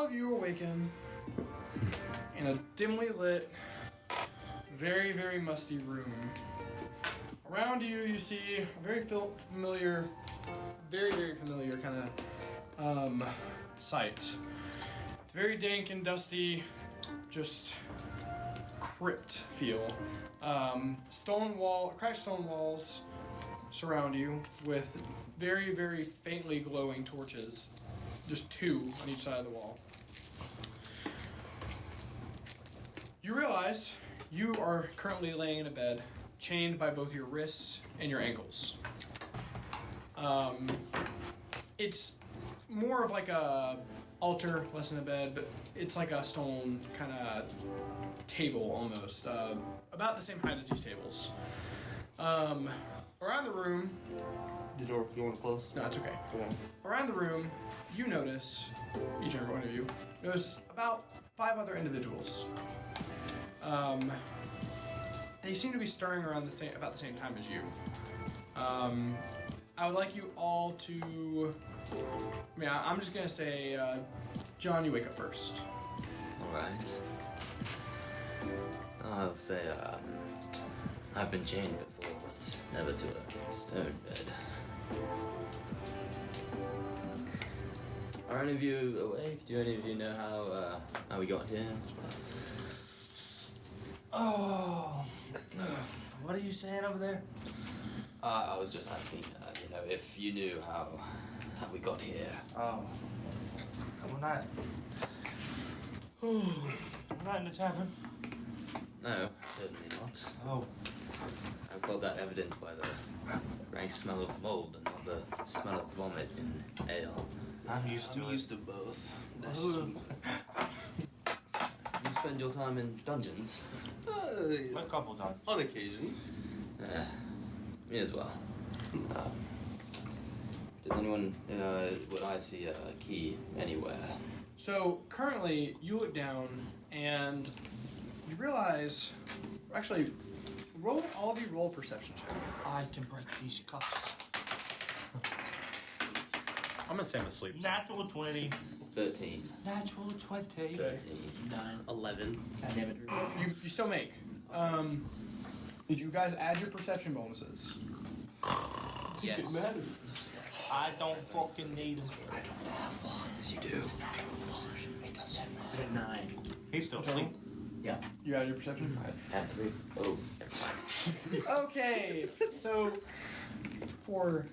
of you awaken in a dimly lit, very, very musty room. Around you, you see a very familiar, very, very familiar kind of sight. It's very dank and dusty, just crypt feel. Cracked stone walls surround you with very, very faintly glowing torches. Just 2 on each side of the wall. You realize you are currently laying in a bed, chained by both your wrists and your ankles. It's more of like a altar, less than a bed, but it's like a stone kind of table almost, about the same height as these tables. Around the room... The door, you want to close? No, it's okay. Okay. Around the room, you notice, each and every one of you, notice about 5 other individuals. They seem to be stirring around about the same time as you. I would like you all to... I'm just going to say, John, you wake up first. Alright. I'll say, I've been chained before, but never to a stone bed. Are any of you awake? Do any of you know how we got here? Oh, what are you saying over there? I was just asking, if you knew how we got here. Oh, we're not in the tavern. No, certainly not. Oh, I've got that evidenced by the rank smell of mold and not the smell of vomit in ale. I'm used to both. That's You spend your time in dungeons? a couple times. On occasion. Me as well. Does anyone, would I see a key anywhere? So, currently, you look down and you realize... Actually, all of you roll a perception check. I can break these cuffs. I'm gonna say I'm asleep. Natural 20. 13. Natural 20. 13. 9. 11. I never drew. You still make. Did you guys add your perception bonuses? Yes. It matters. I don't fucking need them. Yes, you do. I got 9. He's still asleep. Yeah. You added your perception? Have 3. Oh. Okay, so for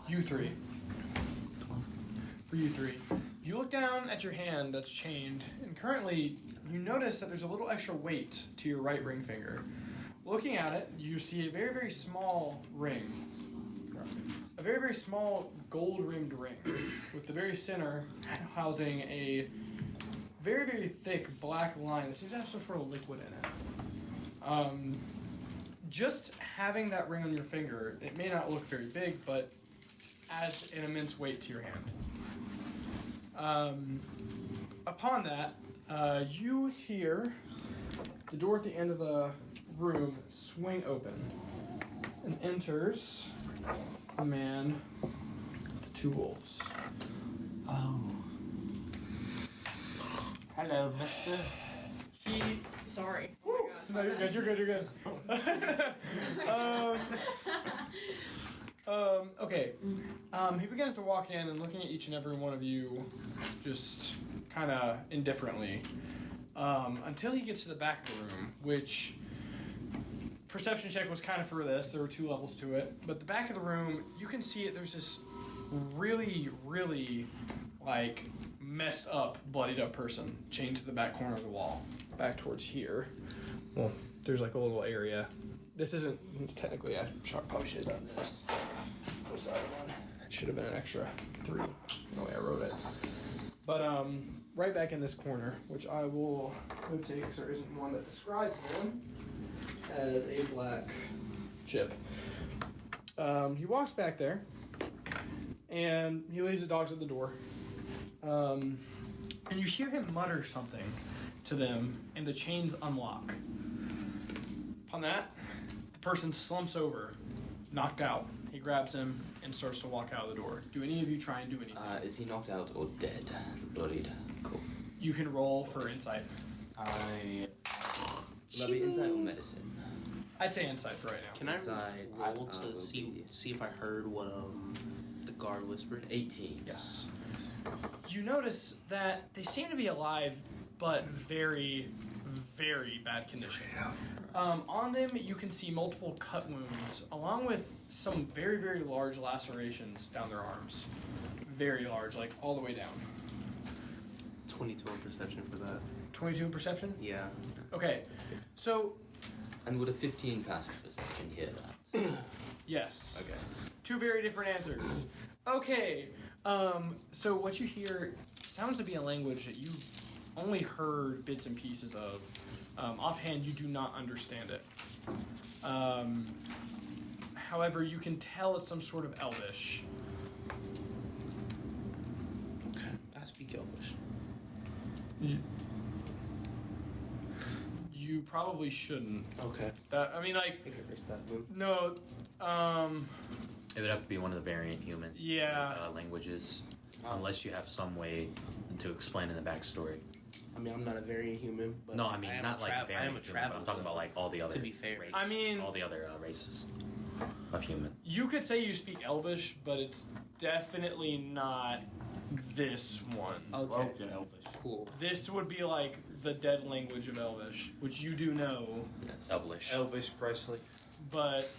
you three. For you three. You look down at your hand that's chained, and currently you notice that there's a little extra weight to your right ring finger. Looking at it, you see a very, very small ring. A very, very small gold-rimmed ring with the very center housing a very, very thick black line that seems to have some sort of liquid in it. Just having that ring on your finger, it may not look very big, but adds an immense weight to your hand. Upon that, you hear the door at the end of the room swing open, and enters a man with 2 wolves. Oh. Hello, mister. Sorry. No, you're good. You're good. Okay. He begins to walk in and looking at each and every one of you just kind of indifferently until he gets to the back of the room, which perception check was kind of for this. There were 2 levels to it. But the back of the room, you can see it. There's this really, really, messed up, bloodied up person chained to the back corner of the wall. Back towards here. Well, there's a little area. This isn't technically, I probably should have done this. What's the other one? It should have been an extra 3. The way I wrote it. But right back in this corner, which I will notate because there isn't one that describes him as a black chip. He walks back there, and he leaves the dogs at the door. And you hear him mutter something to them, and the chains unlock. Upon that, the person slumps over, knocked out. He He grabs him and starts to walk out of the door. Do any of you try and do anything? Is he knocked out or dead? Bloodied. Cool. You can roll for insight. Will that be insight or medicine? I'd say insight for right now. Can I Insight, roll to will see if I heard what the guard whispered? 18. Yes. You notice that they seem to be alive, but very, very bad condition. On them, you can see multiple cut wounds, along with some very, very large lacerations down their arms. Very large, like all the way down. 22 on perception for that. 22 in perception? Yeah. Okay, so, And would a 15 passive perception hear that? yes. Okay. Two very different answers. Okay, so what you hear sounds to be a language that you only heard bits and pieces of. Offhand, you do not understand it. However, you can tell it's some sort of Elvish. Okay. I speak Elvish. You probably shouldn't. Okay. That I mean, like, I think I missed that one. no. It would have to be one of the variant human Yeah. languages, unless you have some way to explain in the backstory. I mean, I'm not a variant human, but No, I mean am not a like I am variant a human, but traveler. I'm talking about like all the other. To be fair. races, I mean- all the other races of human. You could say you speak Elvish, but it's definitely not this one. Okay. Cool. This would be like the dead language of Elvish, which you do know, Yes. Elvish. Elvis Presley. but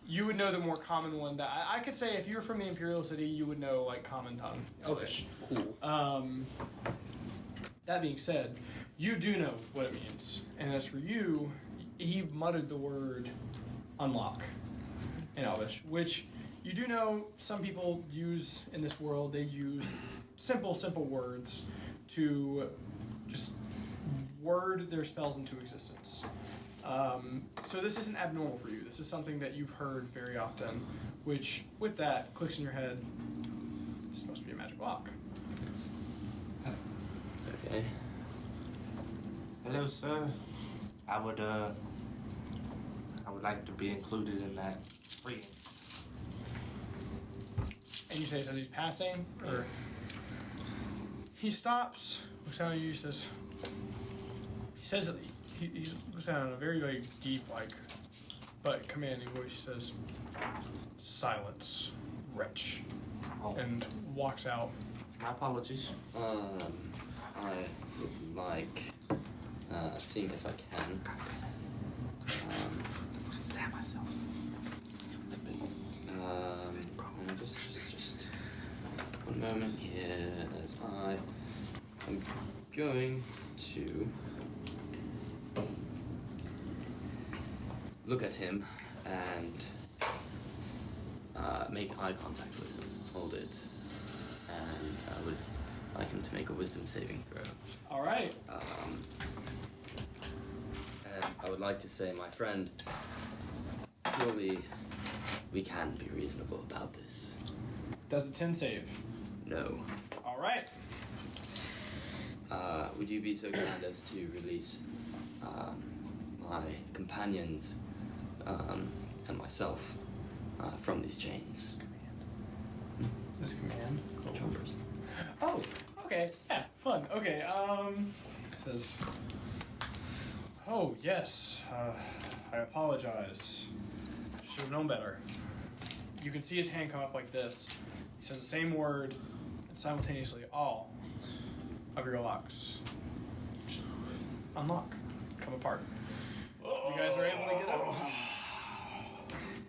you would know the more common one. That I could say, if you're from the Imperial City, you would know like common tongue Elvish. Cool. That being said, you do know what it means, and as for you, he muttered the word "unlock" in Elvish, which you do know some people use in this world. They use simple words to just word their spells into existence. So this isn't abnormal for you. This is something that you've heard very often, which, with that, clicks in your head. This must be a magic lock. Okay. Hello, sir. I would like to be included in that freeing. And you say as he's passing, or he stops, looks down at you, says, he looks down in a very, very deep, like, but commanding voice. He says, "Silence, wretch," Oh, and walks out. my apologies. I would like, seeing if I can, Stab myself. just one moment here as I am going to look at him and make eye contact with him, hold it, and I would like him to make a wisdom saving throw. All right. And I would like to say, my friend, surely we can be reasonable about this. Does a 10 save? No. All right. Would you be so kind as to release my companions and myself from these chains? This command. Oh, okay. Yeah, fun. Okay. Says, "Oh yes, I apologize. Should have known better." You can see his hand come up like this. He says the same word, and simultaneously, all of your locks just unlock, come apart. You guys are able to get out.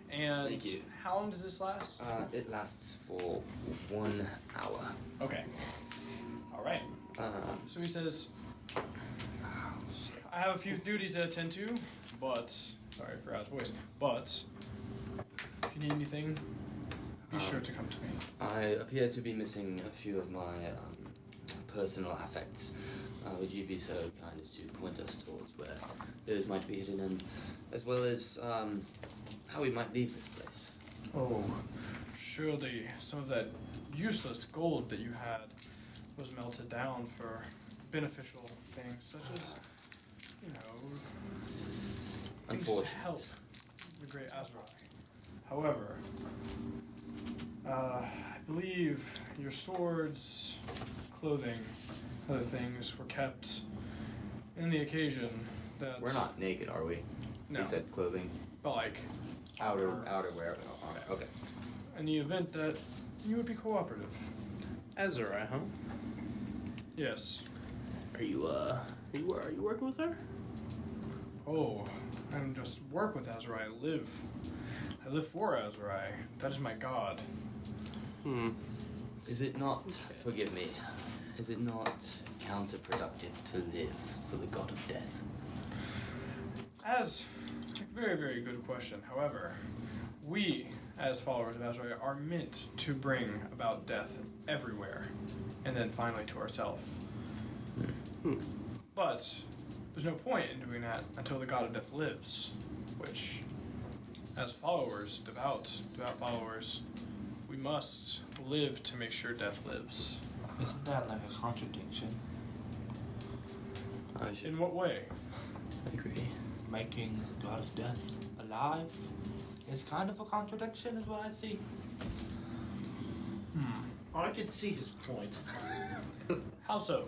And Thank you. how long does this last? It lasts for 1 hour. Okay. All right. So he says, "I have a few duties to attend to, but sorry, I forgot his voice. But if you need anything, be sure to come to me." I appear to be missing a few of my personal affects. Would you be so kind as to point us towards where those might be hidden, and as well as how we might leave this place? Oh, surely some of that useless gold that you had was melted down for beneficial things, such as, things to Unfortunate. help the great Azrai. However, I believe your swords, clothing, other things were kept in the occasion that... We're not naked, are we? No. You said clothing. But like... Outerwear. Okay. In the event that you would be cooperative. Azrai, huh? Yes. Are you working with her? Oh, I don't just work with Azrai, I live for Azrai. That is my god. Is it not, forgive me, is it not counterproductive to live for the god of death? As a very, very good question. However, we, as followers of Azrai, are meant to bring about death everywhere, and then finally to ourselves. But there's no point in doing that until the god of death lives, which, as followers, devout followers, we must live to make sure death lives. Isn't that like a contradiction? I should In what way? agree. Making God of Death alive is kind of a contradiction, is what I see. Oh, I could see his point. How so?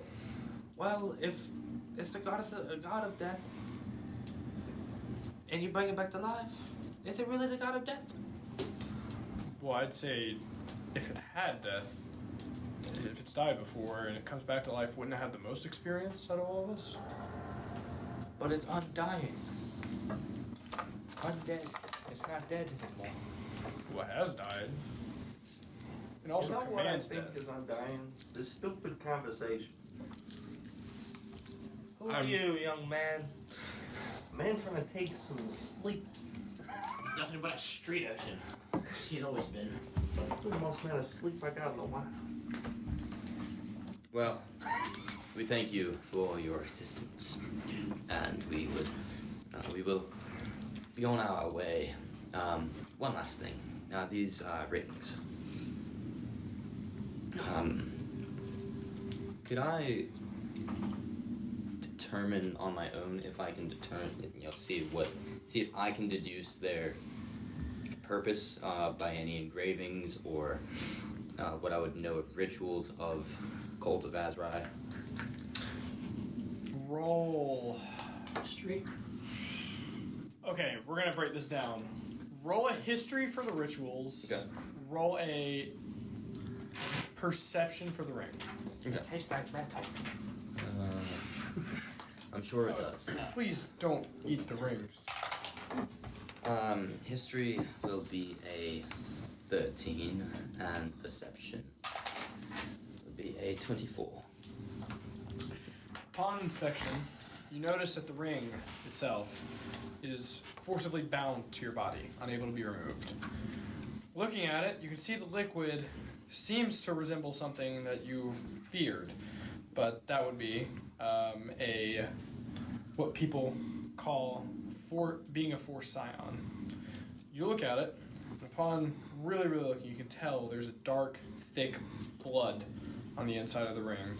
Well, if it's the God of Death, and you bring it back to life, is it really the God of Death? Well, I'd say if it had death, if it's died before and it comes back to life, wouldn't it have the most experience out of all of us? But it's undying. Undead. It's not dead anymore. Well, it has died. And also you know what I commands think death. is undying? The stupid conversation. Who are you, young man? Man trying to take some sleep. Nothing but a street urchin. He's always been. This is the most amount of sleep I got in a while. Well, we thank you for your assistance, and we will be on our way. One last thing. These rings. Could I determine on my own if I can see if I can deduce their purpose by any engravings or what I would know of rituals of Cult of Azrai? Roll. Street. Okay, we're gonna break this down. Roll a history for the rituals. Okay. Roll a perception for the ring. Okay. It tastes like metal. I'm sure it does. Please don't eat the rings. History will be a 13, and perception will be a 24. Upon inspection, you notice that the ring itself is forcibly bound to your body, unable to be removed. Looking at it, you can see the liquid seems to resemble something that you feared, but that would be what people call being a Force Scion. You look at it, and upon really, really looking, you can tell there's a dark, thick blood on the inside of the ring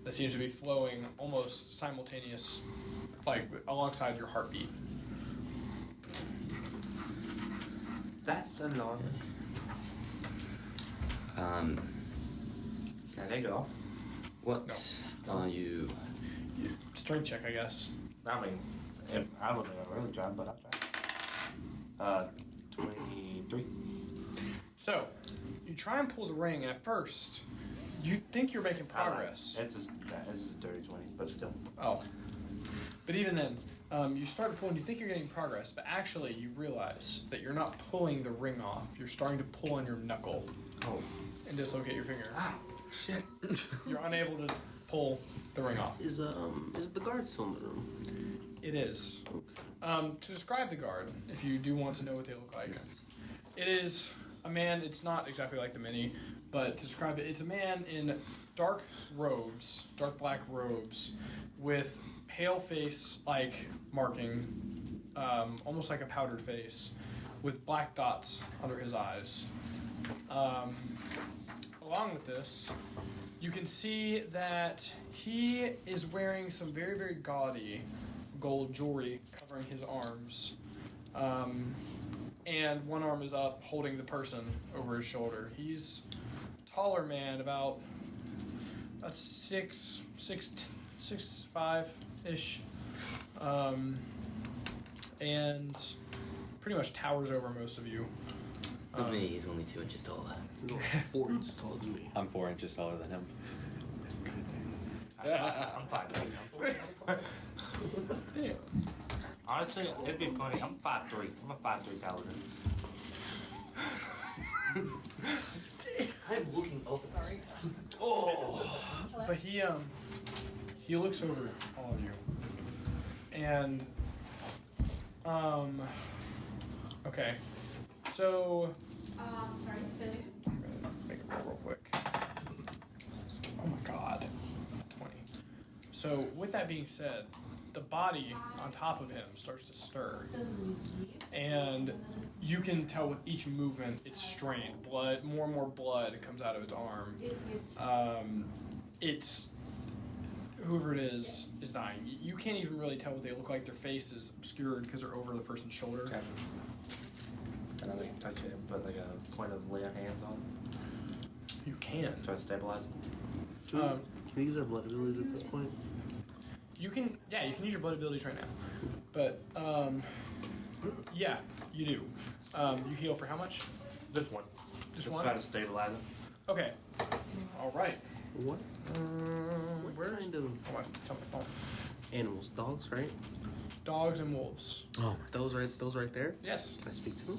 that seems to be flowing almost simultaneous, like alongside your heartbeat. That's alarming. Can I take it off? What are you? Strength check, I guess. I mean, if I wasn't gonna really try, but I'll try. 23. So, you try and pull the ring, and at first, you think you're making progress. It's just a dirty 20, but still. Oh. But even then, you start to pull, and you think you're getting progress, but actually you realize that you're not pulling the ring off. You're starting to pull on your knuckle. Oh. And dislocate your finger. Ah, shit. You're unable to pull the ring off. Is the guard still in the room? It is. Okay. To describe the guard, if you do want to know what they look like, it is a man. It's not exactly like the mini, but to describe it, it's a man in dark robes, dark black robes, with pale face-like marking, almost like a powdered face, with black dots under his eyes. Along with this, you can see that he is wearing some very, very gaudy gold jewelry covering his arms. And one arm is up, holding the person over his shoulder. He's a taller man, about 6'5" ish, and pretty much towers over most of you. Not me, he's only 2 inches taller. You're 4 inches taller than me. I'm 4 inches taller than him. I'm 5'8". Damn. Honestly, it'd be funny. I'm 5'3". I'm a 5'3" paladin. I'm looking over. Sorry. But he looks over all of you, and okay, so Sorry, say it again. I'm gonna make it real quick. Oh my god, 20. So with that being said, the body on top of him starts to stir, and you can tell with each movement it's strained. Blood, more and more blood comes out of its arm. It's whoever it is dying. You can't even really tell what they look like. Their face is obscured because they're over the person's shoulder. Can I like touch it and put like a point of lay on hands on You can. it? Try to stabilize it? Can we use our blood abilities at this point? You can. Yeah, you can use your blood abilities right now. But yeah, you do. You heal for how much? Just one. Just Just one. try to stabilize it. Okay. All right. What? Where's Kind of oh, tell me, oh. animals? Dogs, right? Dogs and wolves? Oh, Those right there? Yes. Can I speak to them?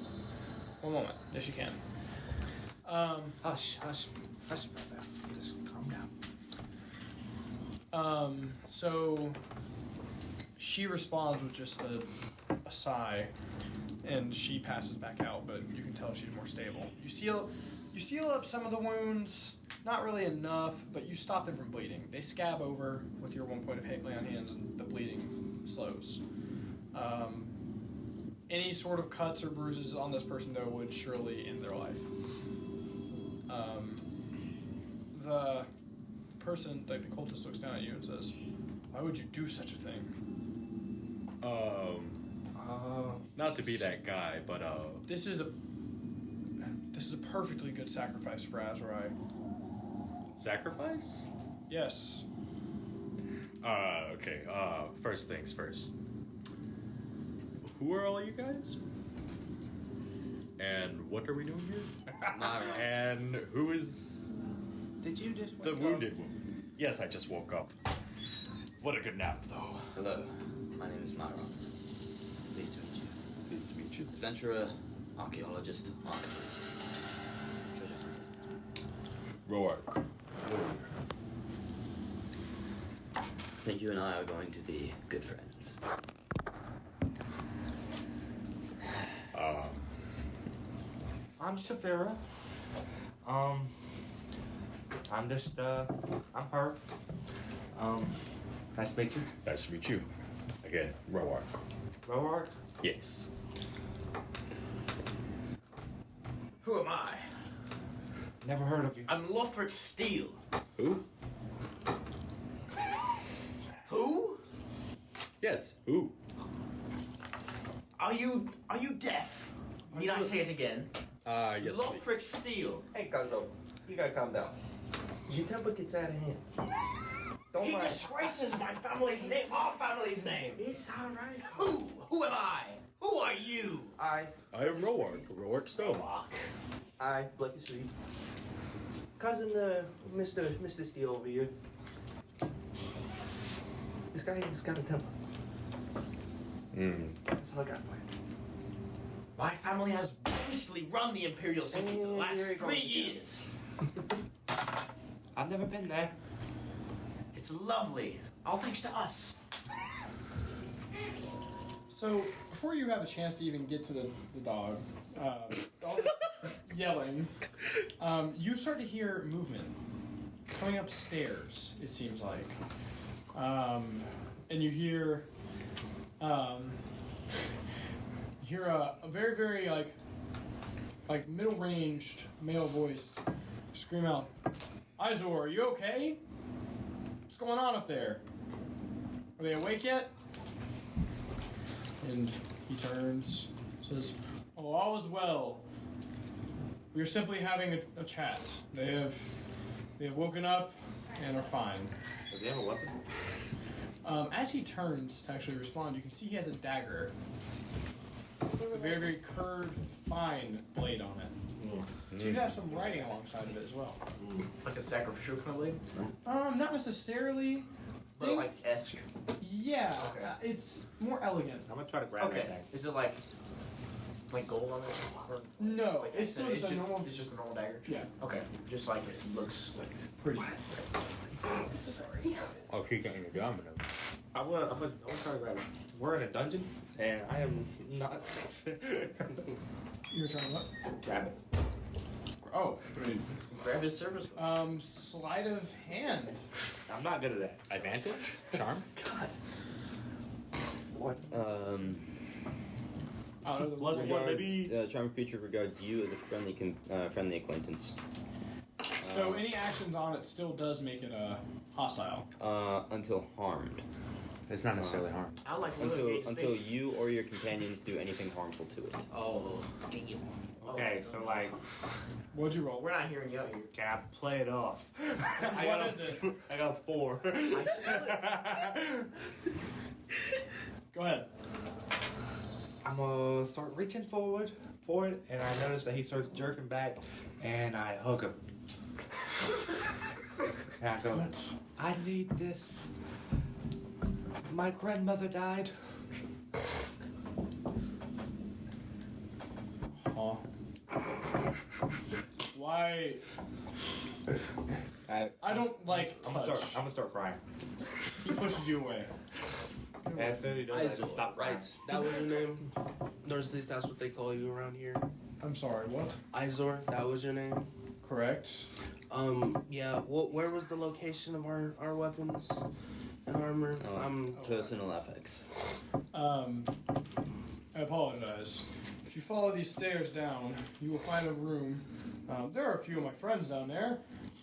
One moment. Yes, you can. Hush, hush, hush, brother. Just calm down. So she responds with just a sigh, and she passes back out. But you can tell she's more stable. You seal up some of the wounds, not really enough, but you stop them from bleeding. They scab over with your 1 point of lay on hands, and the bleeding slows. Any sort of cuts or bruises on this person, though, would surely end their life. The person, like the cultist, looks down at you and says, "Why would you do such a thing?" Not to be that guy, but This is a perfectly good sacrifice for Azurai. sacrifice? Yes. Okay. First things first. Who are all you guys? And what are we doing here? Myra. And who is Did you just the wounded one? Yes, I just woke up. What a good nap, though. Hello, my name is Myron. Pleased to meet you. Pleased to meet you. Adventurer, archaeologist, archivist, treasure hunter. Roark. I think you and I are going to be good friends. I'm Shafira. I'm just, I'm her. Nice to meet you. Nice to meet you. Again, Roark. Roark. Yes. Who am I? Never heard of you. I'm Lothric Steele. Who? Who? Yes, who? Are you deaf? Need I say it again? Yes, Lothric please. Steele. Hey, Guzzo, you gotta calm down. Your temper gets out of hand. Don't He mind. disgraces my family's name, our family's name. It's alright. Who am I? Who are you? I am Roark. Roark Stone. I, Black and Sweet. Cousin, Mr. Steele over here. This guy has got a temper. That's all I got for you. My family has basically run the Imperial City for the And last here he 3 goes again. years. I've never been there. It's lovely. All thanks to us. So before you have a chance to even get to the dog, all this yelling, you start to hear movement coming upstairs. It seems like, and you hear a very very like middle ranged male voice scream out, "Izor, are you okay? What's going on up there? Are they awake yet?" And he turns Says, "Oh, all is well. We are simply having a chat. They have woken up and are fine." Does he have a weapon? As he turns to actually respond, you can see he has a dagger. A very, very curved, fine blade on it. So you have some writing alongside of it as well. Like a sacrificial kind of blade? Not necessarily. But like esque. Yeah, Okay. it's more elegant. I'm gonna try to grab Okay. that thing. Is it like gold on it? Or, No, like, it's still just a normal. It's just a normal dagger? Yeah, Okay. Just like it looks like. pretty. Oh, keep getting a gun. I'm gonna try to grab it. We're in a dungeon, and I am not safe. You were trying what? Grab it. Oh, I mean, Grab his service. sleight of hand. I'm not good at that. Advantage? Charm? What? I don't know the Plus rules. one, baby. Charm creature regards you as a friendly acquaintance. So any actions on it still does make it hostile. Until harmed. It's not necessarily harm. I like Until you or your companions do anything harmful to it. Oh. Okay, so like, What'd you roll? We're not hearing you out here. can I play it off? What is it? I got a 4. Go ahead. I'm gonna start reaching forward for it, and I notice that he starts jerking back, and I hug him. And I go, I need this. My grandmother died. Huh? Why? I don't like I'm touch. gonna start crying. He pushes you away. And as soon as he does that, I Izor, stop crying. right? That was your name? Or at least that's what they call you around here. I'm sorry, what? Izor, that was your name? Correct. Yeah, where was the location of our weapons and armor? Personal effects. I apologize. If you follow these stairs down, you will find a room. There are a few of my friends down there.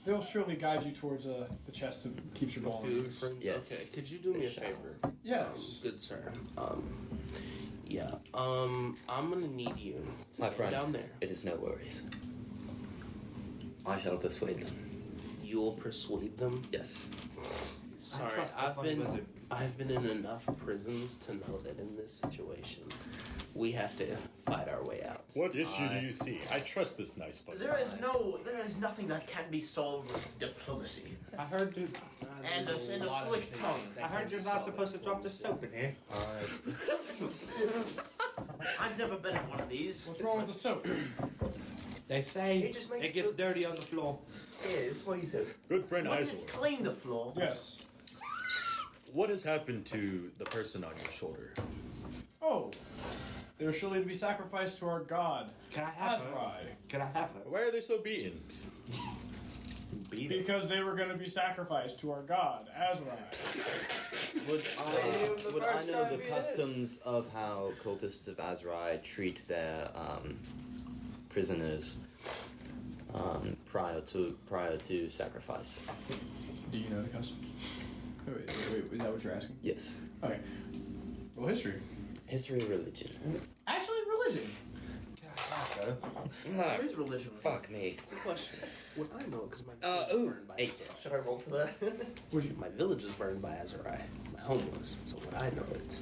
They'll surely guide you towards the chest that keeps your belongings. Friends? Yes. Okay, could you do me a favor? Yes. Good sir. Yeah. I'm gonna need you to My go friend, down there. it is no worries. I shall persuade them. You'll persuade them. Yes. Sorry, trust the funny wizard. I've been in enough prisons to know that in this situation, we have to fight our way out. What issue do you see? I trust this nice fucker. There is nothing that can be solved with diplomacy. I heard you. And There's a lot of slick things tongue. that I heard can't you're be not solved supposed to with drop the diplomacy. soap in here. I've never been in one of these. What's wrong with the soap? They say It just makes it gets the- dirty on the floor. Yeah, that's what he said. Good friend Wouldn't Izor, it clean the floor? Yes. what has happened to the person on your shoulder? Oh, they're surely to be sacrificed to our god, Can I have her? Azrai, Can I have her? Why are they so beaten? Beat her. because they were going to be sacrificed to our god, Azrai. Would the I first know time the we did. customs of how cultists of Azrai treat their prisoners prior to sacrifice? Do you know the custom? Wait, is that what you're asking? Yes. Okay. Well, history. History and religion. Actually, religion. There is religion. Fuck me. Good question. Would I know it? Because my village was burned by 8. Azrai. Should I roll for that? Would you? My village was burned by Azrai. My home was. So would I know it?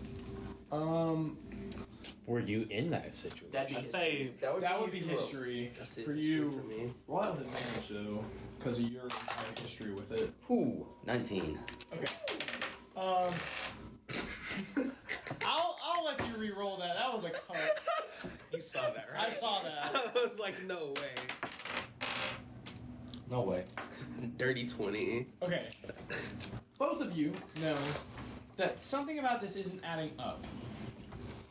Were you in that situation? That'd be I say That would be if you roll. history That's the for history you. for me. Roll out with advantage though, because of your entire history with it. Whew. 19. Okay. I'll let you re-roll that. That was a cut. You saw that, I saw that. I was like, no way. no way. Dirty 20. Okay. Both of you know that something about this isn't adding up.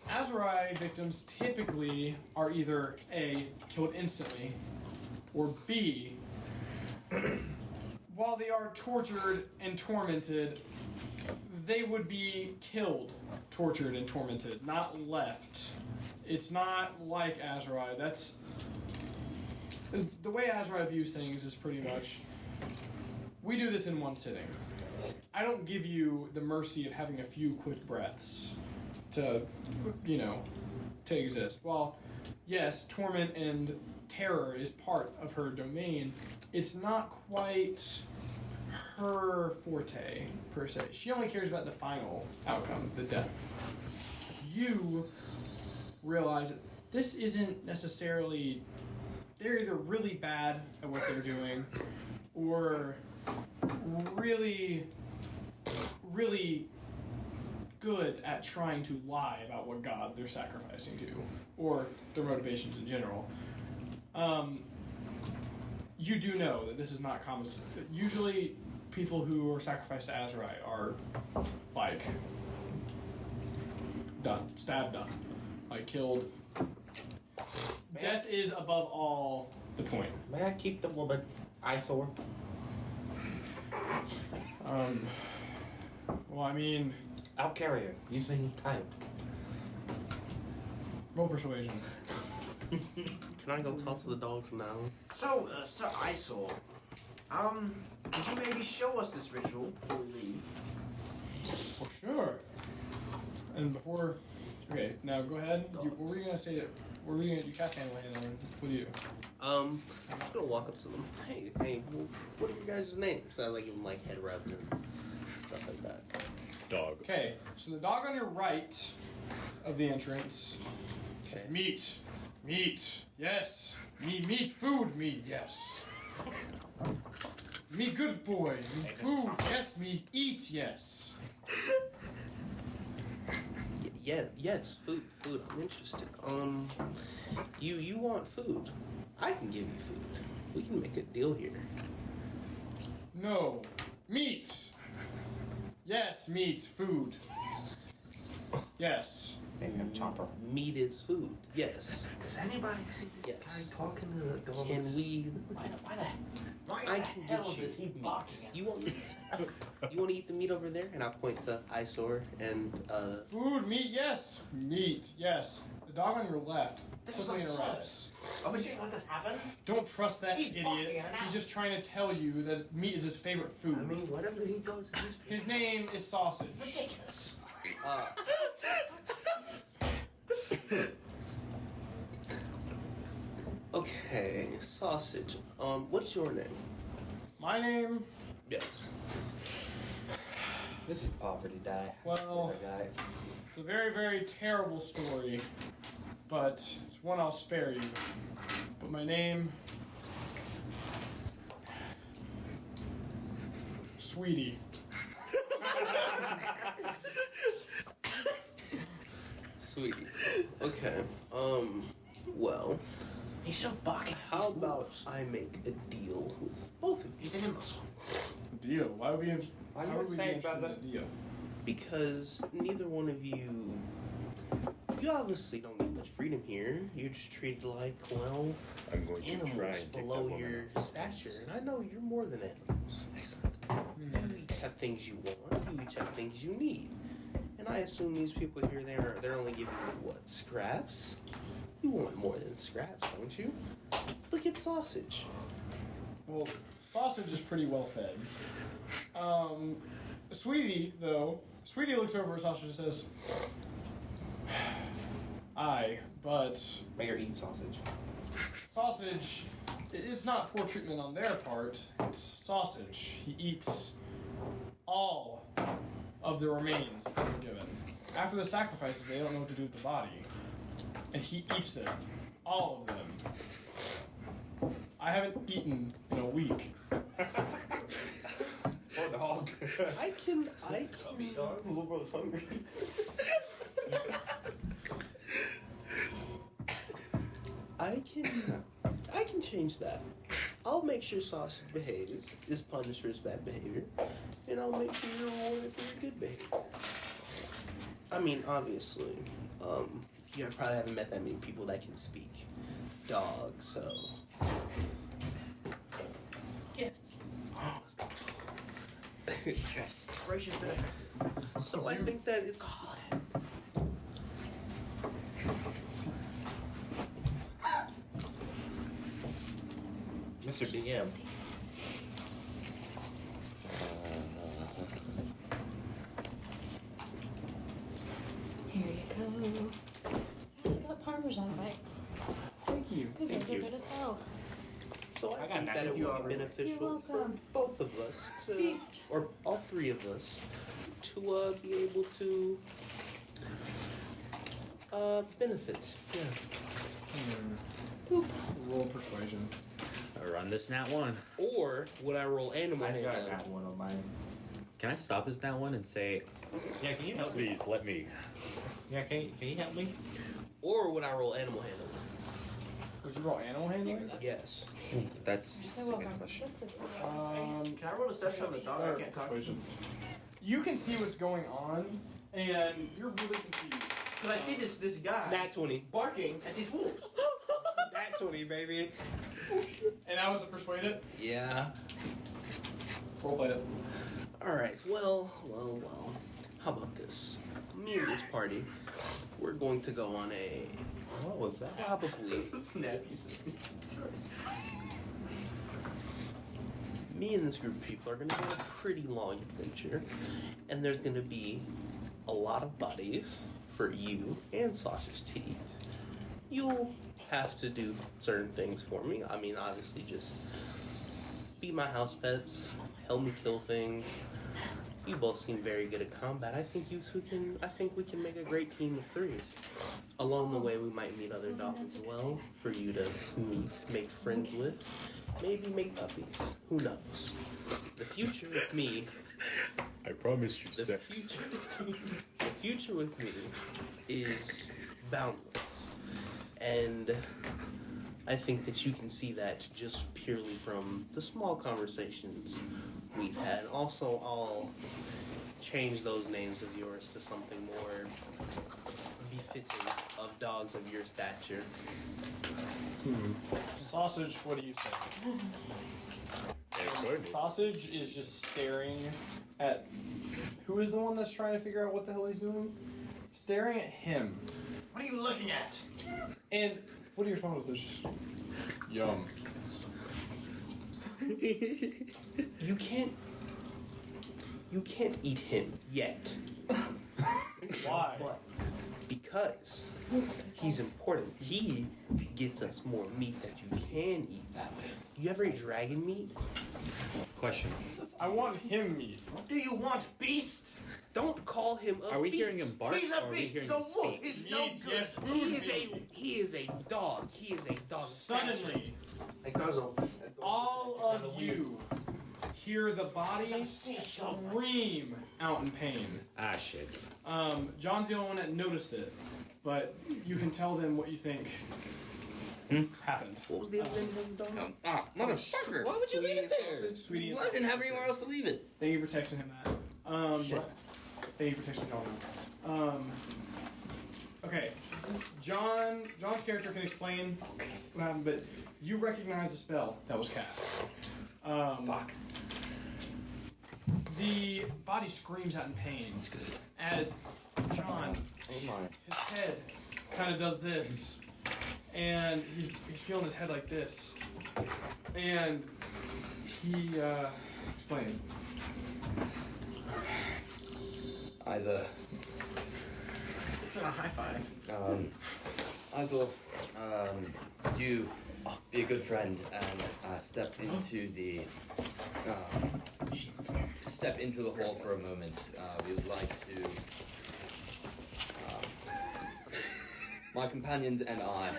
Azrai victims typically are either A, killed instantly, or B, while they are tortured and tormented, they would be killed, tortured, and tormented, not left. It's not like Azrai. That's the way Azrai views things is pretty much, we do this in one sitting. I don't give you the mercy of having a few quick breaths to, to exist. While, yes, torment and terror is part of her domain, it's not quite her forte, per se. She only cares about the final outcome, the death. You realize that this isn't necessarily... They're either really bad at what they're doing, or really, really good at trying to lie about what god they're sacrificing to, or their motivations in general. You do know that this is not common. Usually, people who are sacrificed to Azrai are, like, done. Stabbed done. Like, killed. Death is, above all, the point. May I keep the woman eyesore? Well, I mean... I'll carry her. You seem tired. Roll persuasion. Can I go talk to the dogs now? So, Sir Eyesore, could you maybe show us this ritual before we leave? For sure. And before... Okay, now go ahead. What were you going to say? What were you going to do? Cast handle hand on with you? I'm just gonna walk up to them. Hey, what are your guys' names? I like give them like head rub and stuff like that. Dog. Okay, so the dog on your right of the entrance says, meat, yes. Meat, food, meat, yes. Me good boy, me food, yes, me eat, yes. Yes, food. I'm interested. You want food? I can give you food. We can make a deal here. No, meat. Yes, meat, food. Yes. Chopper. Meat is food. Yes. Does anybody see this Yes. guy talking to the dogs? Can we? Why I the can hell get you is he meat. barking at? You want meat? You want to eat the meat over there? And I point to Eyesore and Food, meat, yes. Meat, yes. The dog on your left This is quickly absurd. interrupts. Are we just let this happen? Don't trust that He's barking idiot. at an He's just trying to tell you that meat is his favorite food. I mean, whatever he does, His name is sausage. ridiculous. Okay, sausage. What's your name? My name, Yes. This is poverty die. well, Guy. it's a very, very terrible story, but it's one I'll spare you. But my name, Sweetie. Sweetie. Okay. Well, He's so barking. how about I make a deal with both of you? He's an imbecile. Deal. Why would we? Why you Why would we be say, interested in brother? a deal? Because neither one of you obviously don't get much freedom here. You're just treated like, well, I'm going to try animals and take below that your woman out. stature. And I know you're more than animals. Excellent. You each have things you want. You each have things you need. And I assume these people here, they're only giving you, what, scraps? You want more than scraps, don't you? Look at sausage. Well, sausage is pretty well fed. Sweetie, though, Sweetie looks over at sausage and says, aye, but May or eat sausage. sausage, it's not poor treatment on their part, it's sausage. He eats all of the remains that were given. After the sacrifices, they don't know what to do with the body. And he eats them. All of them. I haven't eaten in a week. Poor dog. I can Little bro's hungry. I can change that. I'll make sure sausage behaves, is punished for his bad behavior, and I'll make sure you're rewarded for your good behavior. I mean, obviously, you probably haven't met that many people that can speak dog, so. Gifts. Yes. Gracious bit. So I think that it's. Mr. DM. Here you go. Pass it up. beneficial for welcome. both of us to, Feast. or all three of us, to be able to benefit. Yeah. Roll persuasion. I run this nat one. Or would I roll animal I got handling? that one on mine. Can I stop his nat one and say, Yeah, can you help me? please let me? Yeah, can you help me? Or would I roll animal handling? Would you roll animal handling? Yes. That's a You're good welcome. question. That's a Can I roll deception on the dog? I can't talk. Persuasion. You can see what's going on, and you're really confused. Because I see this guy Nat 20. barking at these wolves. Nat 20, baby. And I was a persuaded. Yeah. Roleplay it. Alright, well. How about this? Me and this party, we're going to go on a What was that? probably Snappy. Sorry. me and this group of people are going to be on a pretty long adventure, and there's going to be a lot of bodies for you and Sausage to eat. You'll have to do certain things for me. I mean, obviously, just be my house pets, help me kill things. You both seem very good at combat. I think we can make a great team of three. Along the way, we might meet other dogs as well for you to meet, make friends with, maybe make puppies. Who knows? The future with me. I promise you The future with me is boundless, and I think that you can see that just purely from the small conversations we've had. Also, I'll change those names of yours to something more befitting of dogs of your stature. Sausage, what do you say? Sausage is just staring at... Who is the one that's trying to figure out what the hell he's doing? Staring at him. What are you looking at? And what do you respond with this? Yum. You can't eat him yet. Why? Because he's important. He gets us more meat that you can eat. You ever eat dragon meat? Question. I want him meat. What do you want, beast? Don't call him a Are we beast. hearing him bark He's or a are we beast. hearing He's a him wolf. speak? He's no Meat, good. yes, He is a dog. He is a dog. of stature. Suddenly, Hey, Guzzle. all of you hear the body scream out in pain. Ah, shit. John's the only one that noticed it, but you can tell them what you think happened. What was the other name of the dog? Motherfucker! Why would you leave it there? Sweetie and I didn't have anywhere else to leave it. Thank you for texting him that. Thank you for texting John. Okay, John's character can explain what happened, but you recognize the spell that was cast. Fuck. The body screams out in pain as John, Oh my. his head kind of does this, and he's feeling his head like this, and he explained. Either It's a high five. Azor, you be a good friend and step into the hall for a moment. We would like to. My companions and I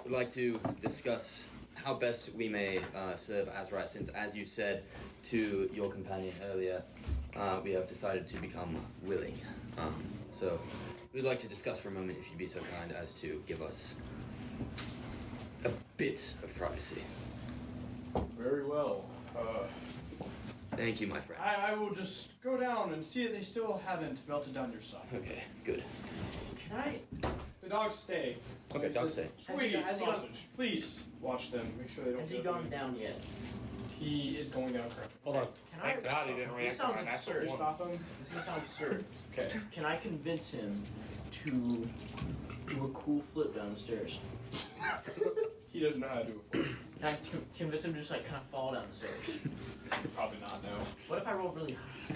would like to discuss how best we may serve Azra, since, as you said to your companion earlier, we have decided to become willing. So we'd like to discuss for a moment, if you'd be so kind as to give us a bit of privacy. Very well. Thank you, my friend. I will just go down and see that they still haven't melted down your son. Okay, good. Can I? The dogs stay. Okay, dogs stay. Sweetie, Has he gone- sausage, please watch them. Make sure they don't. Has he go gone down yet? He is going down correctly. Hold on. Can Thank God he didn't This react sounds on that absurd. one. Stop him. This is gonna sound absurd. Okay. Can I convince him to do a cool flip down the stairs? He doesn't know how to do it. Can I convince him to just like kind of fall down the stairs? Probably not. No. What if I roll really high?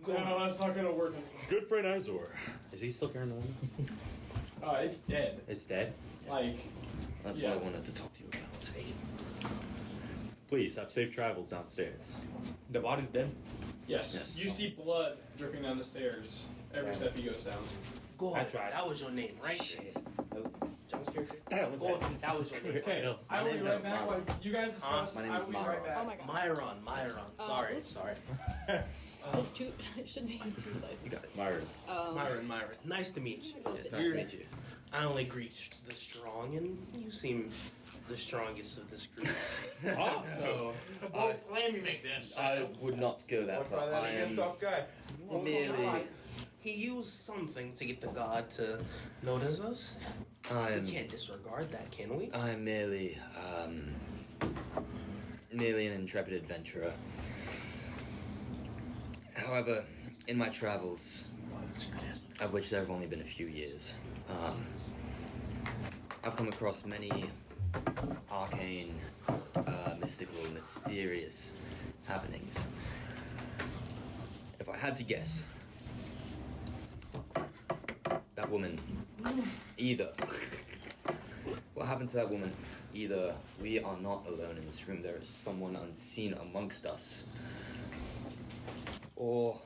No, that's not gonna work. Good friend Azor. Is he still carrying the one? It's dead. It's dead? Like, That's Yeah. what I wanted to talk to you about. Please have safe travels downstairs. The body's dead. Yes. You see blood dripping down the stairs every step he goes down. Gordon, I tried. that was your name, right? Shit. John's character? That was Gordon, that was your name. Hell. I will be name right is back. Myron. Like you guys discuss, My name I is will be right Myron. back. Oh my god. Myron. Sorry, oops. sorry. It's too. It shouldn't be two sizes. You got it. Myron. Myron. Nice to meet you. It's nice to meet you. I only greet the strong, and you seem the strongest of this group. Oh, So, Bold claim you make this. I would not go that far. I am tough guy. merely. he used something to get the god to notice us. We can't disregard that, can we? I am merely an intrepid adventurer. However, in my travels, of which there have only been a few years, I've come across many arcane, mystical, mysterious happenings. If I had to guess, that woman, what happened to that woman? Either we are not alone in this room, there is someone unseen amongst us, or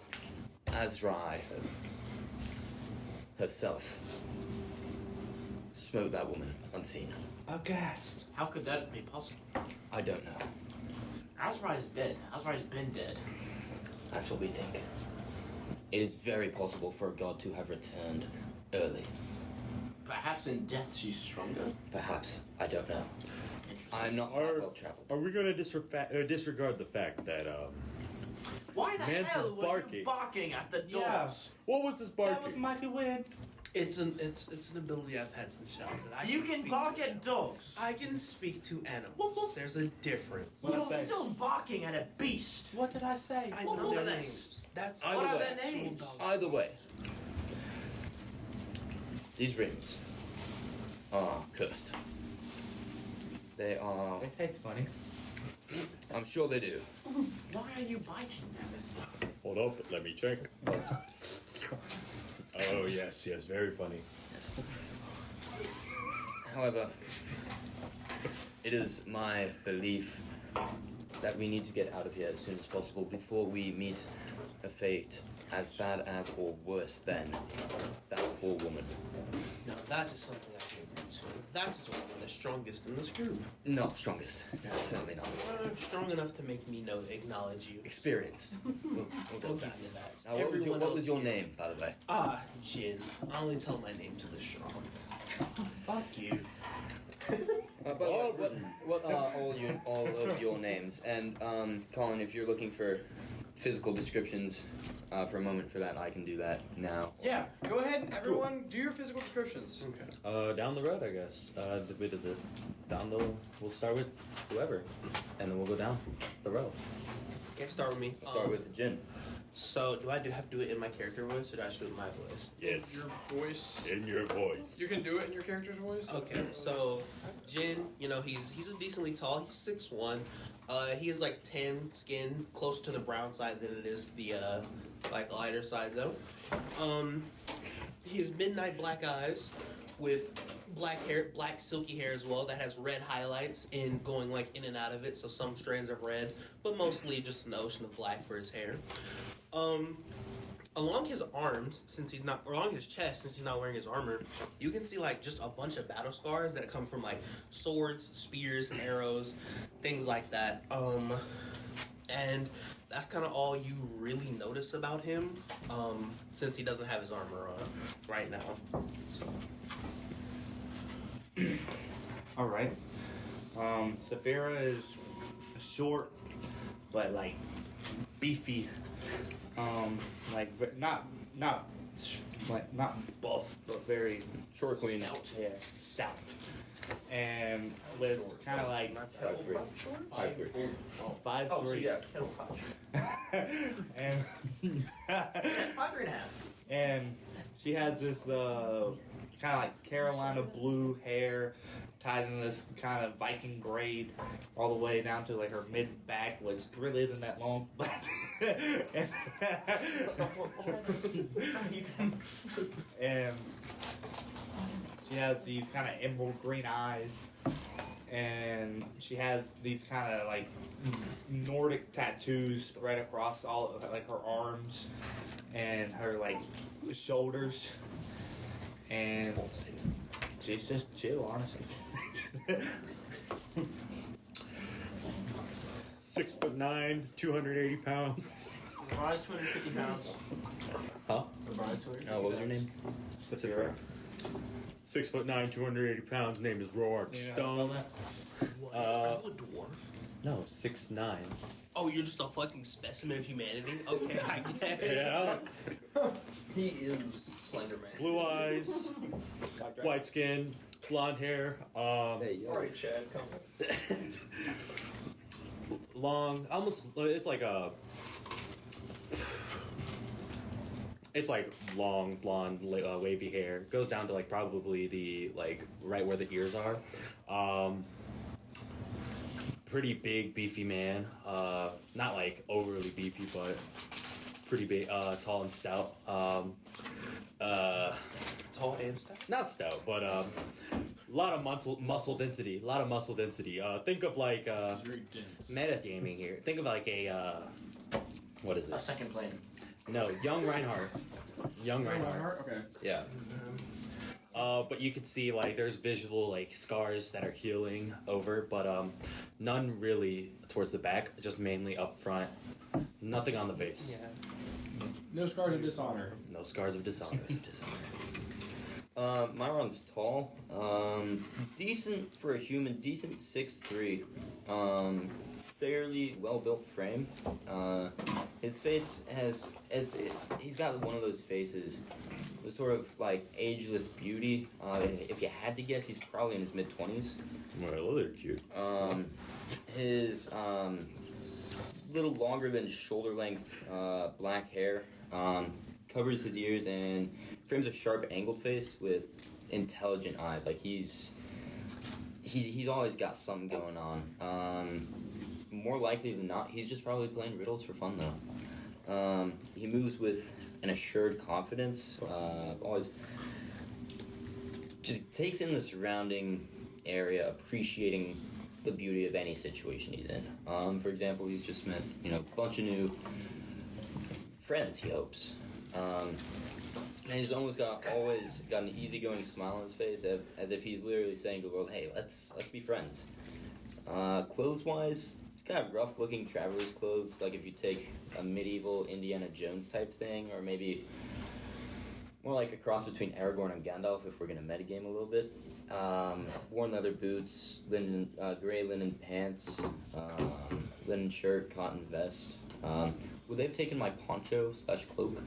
Azrai herself smote that woman unseen. Aghast. How could that be possible? I don't know. Azrai is dead. Azrai's been dead. That's what we think. It is very possible for a god to have returned early. Perhaps in death she's stronger. Perhaps. I don't know. I'm not that well traveled. Are we going to disregard the fact that, Why the Mance hell is were barking. you barking at the doors? Yeah. what was this That was barking? Mikey Win. It's an ability I've had since childhood. You can speak bark to at animals. dogs. I can speak to animals. There's a difference. What'd I You're say? still barking at a beast. What did I say? I What know are their they? names. That's Either What are way. their names? Either way, these rings are cursed. They are. They taste funny. I'm sure they do. Why are you biting them? Hold up, let me check. Oh, yes, very funny. However, it is my belief that we need to get out of here as soon as possible before we meet a fate as bad as or worse than that poor woman. No, that is something I can agree to. That is one of the strongest in this group. Not strongest. No, certainly not. Strong enough to make me acknowledge you. Experienced. We'll go We'll with give that. you that. Now, what was Everyone your else here- name, by the way? Jin. I only tell my name to the strong. Fuck you. By the way, what are all of your names? And Colin, if you're looking for physical descriptions for a moment for that, I can do that now. Yeah, go ahead, everyone. Do your physical descriptions. Okay. Down the road, I guess. Wait, is it down the? We'll start with whoever, and then we'll go down the road. Okay, start with me. I'll start with the gin. So, do I have to do it in my character voice, or do I should do it in my voice? Yes, Your voice. in your voice. You can do it in your character's voice. Okay, so Jin, he's a decently tall. He's 6'1". He has like tan skin, closer to the brown side than it is the like lighter side though. He has midnight black eyes with black hair, black silky hair as well that has red highlights and going like in and out of it. So some strands of red, but mostly just an ocean of black for his hair. Along his arms, along his chest, since he's not wearing his armor, you can see like just a bunch of battle scars that come from like swords, spears, arrows, things like that. And that's kind of all you really notice about him, since he doesn't have his armor on right now. So. All right. Saphira is short, but like beefy. Not buff, but very Short queen. stout. And with kind of like 5'3". 5'3". 5'3". Oh, so yeah, kettle and 5'3.5". and she has this kind of like Carolina blue hair tied in this kind of Viking braid all the way down to like her mid back, which really isn't that long, but and she has these kind of emerald green eyes and she has these kind of like Nordic tattoos right across all of like her arms and her like shoulders, and she's just chill, honestly. 6'9", 280 pounds. LeBron's 250 pounds. Huh? LeBron's 250 what was your name? Safira. 6'9", 280 pounds. Name is Roark Stone. What? Are you a dwarf? No, 6'9". Oh, you're just a fucking specimen of humanity? Okay, I guess. Yeah. He is Slender Man. Blue eyes, white skin, blonde hair. Hey, yo. Alright, Chad, come on. Long, almost. It's like a. It's like long, blonde, wavy hair. Goes down to like probably the like right where the ears are. Pretty big, beefy man. Not like overly beefy, but pretty big, tall and stout. Tall and stout. Not stout, but a lot of muscle density. A lot of muscle density. Think of like Very dense. metagaming here. Think of like a what is A it? second plane. No, young Reinhardt. Young Reinhardt. Okay. Yeah. But you can see like there's visual like scars that are healing over, but none really towards the back. Just mainly up front. Nothing on the face. Yeah. No scars of dishonor. No scars of dishonor. Myron's tall, decent for a human, decent 6'3", fairly well-built frame. His face he's got one of those faces, the sort of like ageless beauty. If you had to guess, he's probably in his mid-20s. Well, they're cute. His little longer than shoulder length black hair covers his ears and frames a sharp angled face with intelligent eyes. Like he's always got something going on. More likely than not, he's just probably playing riddles for fun though. He moves with an assured confidence. Always just takes in the surrounding area, appreciating the beauty of any situation he's in. For example, he's just met a bunch of new friends. He hopes. And he's always got an easygoing smile on his face, as if he's literally saying to the world, "Hey, let's be friends." Clothes-wise, he's got rough-looking traveler's clothes, like if you take a medieval Indiana Jones type thing, or maybe more like a cross between Aragorn and Gandalf, if we're gonna metagame a little bit. Worn leather boots, gray linen pants, linen shirt, cotton vest. Would they have taken my poncho/cloak?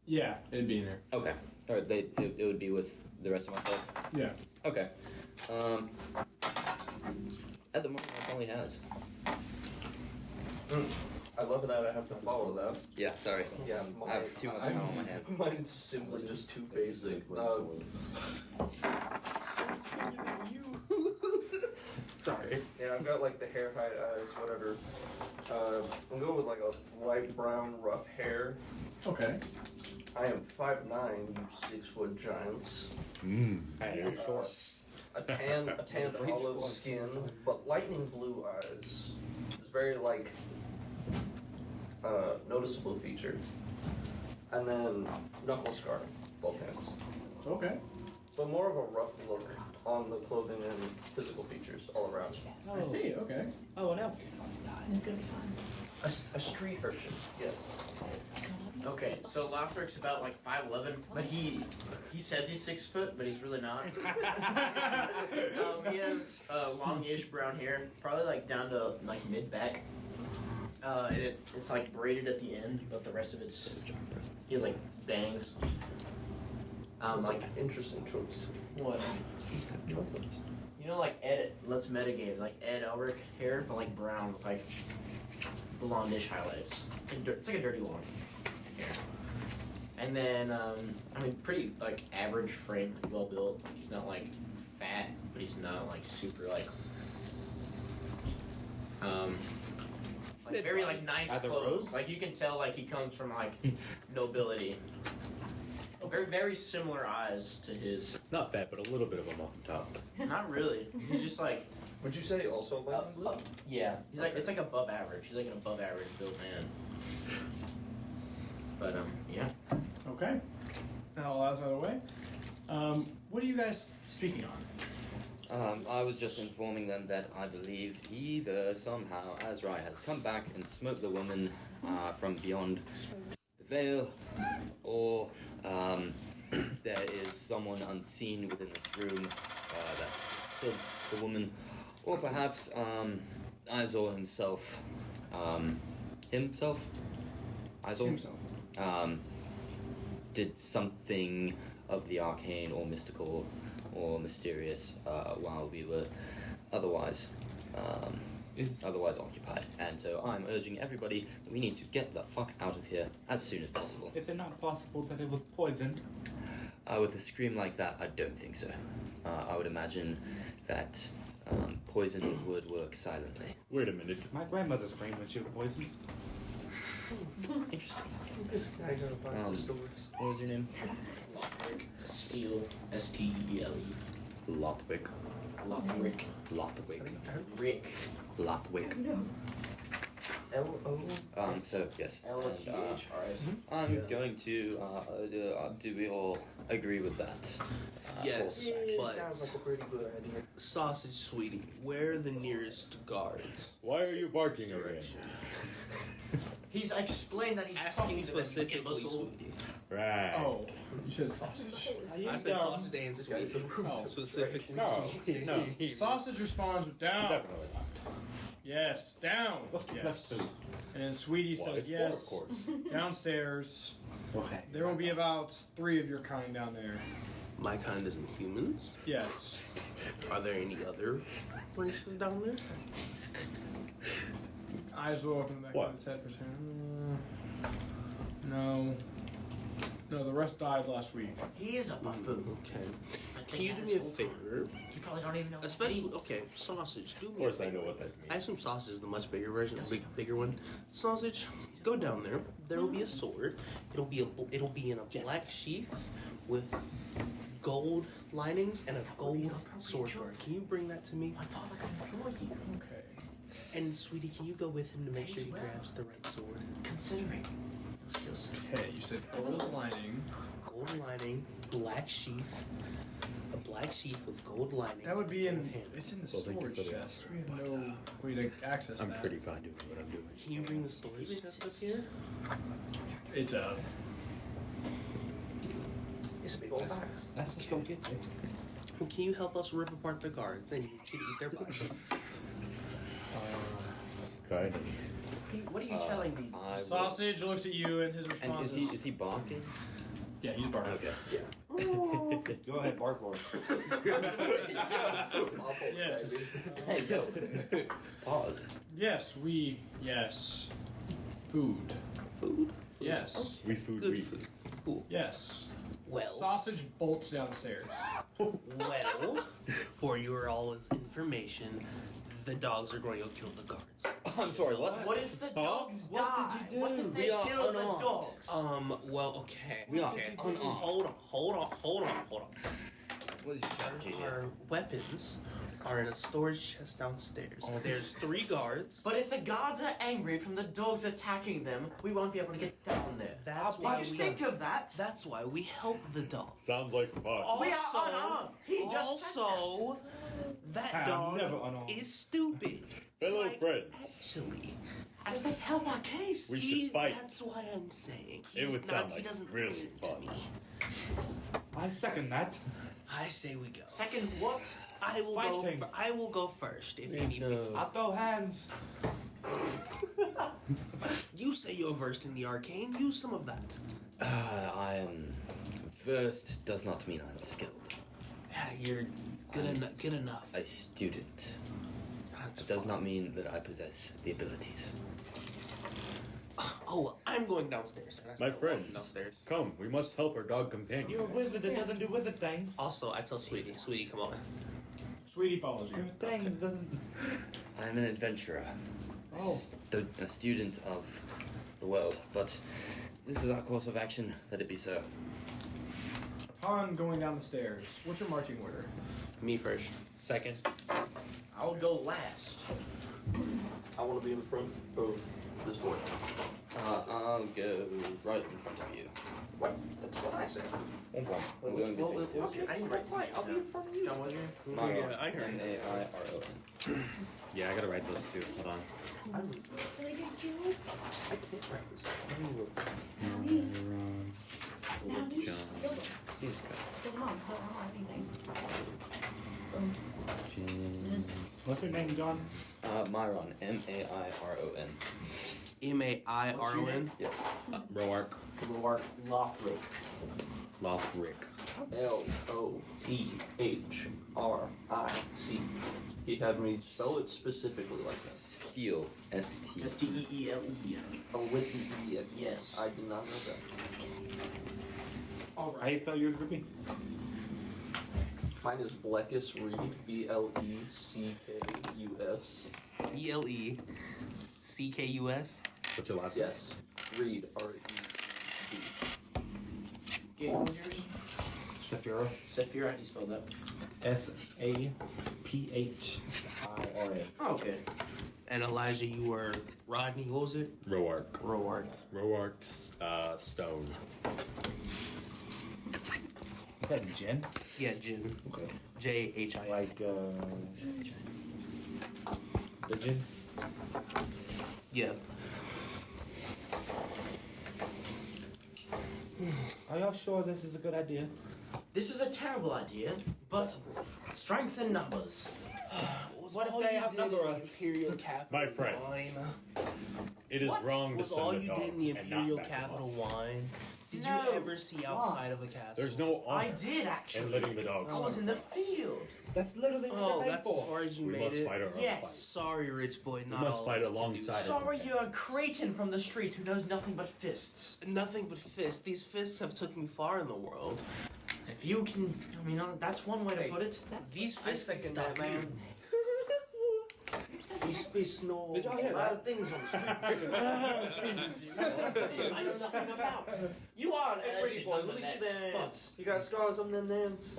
Yeah, it'd be in there. Okay. Or it would be with the rest of my stuff? Yeah. Okay. At the moment, that's all he has. I love that I have to follow that. Yeah, sorry. Yeah, I have too much time on my hands. Mine's simply just too basic. Sorry. Yeah, I've got like the hair, high eyes, whatever. I'm going with like a light brown, rough hair. Okay. I am 5'9", you 6-foot giants. Hey, I'm short. A tan olive skin, but lightning blue eyes. It's very like noticeable feature. And then knuckle scarring, both hands. Okay. But more of a rough look on the clothing and physical features all around. I see. Okay. Oh, no. It's gonna be fun. A street urchin, yes. Okay, so Loftric's about like 5'11", but he says he's 6 foot, but he's really not. He has longish brown hair, probably like down to like mid back. And it's like braided at the end, but the rest of he has like bangs. Like Interesting choice. what? You know, like Ed. Let's metagame like Ed Elric hair, but like brown with like blondish highlights. It's like a dirty blonde. And then, pretty, like, average frame, well built. He's not, like, fat, but he's not, like, super, like very, like, nice clothes. Like, you can tell, like, he comes from, like, nobility. Very, very similar eyes to his Not fat, but a little bit of a muffin top. Not really. He's just like, Would you say also like yeah. He's like, it's like above average. He's like an above average built man. But yeah. Okay. Now all that's out of the way. What are you guys speaking on? I was just informing them that I believe either somehow Azrai has come back and smoked the woman from beyond the veil, or there is someone unseen within this room that's killed the woman, or perhaps Izor himself. Izor? Himself. Did something of the arcane or mystical or mysterious while we were otherwise occupied. And so I'm urging everybody that we need to get the fuck out of here as soon as possible. Is it not possible that it was poisoned? With a scream like that, I don't think so. I would imagine that poison would work silently. Wait a minute. My grandmother screamed when she was poisoned. Interesting. This guy gonna buy the stores. What was your name? Steel. Stele. Lothwick. Rick. Lothwick. Rick. Lothwick. L-O. So yes. And, L-O-T-H-R-S. I'm going to. Do we all agree with that? Yes, but sounds like a pretty good idea. Sausage Sweetie, where are the nearest guards? Why are you barking again? He's explained that he's Asking talking to them, you specifically imbecile. Sweetie. Right. Oh, you said sausage. I said sausage and Sweetie. Oh. Specifically No, Sweetie. no. Sausage responds with down. Definitely not. Yes, down. Yes. And then Sweetie Well, says it's yes. four, of course. Downstairs. Okay. There will be about 3 of your kind down there. My kind isn't humans. Yes. Are there any other races down there? Eyes will open the back What? of his head for a second. No. No, the rest died last week. He is a buffoon. Okay. That Can thing you do has me a whole favor? You probably don't even know. what Especially, it means. okay, sausage. Do Of me course a I favor. know what that means. I assume sausage is the much bigger version, bigger one. Sausage, go down there. There will be a sword. It'll be in a black sheath with gold linings and a gold sword guard. Can you bring that to me? My father can implore you, Okay. And sweetie, can you go with him to make sure he grabs the right sword? considering your skill set. Okay, you said gold lining. Gold lining, black sheath. A black sheath with gold lining. That would be gold in. handle. It's in the Well, thank you storage for the chest. offer, We have but, no way to access I'm that. pretty fine doing what I'm doing. Can you bring the storage chest up here? It's a. It's a big old box. Let's just go get it. And can you help us rip apart the guards and you can eat their bodies? Kind of. What are you telling these? I will- Sausage looks at you and his And response is he barking? Yeah, he's barking. Okay. Go ahead, bark for it. Yes. Hey, yo. Pause. Yes, we. Yes. Food. Food? Yes. We food Good we. food. Cool. Yes. Well, Sausage bolts downstairs. well, for your all's information, the dogs are going to kill the guards. I'm sorry, what? What if the dogs What die? did you do? What if they We are kill the unarmed. dogs? Well, okay. We are okay. unarmed. Hold on. What is your strategy here? Our weapons are in a storage chest downstairs. There's 3 guards. But if the guards are angry from the dogs attacking them, we won't be able to get down there. That's Did why you we. think of that? That's why we help the dogs. Sounds like fun. We are unarmed. He just said Also, that I'm dog never unarmed. is stupid. Fellow Like, friends. Actually, that. Does that help our case? We should fight. That's why I'm saying. It He's would not, sound he like doesn't really listen fun. to me. I second that. I say we go. Second, what? I will Fighting. go. I will go first if you need me. No. I'll throw hands. You say you're versed in the arcane. Use some of that. I am versed does not mean I'm skilled. Yeah, you're good enough. A student. That's It does fine. not mean that I possess the abilities. Oh well, I'm going downstairs. And I My start walking friends, downstairs. come. We must help our dog companion. You're a wizard that doesn't do wizard things. Also, I tell Sweetie, come on. Sweetie follows Your you. things doesn't. I'm an adventurer. Oh. A student of the world. But this is our course of action. Let it be so. upon going down the stairs, what's your marching order? Me first. Second. I'll go last. I want to be in front of this boy. I'll go right in front of you. What? That's what I said. I'm going between two. Okay, I need to write Fine, I'll be in front of you. John, what's your name? Myron. Yeah, I heard. M-A-I-R-O-N. Yeah, I gotta write those two. Hold on. I can't write this. Now you John. Jesus Christ. Get them on, so I don't have anything. What's your name, John? Myron. M-A-I-R-O-N. M-A-I-R-O-N. Yes. Roark. Roark Lothric. Lothric. Lothric. He had me spell it specifically like that. Steel. S-T. S-T-E-E-L-E. Oh, with the E. Yes. I did not know that. How you spell yours, Ruby? Mine is Bleckus Reed. B-L-E-C-K-U-S. E-L-E-C-K-U-S. What's your last name? Yes. Reed. R-E-D. Okay, what was yours? Saphira. Sephira, how do you spell that? S-A-P-H-I-R-A. Oh, okay. And Elijah, you were Rodney. What was it? Roark. Roark. Roark's stone. Is that Jen? Yeah, Jin. Okay. J-H-I. Like, the Jen? Yeah. Are y'all sure this is a good idea? This is a terrible idea, but strength in numbers. What if they outnumber us? Imperial capital My friends. wine? It is wrong to Was send all the you dogs did in the and not Imperial back them capital up. wine? Did No. you ever see outside of a castle? There's no I honor did in actually. letting the dogs I was in the sacrifice. field. That's literally what Oh, they're paid that's as for. far as you We made must it. fight our own Yes. fight. Sorry, rich boy. Not must all fight of us can do alongside so. it. Sorry, you're a cretin from the streets who knows nothing but fists. Nothing but fists. These fists have took me far in the world. If you can, I mean, that's one way to put it. These fists can second stop that, man. you. These fists know Did y'all hear a lot that? of things on the streets. I know nothing about. You are Hey, pretty boy, let me see the hands. You got scars on them hands?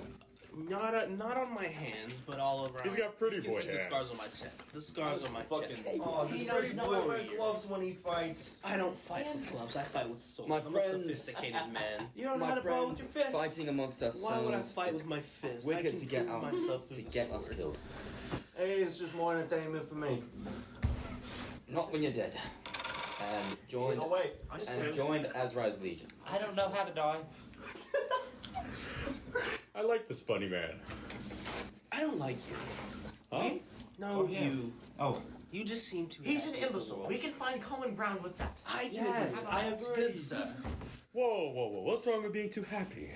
Not on my hands, but all around. He's got pretty You can boy see the hands. scars on my chest. The scars on my chest. Oh, He this knows pretty nothing boy but wears gloves when he fights. I don't fight with gloves. I fight with swords. My I'm a friends- sophisticated man. You don't know My how to blow with friends your fists. fighting amongst ourselves. Why would I fight with my fists? I Wicked can to get prove us myself through to the get us sword. killed. Hey, it's just more entertainment for me. Not when you're dead. And joined No, wait. and joined Azra's Legion. I don't know how to die. I like this funny man. I don't like you. Huh? No, Oh, yeah. you. Oh. You just seem to. He's an happy with the imbecile. world. We can find common ground with that. I can Yes, agree. I It's agree. good, sir. Whoa, whoa, whoa. What's wrong with being too happy?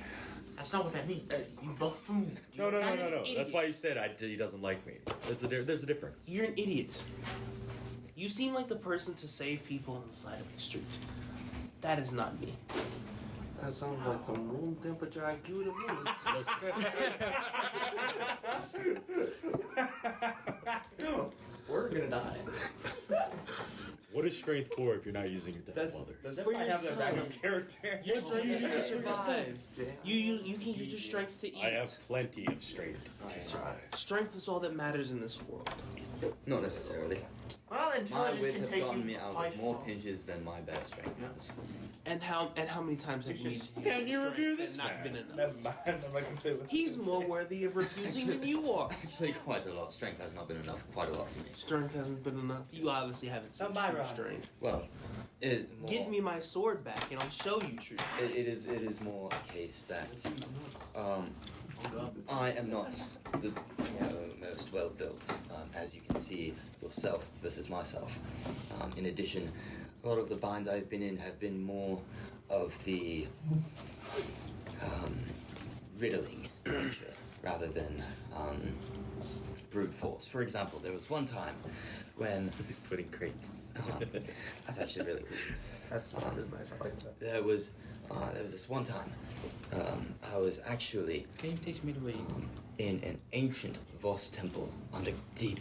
That's not what that means. You buffoon. No. You're an That's why he idiot. said he doesn't like me. There's a difference. You're an idiot. You seem like the person to save people on the side of the street. That is not me. That sounds like some room temperature IQ to me. We're gonna die. What is strength for if you're not using your dead mother? Does For everybody have their yourself. backup character? Your strength is to Yes. survive. You can use your strength to eat. I have plenty of strength to survive. Strength is all that matters in this world. Not necessarily. Well, My intelligence wits can have take gotten you me out quite of more far. pinches than my bare strength has. And how many times have we Can you review this not man? been enough? Never mind. I'm not gonna say what He's more worthy of refusing than you are. Actually, quite a lot. Strength has not been enough. Quite a lot for me. Strength hasn't been enough. You obviously haven't seen Somebody true right. strength. Well, Get me my sword back, and I'll show you true strength. It is more a case that I am not the most well built, as you can see yourself versus myself. In addition, a lot of the binds I've been in have been more of the riddling nature rather than brute force. For example, there was one time when He's putting crates. that's actually really cool. That's nice. I like that. There was this one time I was actually Can you teach me to read? in an ancient Voss temple under deep,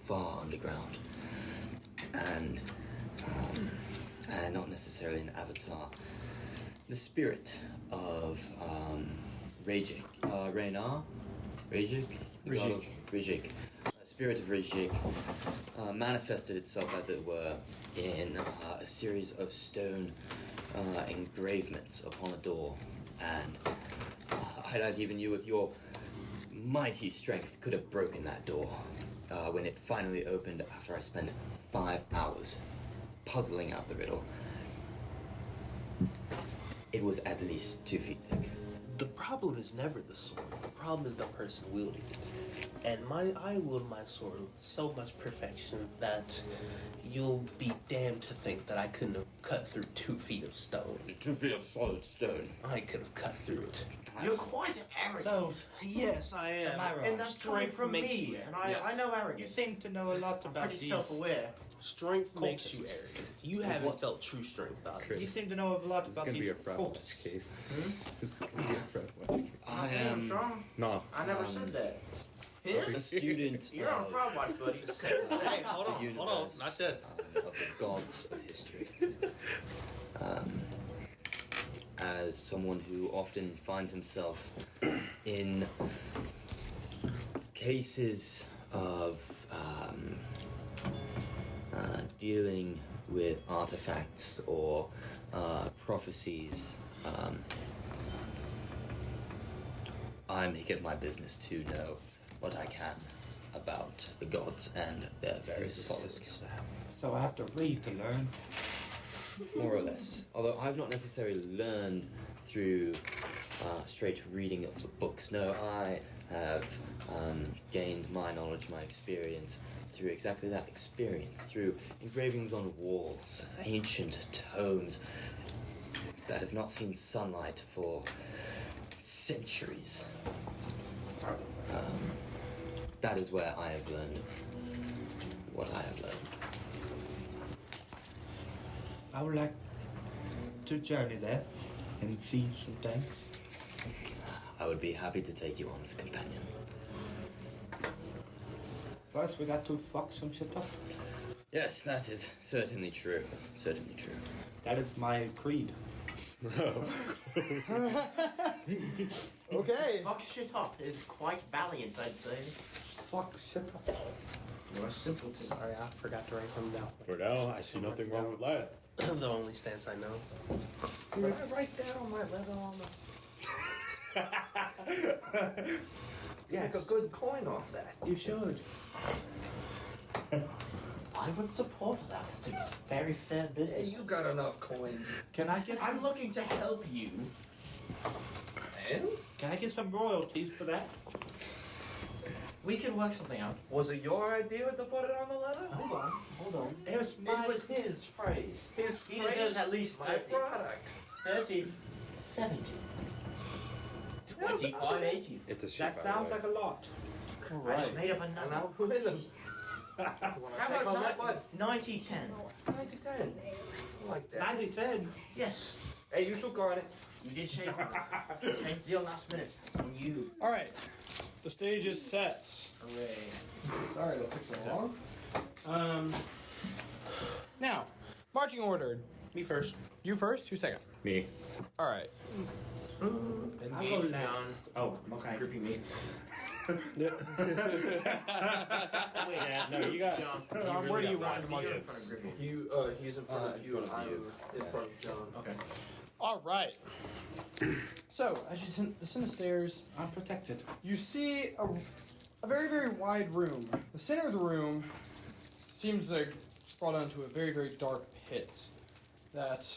far underground, and not necessarily an avatar. the spirit of Rajik, Raynar, Rajik, Rajik. Spirit of Rajik manifested itself, as it were, in a series of stone engravements upon a door, and I doubt even you, with your mighty strength, could have broken that door when it finally opened after I spent 5 hours puzzling out the riddle. It was at least 2 feet thick. The problem is never the sword. The problem is the person wielding it. And I wield my sword with so much perfection that you'll be damned to think that I couldn't have cut through 2 feet of stone. 2 feet of solid stone. I could have cut through it. You're quite arrogant. So, Yes, I am. am I wrong? and that's coming from makes me, you- and yes. I know You arrogance. seem to know a lot I'm about pretty these. self-aware. Strength makes you Cultists. arrogant. You haven't felt true strength, obviously. You seem to know a lot This is about gonna be these a frat cultists. watch case. This is gonna be a frat watch case. I'm not I saying I'm am strong. No. I never said that. Him? a student You're on of fraud watch, buddy. Hey, hold the on, universe, not yet. of the gods of history. As someone who often finds himself in cases of dealing with artifacts or prophecies, I make it my business to know what I can about the gods and their various followers. So I have to read to learn. More or less. Although I've not necessarily learned through straight reading of the books. No, I have gained my knowledge, my experience through exactly that experience, through engravings on walls, ancient tomes that have not seen sunlight for centuries. That is where I have learned what I have learned. I would like to journey there and see some things. I would be happy to take you on as a companion. First, we got to fuck some shit up. Yes, that is certainly true. Certainly true. That is my creed. Okay. Fuck shit up is quite valiant, I'd say. Fuck shit up. You're a simpleton. Sorry, I forgot to write them down. For now, I see nothing wrong with that. The only stance I know. Did I write down my leather on the... Yes. Make a good coin off that. You should. I would support that. It's a very fair Hey, business. you got enough coin. Can I get? I'm looking to help you. And? Can I get some royalties for that? We can work something out. Was it your idea to put it on the letter? Hold on. It was my. It was his phrase. His He phrase, deserves at least my 30. product. 30, 70, 25, 80. It's a shit. That sounds like a lot. I just made up a And number. I'll put in them. Wanna How shake on that about one? 90, 10? 90-10. I like that. 90-10. Yes. Hey, you should go on it. You did shake on it. Changed the deal last minute. It's on you. All right. The stage is set. Hooray. Sorry that took so long. Now, marching order. Me first. You first. Who's second? Me. All right. I'll go Engage John. last. Oh, okay. Groupie me. Wait, no, you got. John, where do you got want five to march? seats in front of Groupie. He's in front of In you, front and of I'm you. in front of John. Okay. All right. So, as you descend the stairs, I'm protected. you see a very, very wide room. The center of the room seems to fall down to a very, very dark pit that,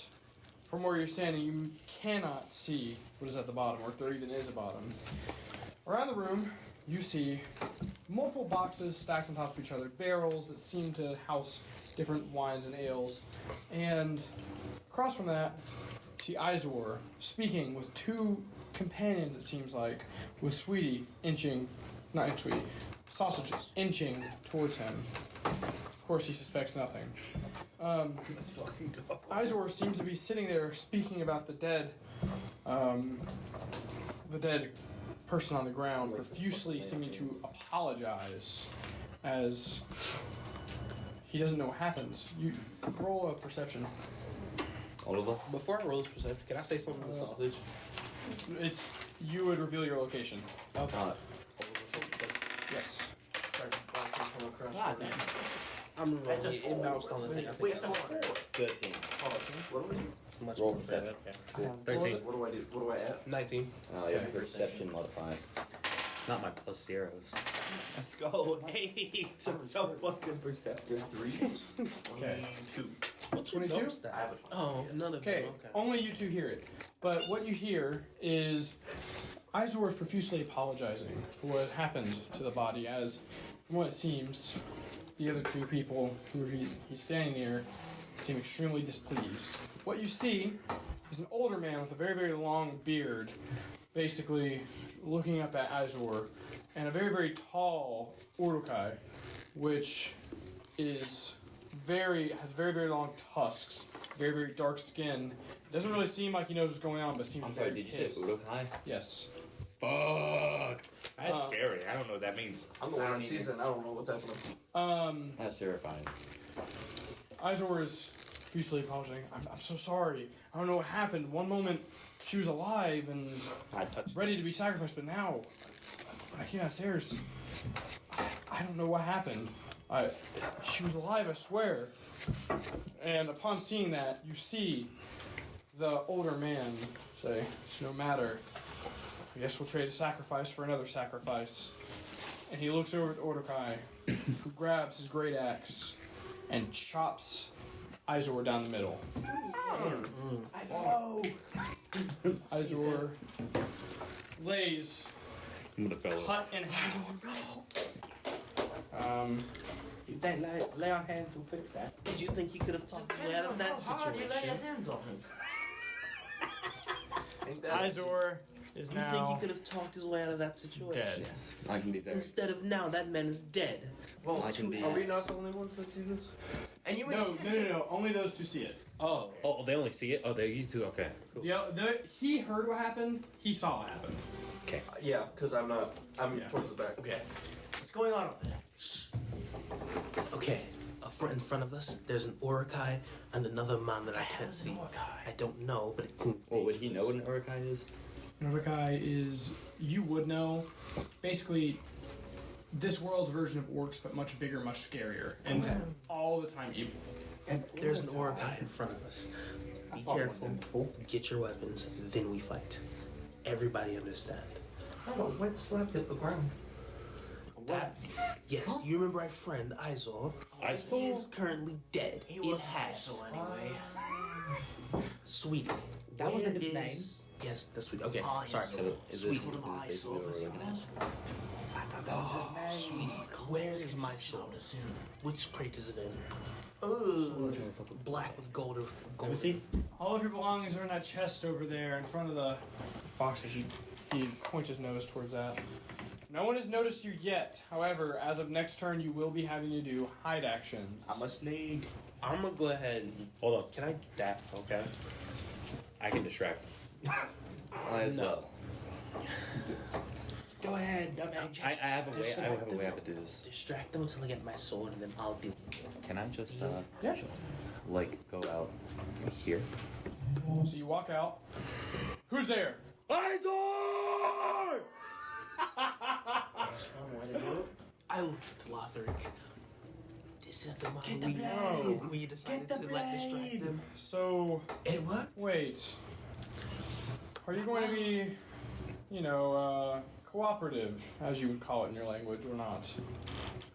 from where you're standing, you cannot see what is at the bottom, or if there even is a bottom. Around the room, you see multiple boxes stacked on top of each other, barrels that seem to house different wines and ales, and across from that, you see Izor speaking with two companions, it seems like, with Sweetie Sausages inching towards him. Of course, he suspects nothing. Let's fucking go. Izor seems to be sitting there speaking about the dead person on the ground, profusely seeming to apologize as he doesn't know what happens. You roll a perception. All of us? Before I roll this perception, can I say something to the sausage? It's you would reveal your location. Uh, Yes. Sorry, last one come across. God damn. I'm That's a rolling it. It four. bounced on the thing. I think Wait, that's it's a 4. 13. What do we do? much Roll more. perception. Okay. 13. What do I do? What do I add? 19. You have a perception modifier. Not my plus zeros. Let's go. 8. I'm so fucking perceptive. 3. Okay. 2. What's your 22? dope stat? I have a Oh, none of Okay, them. Okay. only you two hear it. But what you hear is Izor is profusely apologizing for what happened to the body, as from what it seems, the other two people who he's standing near seem extremely displeased. What you see is an older man with a very, very long beard, basically looking up at Izor, and a very, very tall Uruk-hai, which has very, very long tusks, very, very dark skin. It doesn't really seem like he knows what's going on, but seems I'm sorry, very did you say pissed. Uruk-hai? Yes. Fuck. That's scary. I don't know what that means. I'm the one in season. I don't know what's happening. That's terrifying. Izor is profusely apologizing. I'm so sorry. I don't know what happened. One moment she was alive and I touched ready to be sacrificed, but now when I came downstairs, I don't know what happened. She was alive, I swear. And upon seeing that, you see the older man say, "It's no matter. I guess we'll trade a sacrifice for another sacrifice." And he looks over at Uruk-hai, who grabs his great axe and chops Izor down the middle. Izor lays I'm gonna bellow. cut in half. They lay on hands and fix that. Did you think you could have talked his way out of that How hard do you lay your situation? hands on him? Ain't that Izor is You think he now could have talked his way out of that situation? dead. Yes, I can be very. Instead of now, that man is dead. Well, I can be. Are we not the only ones that see this? and you went No. Only those two see it. Oh. Oh, they only see it? Oh, they used to? Okay, cool. He heard what happened. He saw what happened. Okay. Yeah, because I'm not. I'm Yeah. towards the back. Okay. What's going on up there? Okay. In front of us, there's an Uruk-hai and another man that I can't see. I don't know, but it seems. Well, would he know what an Uruk-hai is? Uruk-hai is, you would know, basically this world's version of orcs, but much bigger, much scarier, and all the time evil. And there's an Uruk-hai in front of us. Be careful. Get your weapons. Then we fight. Everybody understand. Oh, wet slap hit the ground. That. Yes. You remember our friend Izor? He is currently dead. He in was half. so anyway. Sweetie. That wasn't his where name. is- Yes, that's sweet. Okay, Oh, sorry. yes. So is Sweet. this basically what we're looking at? I thought that was his name. Sweetie, where is my sword? Which crate is it in? Black with gold or Let me gold. see. All of your belongings are in that chest over there in front of the boxes. He points his nose towards that. No one has noticed you yet. However, as of next turn, you will be having to do hide actions. I'm a snake. I'm gonna go ahead and. Hold on. Can I that? Okay. I can distract. I as well. Go ahead. I have a way. I have a way I could do this. Distract them until I get my sword, and then I'll deal. Can I just Yeah. like go out here? So you walk out. Who's there? Izor! I looked at Lotharic. This is the Get man the blade. we decided Get the to let distract blade. them. So It what? wait. Are you going to be, cooperative, as you would call it in your language, or not?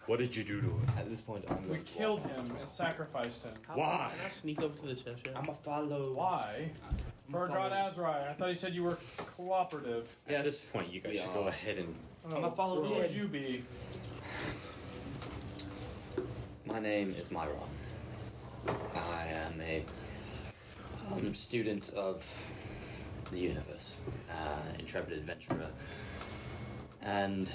What did you do to him? At this point, I'm We going to killed walk. him and sacrificed him. Why? Can I sneak over to the chest? I'm a follow. Why? For God Azrai, I thought he said you were cooperative. At Yes. this point, you guys we should are. go ahead and. Oh, I'ma follow who would Jed. you be? My name is Myron. I am a student of the universe, intrepid adventurer, and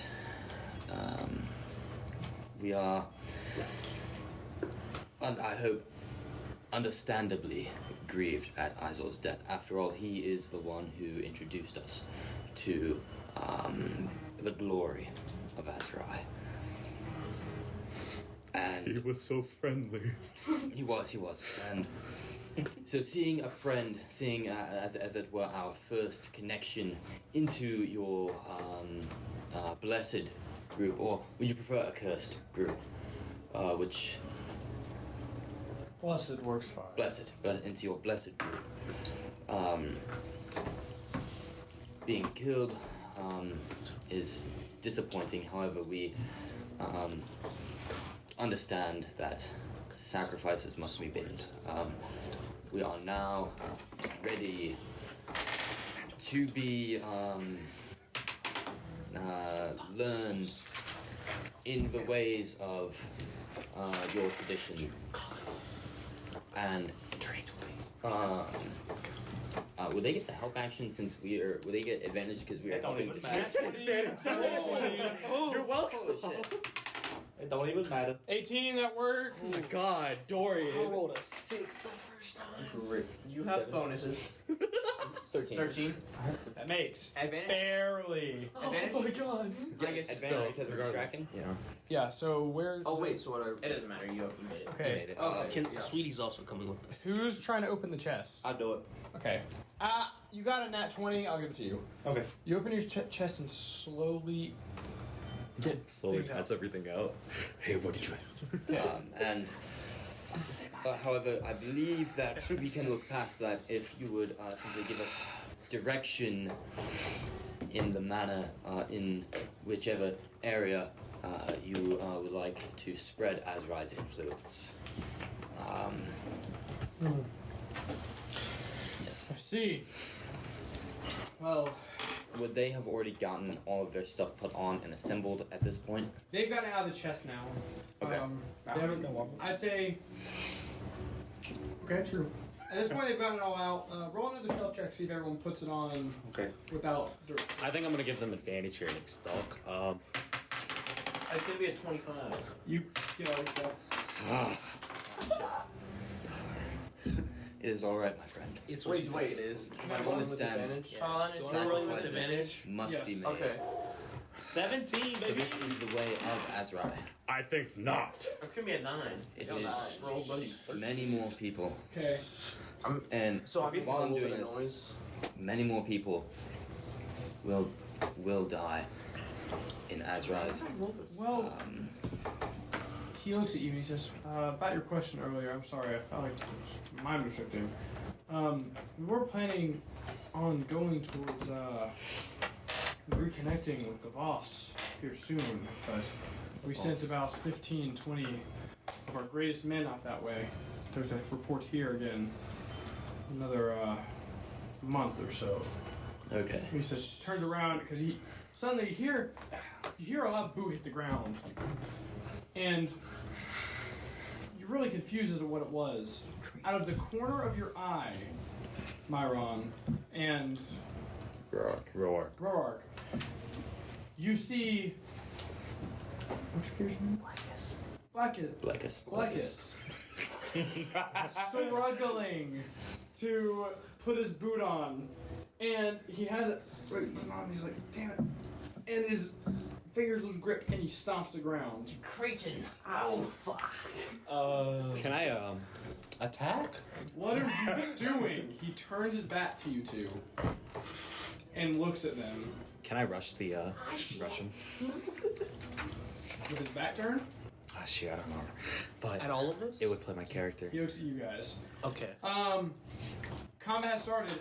we are, and I hope, understandably grieved at Izor's death. After all, he is the one who introduced us to the glory of Azrai. He And was so friendly. he was, and So seeing a friend, as it were our first connection into your blessed group, or would you prefer a cursed group? Which Blessed works fine. blessed, but into your blessed group. Being killed is disappointing. However, we understand that sacrifices must be made. We are now ready to be learned in the ways of your tradition. And will they get the help action since will they get advantage because we are helping? You're welcome. Holy shit. It don't even matter. 18, that works. Oh my god, Dorian. I rolled a 6 the first time. Great. You have bonuses. 13. That makes Advantage? Barely. Advantage? Oh my god. I guess Advantage because we're distracting? Yeah. Yeah, so where... Oh wait, so what? It doesn't matter. You made it. Okay. Made it. Okay. Can Sweetie's also coming with us? Who's trying to open the chest? I'll do it. Okay. You got a nat 20. I'll give it to you. Okay. You open your chest and slowly... Slowly pass everything out. Hey, what did you However, I believe that we can look past that if you would simply give us direction in the manner, in whichever area you would like to spread Azrai's influence. Yes. I see. Well, Would they have already gotten all of their stuff put on and assembled at this point? they've gotten out of the chest now. Okay. They haven't, I'd say... Okay, true. At this point, they've gotten it all out. Roll another stealth check, see if everyone puts it on Okay. without dirt. I think I'm gonna give them advantage here, Nick Stalk. It's gonna be a 25. You get all your stuff. It is alright, my friend. It's Wait, it is. Can I Am I roll rolling with understand? advantage? Wanna roll with Sacrifices advantage? must Yes. be made. Okay. 17, So baby. this is the way of Azrai. I think not. It's gonna be a 9. It No, is roll, buddy. many more people. Okay. And So I'm while I'm a little doing bit of this, noise. many more people will die in Azrai's. Well, he looks at you and he says, about your question earlier, I'm sorry, I felt like it was mind restricting. We were planning on going towards reconnecting with the boss here soon, but we sent about 15, 20 of our greatest men out that way to report here again another month or so. Okay. He says, turns around because he suddenly you hear a loud boot hit the ground, and you're really confused as to what it was. Out of the corner of your eye, Myron and Roar. Roark, you see. What's your character's name? Blackus. Blackus. Struggling to put his boot on, and he has it right in his mouth. He's like, "Damn it!" And his fingers lose grip, and he stomps the ground. Creighton. Oh, fuck. Can I Attack? What are you doing? He turns his back to you two and looks at them can I rush the rush him? with his back turned. Ah, shit, I don't know. But At all of us? it would play my character. He looks at you guys. Okay. Combat has started.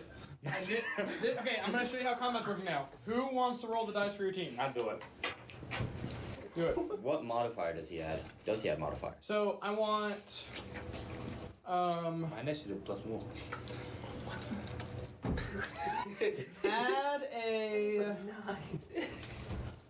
Okay, I'm gonna show you how combat's working now. Who wants to roll the dice for your team? I'll do it. Do it. What modifier does he add? Does he have modifier? So I want. My initiative plus 1. Add a.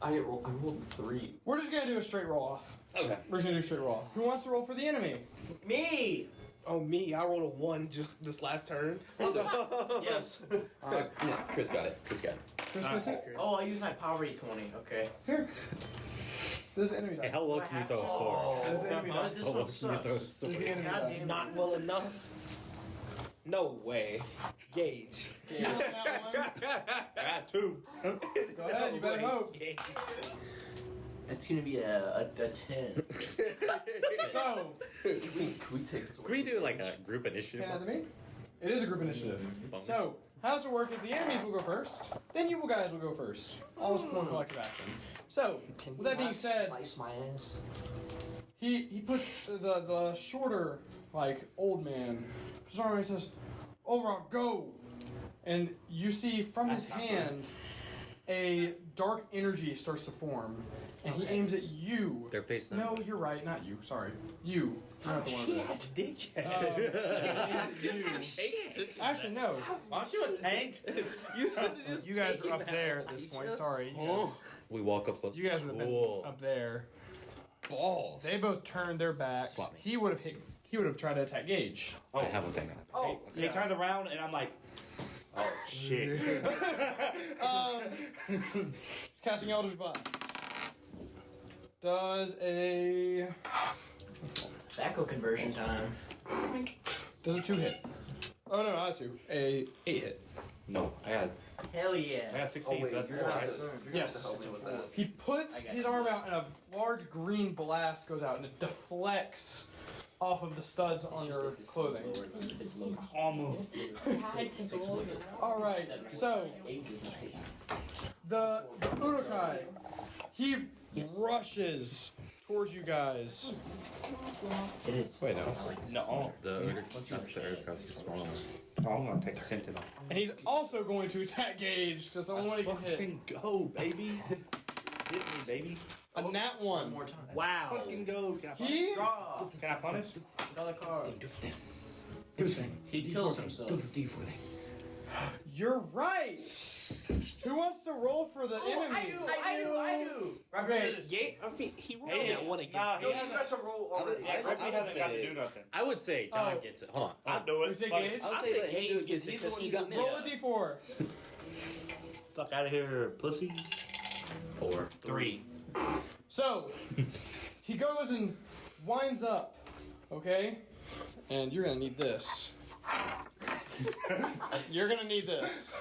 I rolled 3. We're just gonna do a straight roll off. Okay. We're just gonna do a straight roll off. Who wants to roll for the enemy? Me! Oh, me. I rolled a 1 just this last turn. So. Yes. Yeah, Chris got it. Chris got it. Chris gets it? Oh, I used my power 20. Okay. Here. This is the enemy Hey, dice. how low can you throw a sword? This is the enemy dice. This How low one can you throw a sucks. sword? This is the enemy God dice. damn. Not well enough. No way. Gauge. Yeah, that one. I got 2. Go ahead, you better hope. Gauge. It's gonna be a 10. So, Can we take this away? Can we do like a group initiative? can I have me? It is a group initiative. Bonus? So, how does it work is the enemies will go first, then you guys will go first. All as one collective action. So, with that being said, Slice my ass. he put the shorter, like, old man, sorry, says, "Over, go!" And you see from his hand a dark energy starts to form, and he aims at you. Their face. No, you're right, not you. Sorry, you. You're not the one. Dickhead. He aims at you. Actually, no. Aren't you a tank? You guys are up there at this point. Sorry. We walk up close. You guys would have been Cool. up there. Balls. They both turned their backs. Swap me. He would have hit. He would have tried to attack Gage. I have one thing. Oh, He turned around and I'm like, oh shit. He's casting Eldritch Blast. Does a Echo conversion time. does a 2 hit? Oh no, not a 2. A 8 hit. No. I Hell yeah. got 16, so that's you're 4, gonna right? have to- you're gonna Yes. have to help me with that. He puts his arm out and a large green blast goes out and it deflects off of the studs on your clothing. Almost. Had to go over that. All right, so the Urukai, he rushes towards you guys. It is. Wait, no. No. The Urukos is small. Oh, I'm gonna take Sentinel. And he's also going to attack Gage because the only one he can hit. Fucking go, baby. Hit me, baby. A nat 1. More time. Wow. Fucking go. Can I He Draw. Can I punish? Another card. do thing. He kills himself. You're right. Who wants to roll for the enemy? I do. Okay. he rolled Hey, that one nah, against he me. You guys have rolled already. I Rippy would hasn't got to say- do nothing. I would say John Oh. gets it. Hold on. I'll do it. We say Fuck it. Gage? I would I'll say say that Gage Gage gets it he's the because one he's who got the Roll missed. a d4. Fuck out of here, pussy. 4. 3. So, he goes and winds up, okay? And you're gonna need this. You're gonna need this.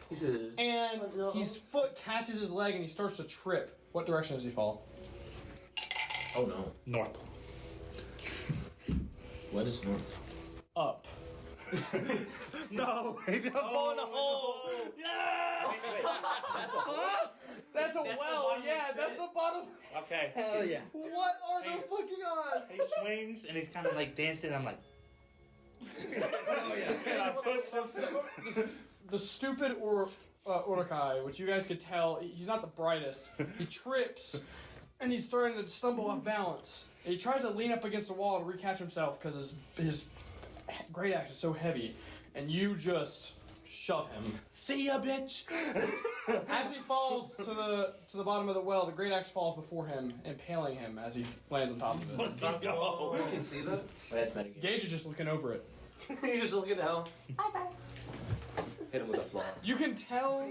He says, And his foot catches his leg and he starts to trip. What direction does he fall? oh no. North. What is north? Up. No, he's gonna fall in the hole. Yeah. That's a well, yeah, that's the bottom. Okay. Hell yeah. What are the fucking odds? He swings and he's kind of like dancing. I'm like, The stupid Urukai, which you guys could tell, he's not the brightest. He trips and he's starting to stumble off balance. And he tries to lean up against the wall to recatch himself because his great axe is so heavy. And you just shove him. See ya, bitch. As he falls to the bottom of the well, the great axe falls before him, impaling him as he lands on top of it. no. You can see that? That's metagame. Gage is just looking over it. He's just looking down. Hit him with a flaw. You can tell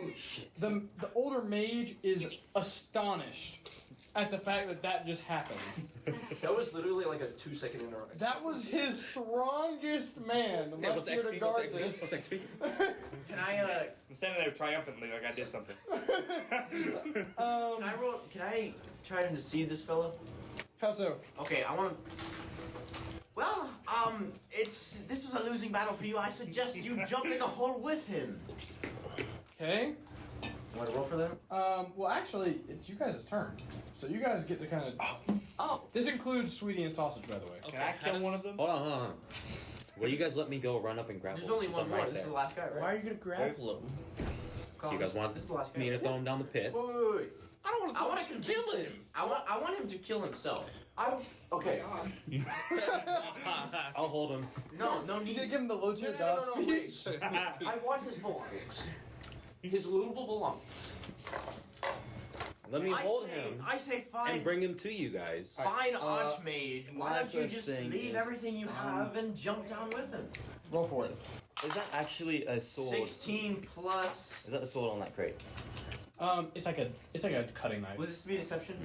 the older mage is astonished at the fact that just happened. That was literally like a 2-second interaction. That was his strongest man. Yeah, left what's here to XP? guard What's XP? this. What's XP? Can I I'm standing there triumphantly like I did something. Can I try to deceive this fellow? How so? Okay, I want to. Well, this is a losing battle for you. I suggest you jump in the hole with him. Okay. Want to roll for that? Well, actually, it's you guys' turn. So you guys get to kind of. Oh. This includes Sweetie and Sausage, by the way. Can I kill one of them? Hold on. Will you guys let me go run up and grab There's him only since one I'm more. right This is there? the last guy, right? Why are you gonna grapple him? Do you guys want This is the last guy. me to throw him down the pit? Wait. I don't want I want to to kill him. I want him to kill himself. Okay. I'll hold him. No He's need. gonna give him the low tier No, god wait. speech. I want his belongings. His lootable belongings. Let me hold him I say fine. and bring him to you guys. Fine, Archmage. Why my don't you first just thing leave is, everything you have and jump down with him? Roll for it. Is that actually a sword? 16 plus. Is that the sword on that crate? It's like a cutting knife. Was this to be deception?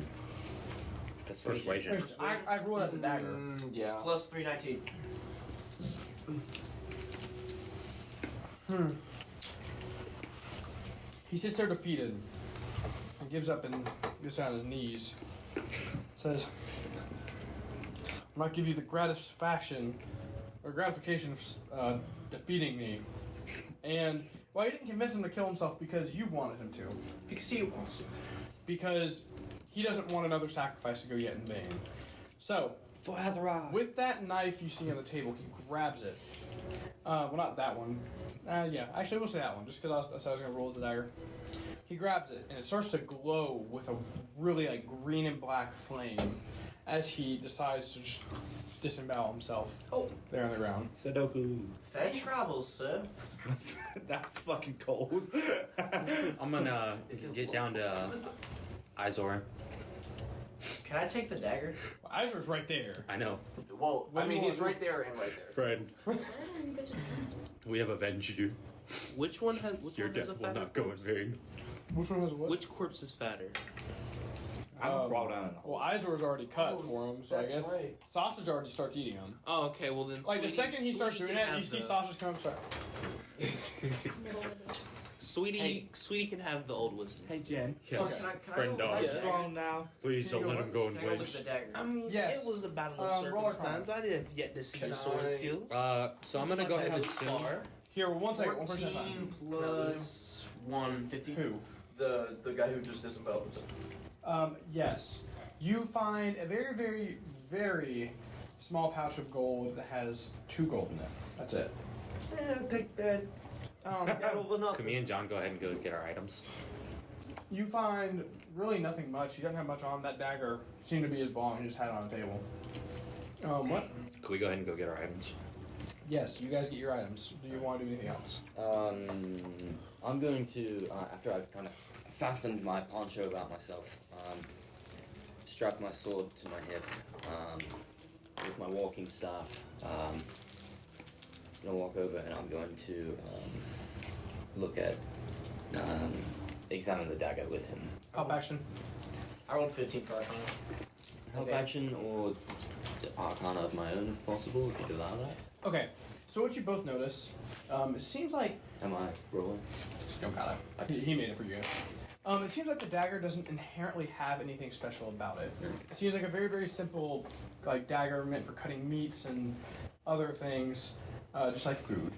Persuasion. I rolled as a dagger. Yeah. Plus 319. He sits there defeated and gives up and gets on his knees. says, "I'm not give you the gratification of defeating me." And well, you didn't convince him to kill himself because you wanted him to. Because he wants to. Because he doesn't want another sacrifice to go yet in vain. So, For Azariah. with that knife you see on the table, he grabs it. Well, not that one. Yeah, actually, we'll say that one, just because I was going to roll as a dagger. He grabs it, and it starts to glow with a really like green and black flame as he decides to just disembowel himself there on the ground. Sudoku. Fair travels, sir. That's fucking cold. I'm gonna get down to Izor. Can I take the dagger? Well, Izor's right there. I know. Well, What I do you mean, he's want? right there and right there. Friend, we have avenged you. Which one has? Which Your one has a death will fatter not go in corpse? vain. Which one has what? Which corpse is fatter? I don't crawl down in the Well, Izor's already cut for him, so I that's guess right. Sausage already starts eating him. Oh, okay. Well then, Like the second he starts doing can that, have you see the- Sausage come up. Start. Sweetie can have the old wisdom. Hey Jen. Yes, Can I friend go- dog. I'm Yeah. strong now. Please Can you don't go let him go in Can I go look at waste. the dagger? I mean, Yes. it was a battle of Roll circumstance. I have yet to see your sword I- skill. So I'm gonna go ahead and assume. Here, well, one second. One person at a 14 time. plus 1, 15. Who? The guy who just disemboweled himself. Yes. You find a very, very, very small pouch of gold that has 2 gold in it. That's it. Take that. Can me and John go ahead and go get our items? You find really nothing much. He doesn't have much on. That dagger seemed to be his ball, and he just had it on the table. What? Can we go ahead and go get our items? Yes, you guys get your items. Do you want to do anything else? I'm going to, after I've kind of fastened my poncho about myself, strap my sword to my hip, with my walking staff, I'm gonna walk over and I'm going to look at, examine the dagger with him. Up action. I rolled 15 for Arcana. Help Okay. action or arcana of my own if possible, if you'd allow that. Okay, so what you both notice, it seems like Am I rolling? he made it for you guys. It seems like the dagger doesn't inherently have anything special about it. It seems like a very, very simple like dagger meant for cutting meats and other things, just like food.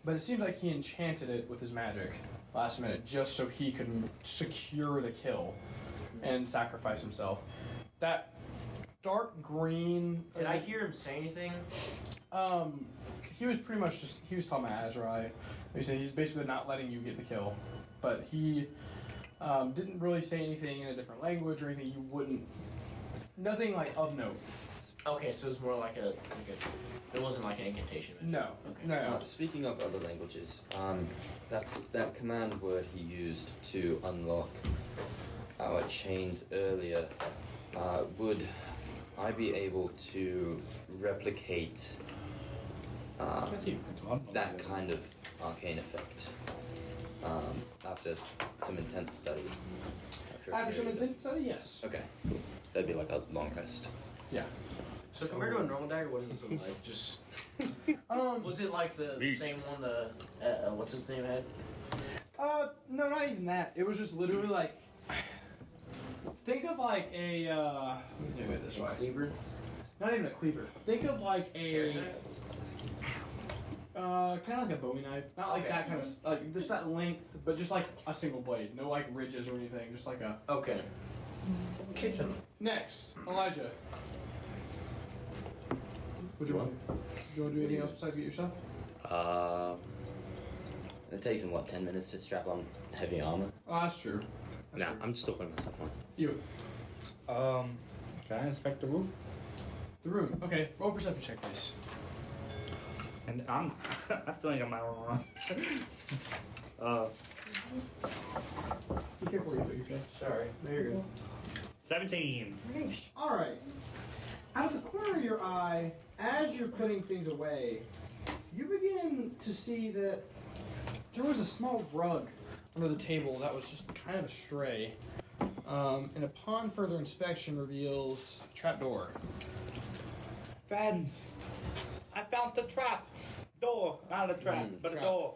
But it seems like he enchanted it with his magic last minute just so he could secure the kill and sacrifice himself. That dark green. Did I hear him say anything? He was pretty much just, he was talking about Azrai. He said he's basically not letting you get the kill. But he didn't really say anything in a different language or anything you wouldn't, nothing like of note. Okay, so it was more like a it wasn't like an incantation. No, Okay. no. Speaking of other languages, that command word he used to unlock our chains earlier, would I be able to replicate that kind of arcane effect after some intense study? After some intense study, yes. Okay, cool. So that'd be like a long rest. Yeah. So compared to a normal dagger, what does this look like? Just Um, was it like the same one the what's his name had? no, not even that. It was just literally like, think of like a, let me do it this way. Cleaver. Not even a cleaver. Think of like a, kind of like a Bowie knife. Not like Okay. that kind of, like just that length, but just like a single blade. No like ridges or anything. Just like a. Okay. Kitchen. Next, Elijah. What do you want? Do you want to do anything else besides get your stuff? It takes him, what, 10 minutes to strap on heavy armor? Oh, that's true. That's Nah, true. I'm still putting myself on. You. Can I inspect the room? The room. Okay, roll a perception check, please. And I still ain't got my armor on. Be careful what you do, okay? Sorry. There you go. 17. Alright. Out of the corner of your eye, as you're putting things away, you begin to see that there was a small rug under the table that was just kind of astray. And upon further inspection reveals a trapdoor. Friends, I found the trap. Door, not a trap, but trap. a door.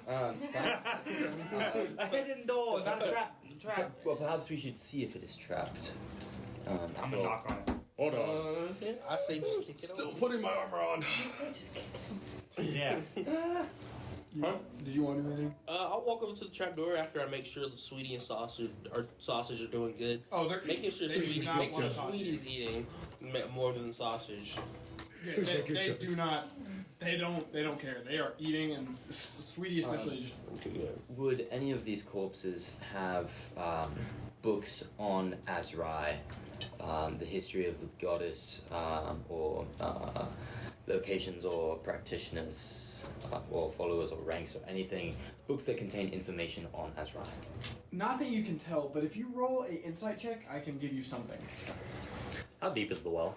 Thanks. A hidden door, not a trap. Trap. Well, perhaps we should see if it is trapped. I'm after gonna all, knock on it. Hold on. I say just kick it Still over. putting my armor on. Yeah. Huh? Did you want to do anything? I'll walk over to the trapdoor after I make sure the Sweetie and sausage are doing good. Oh, they're Making sure they do Sweetie, not make want sure sausage. Sweetie's eating more than the sausage. Yeah, they do not. They don't care. They are eating, and Sweetie especially. Just, Okay, good. would any of these corpses have books on Azrai, the history of the goddess, or locations or practitioners, or followers or ranks or anything? Books that contain information on Azrai. not that you can tell, but if you roll a insight check, I can give you something. How deep is the well?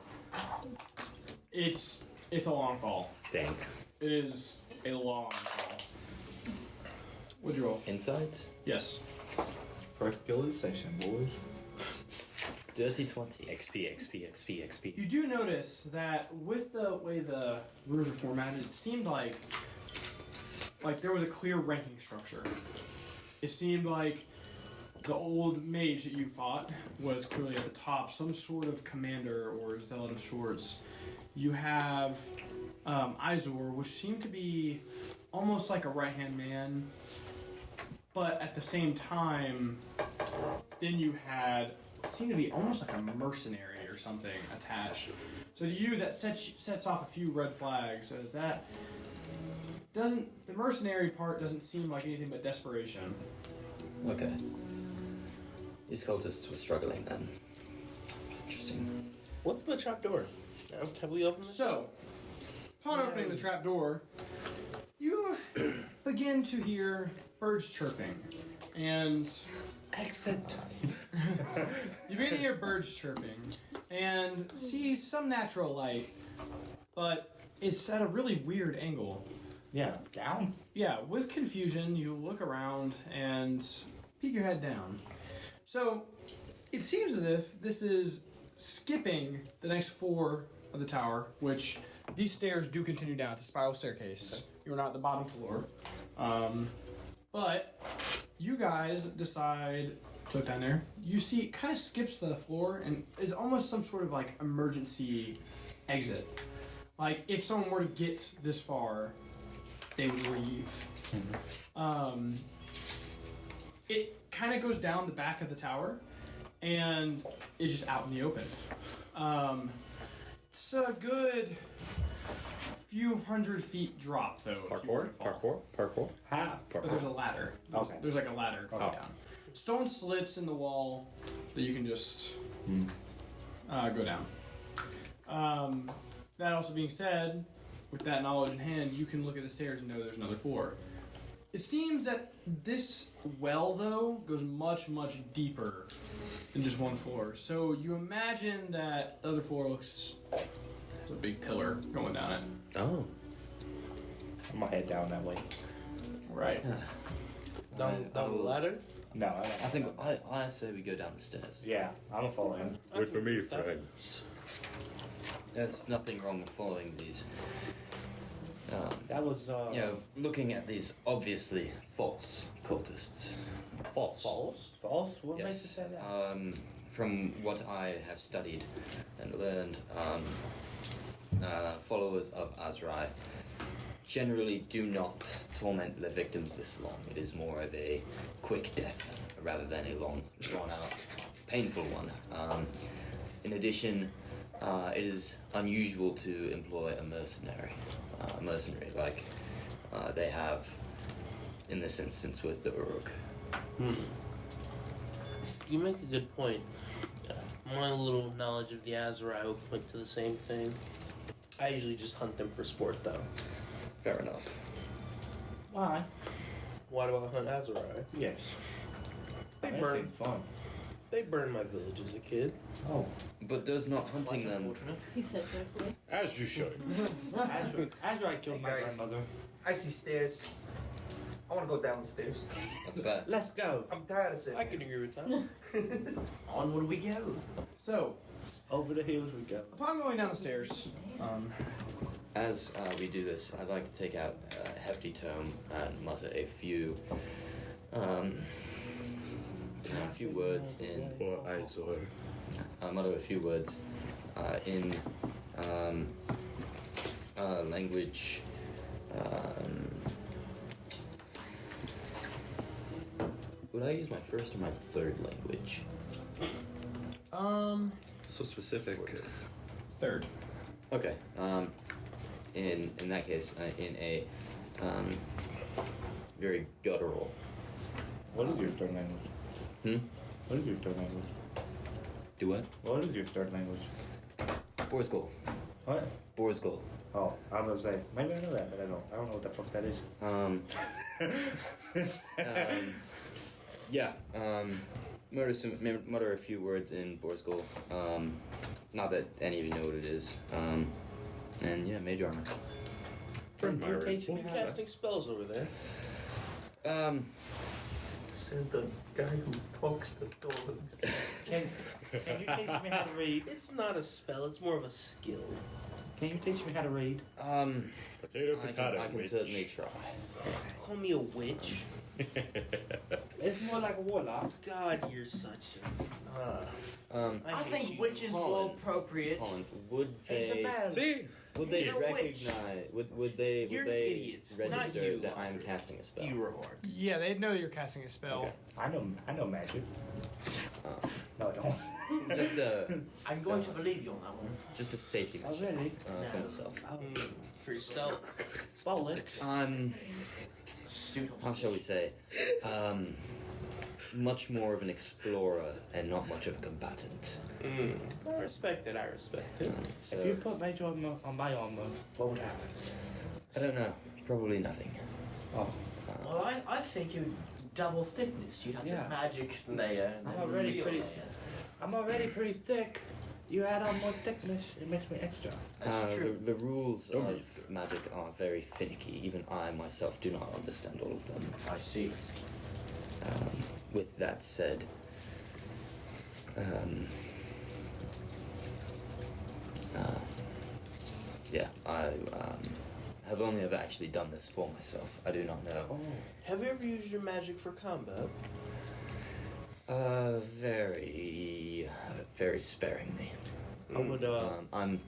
It's a long fall. Dang. It is a long fall. What'd you roll? Insight? Yes. First kill of the session, boys. Dirty 20. XP. You do notice that with the way the rules are formatted, it seemed like there was a clear ranking structure. It seemed like the old mage that you fought was clearly at the top, some sort of commander or zealot of sorts. You have Izor, which seemed to be almost like a right-hand man, but at the same time, then you had seemed to be almost like a mercenary or something attached. So to you, that sets off a few red flags, as that the mercenary part doesn't seem like anything but desperation. Okay. These cultists were struggling then. It's interesting. What's the trapdoor? Have we opened it? So, upon opening the trapdoor, you begin to hear birds chirping, and Exit. you begin to hear birds chirping, and see some natural light, but it's at a really weird angle. Yeah, down. Yeah, with confusion, you look around and peek your head down. So, it seems as if this is skipping the next floor of the tower, which these stairs do continue down. It's a spiral staircase. You're not at the bottom floor. But you guys decide to look down there. You see it kind of skips the floor and is almost some sort of like emergency exit. Like if someone were to get this far, they would leave. It kind of goes down the back of the tower and it's just out in the open. It's a good few hundred feet drop though. if you were to fall. Parkour. How? But there's a ladder. Okay. There's like a ladder going down. Stone slits in the wall that you can just go down. That also being said, with that knowledge in hand, you can look at the stairs and know there's another floor. It seems that this well, though, goes much, much deeper than just one floor. So you imagine that the other floor looks like a big pillar going down it. Oh. I'm gonna head down that way. Right. Down the ladder? No, I think I say we go down the stairs. Yeah, I'm gonna follow him. Wait for me, friends. There's nothing wrong with following these. That was Looking at these obviously false cultists. false. False? What makes you Yes. say that? From what I have studied and learned, followers of Azrai generally do not torment their victims this long. It is more of a quick death rather than a long, drawn-out, painful one. In addition, it is unusual to employ a mercenary like they have in this instance with the Uruk. You make a good point. My little knowledge of the Azrai went to the same thing. I usually just hunt them for sport, though. Fair enough. Why? Why do I hunt Azrai? Yes. They That burn. seemed fun. They burned my village as a kid. Oh. But does not hunting them Unfortunate. He said joyfully. As you should. Azra killed Hey, my guys. grandmother. I see stairs. I want to go down the stairs. That's fair. Let's go. I'm tired of sitting. I can agree with that. Onward we go. So, Over the hills we go. upon going down the stairs, As we do this, I'd like to take out a hefty tome and mutter a few words in Poor Izor. mutter a few words in language. Would I use my first or my third language? So specific. Third. Okay. In that case, in a very guttural. What is your third language? What is your third language? Do what? What is your third language? Borsgul. What? Borsgul. Oh, I was gonna say, maybe I know that, but I don't know what the fuck that is. Yeah. Mutter a few words in Borsgul. Not that any of you know what it is. And yeah, mage armor. Can you teach me how to... Casting spells over there. Said the guy who talks to dogs. Can you teach me how to read? It's not a spell, it's more of a skill. Can you teach me how to read? Potato, I can witch. certainly try. Call me a witch. It's more like a warlock. God, you're such a... I hate think you. witch is more appropriate. Colin, would It's a they? bad. See? Would they He's a witch. recognize? Would they? You're Would they idiots, not register you, that I'm Alfred. casting a spell? You roar. Yeah, they know you're casting a spell. Okay. I know magic. No, I don't. Just a I'm going to believe you on that one. just a safety Oh, measure really? for myself. For yourself. Solid. I'm, Stupid. how shall we say, much more of an explorer and not much of a combatant. I respect it, I respect it. So, If you put major armor on my armor, what would happen? I don't know. Probably nothing. Oh, Well, I think you'd double thickness. You'd have Yeah. the magic layer and I'm then the already real pretty- layer. I'm already pretty thick. You add on more thickness, it makes me extra. That's true. The rules Don't of magic are very finicky. Even I myself do not understand all of them. I see. With that said, yeah, I have only ever actually done this for myself. I do not know. Have you ever used your magic for combat? Very, very sparingly. I would, I'm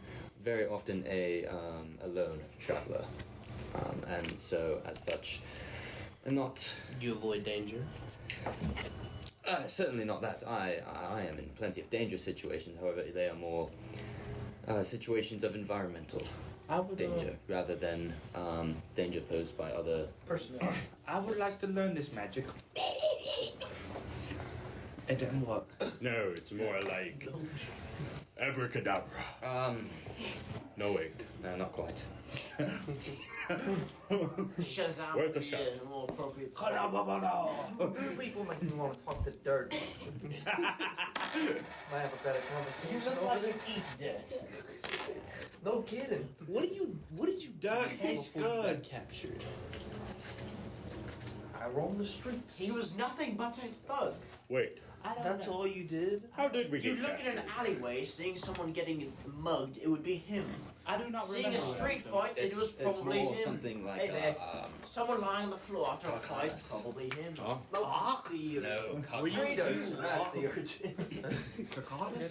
very often a lone traveler, and so as such, I'm not. You avoid danger. Certainly not that. I am in plenty of dangerous situations. However, they are more situations of environmental I would, danger rather than danger posed by other. Personality. I would like to learn this magic. It didn't work. No, it's more like abracadabra. No, wait. No, not quite. Shazam Worth would a be shot. a more appropriate. People make me want to talk to dirt. Might have a better You conversation. look over like there. you eat dirt. No kidding. What did you Dirt do tastes before you good. got captured? I roam the streets. He was nothing but a thug. Wait, I don't That's know. all you did? how did we You get look in an captured? alleyway, seeing someone getting mugged, it would be him. I do not Seeing remember. a what street happened. fight, it was It's probably more him. something like Hey there. Someone lying on the floor after a fight, Nice. probably him. Oh. No, see you. No, Street urchin, that's the urchin.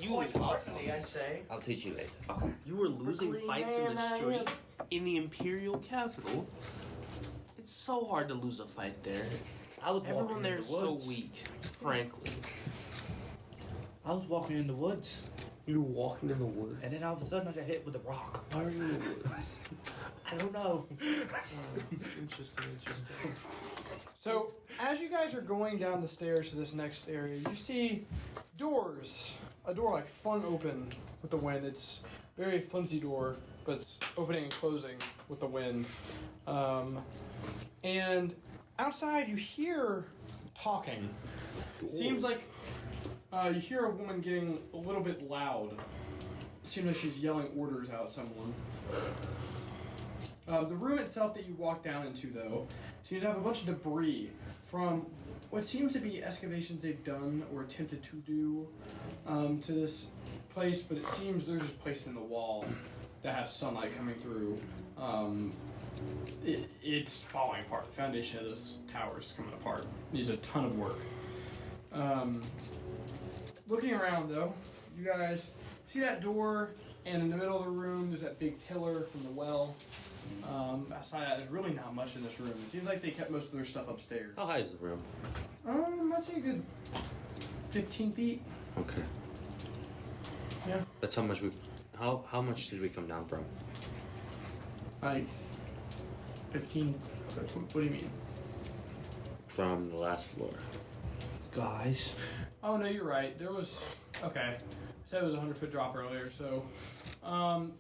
You quite harshly, I say. I'll teach you later. You were losing Quickly, fights in the man, street in the Imperial capital. It's so hard to lose a fight there. I was Everyone walking there in is the so woods. weak, frankly. I was walking in the woods, You were walking in the woods. and then all of a sudden I got hit with a rock. Why are you in the woods? I don't know. Interesting. So, as you guys are going down the stairs to this next area, you see doors. A door like flung open with the wind. It's a very flimsy door, but it's opening and closing with the wind. And outside, you hear talking. Seems like you hear a woman getting a little bit loud. Seems like she's yelling orders out at someone. The room itself that you walk down into, though, seems to have a bunch of debris from what seems to be excavations they've done or attempted to do to this place, but it seems they're just placed in the wall that have sunlight coming through. It's falling apart. The foundation of this tower is coming apart. Needs a ton of work. Looking around, though, you guys see that door, and in the middle of the room, there's that big pillar from the well. Outside that, there's really not much in this room. It seems like they kept most of their stuff upstairs. How high is the room? I'd say a good 15 feet. Okay. Yeah. That's how much we've. How much did we come down from? Like 15. What do you mean? From the last floor. Guys. Oh no, you're right. There was okay. I said it was a 100-foot drop earlier, so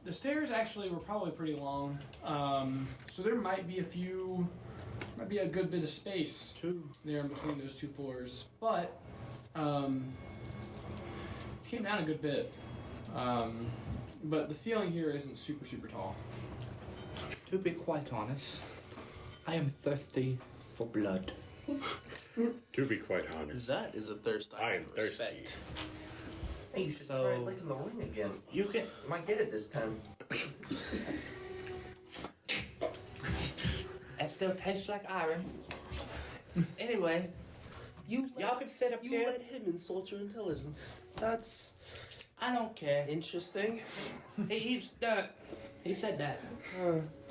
the stairs actually were probably pretty long. So there might be a good bit of space there in between those two floors, but came down a good bit. But the ceiling here isn't super tall. To be quite honest, I am thirsty for blood. To be quite honest. That is a thirst I am can thirsty. respect. Hey, you should So- try licking the ring again. You can. You might get it this time. It still tastes like iron. Anyway, y'all can sit up You here. let him insult your intelligence. That's I don't care. interesting. He's done. He said that.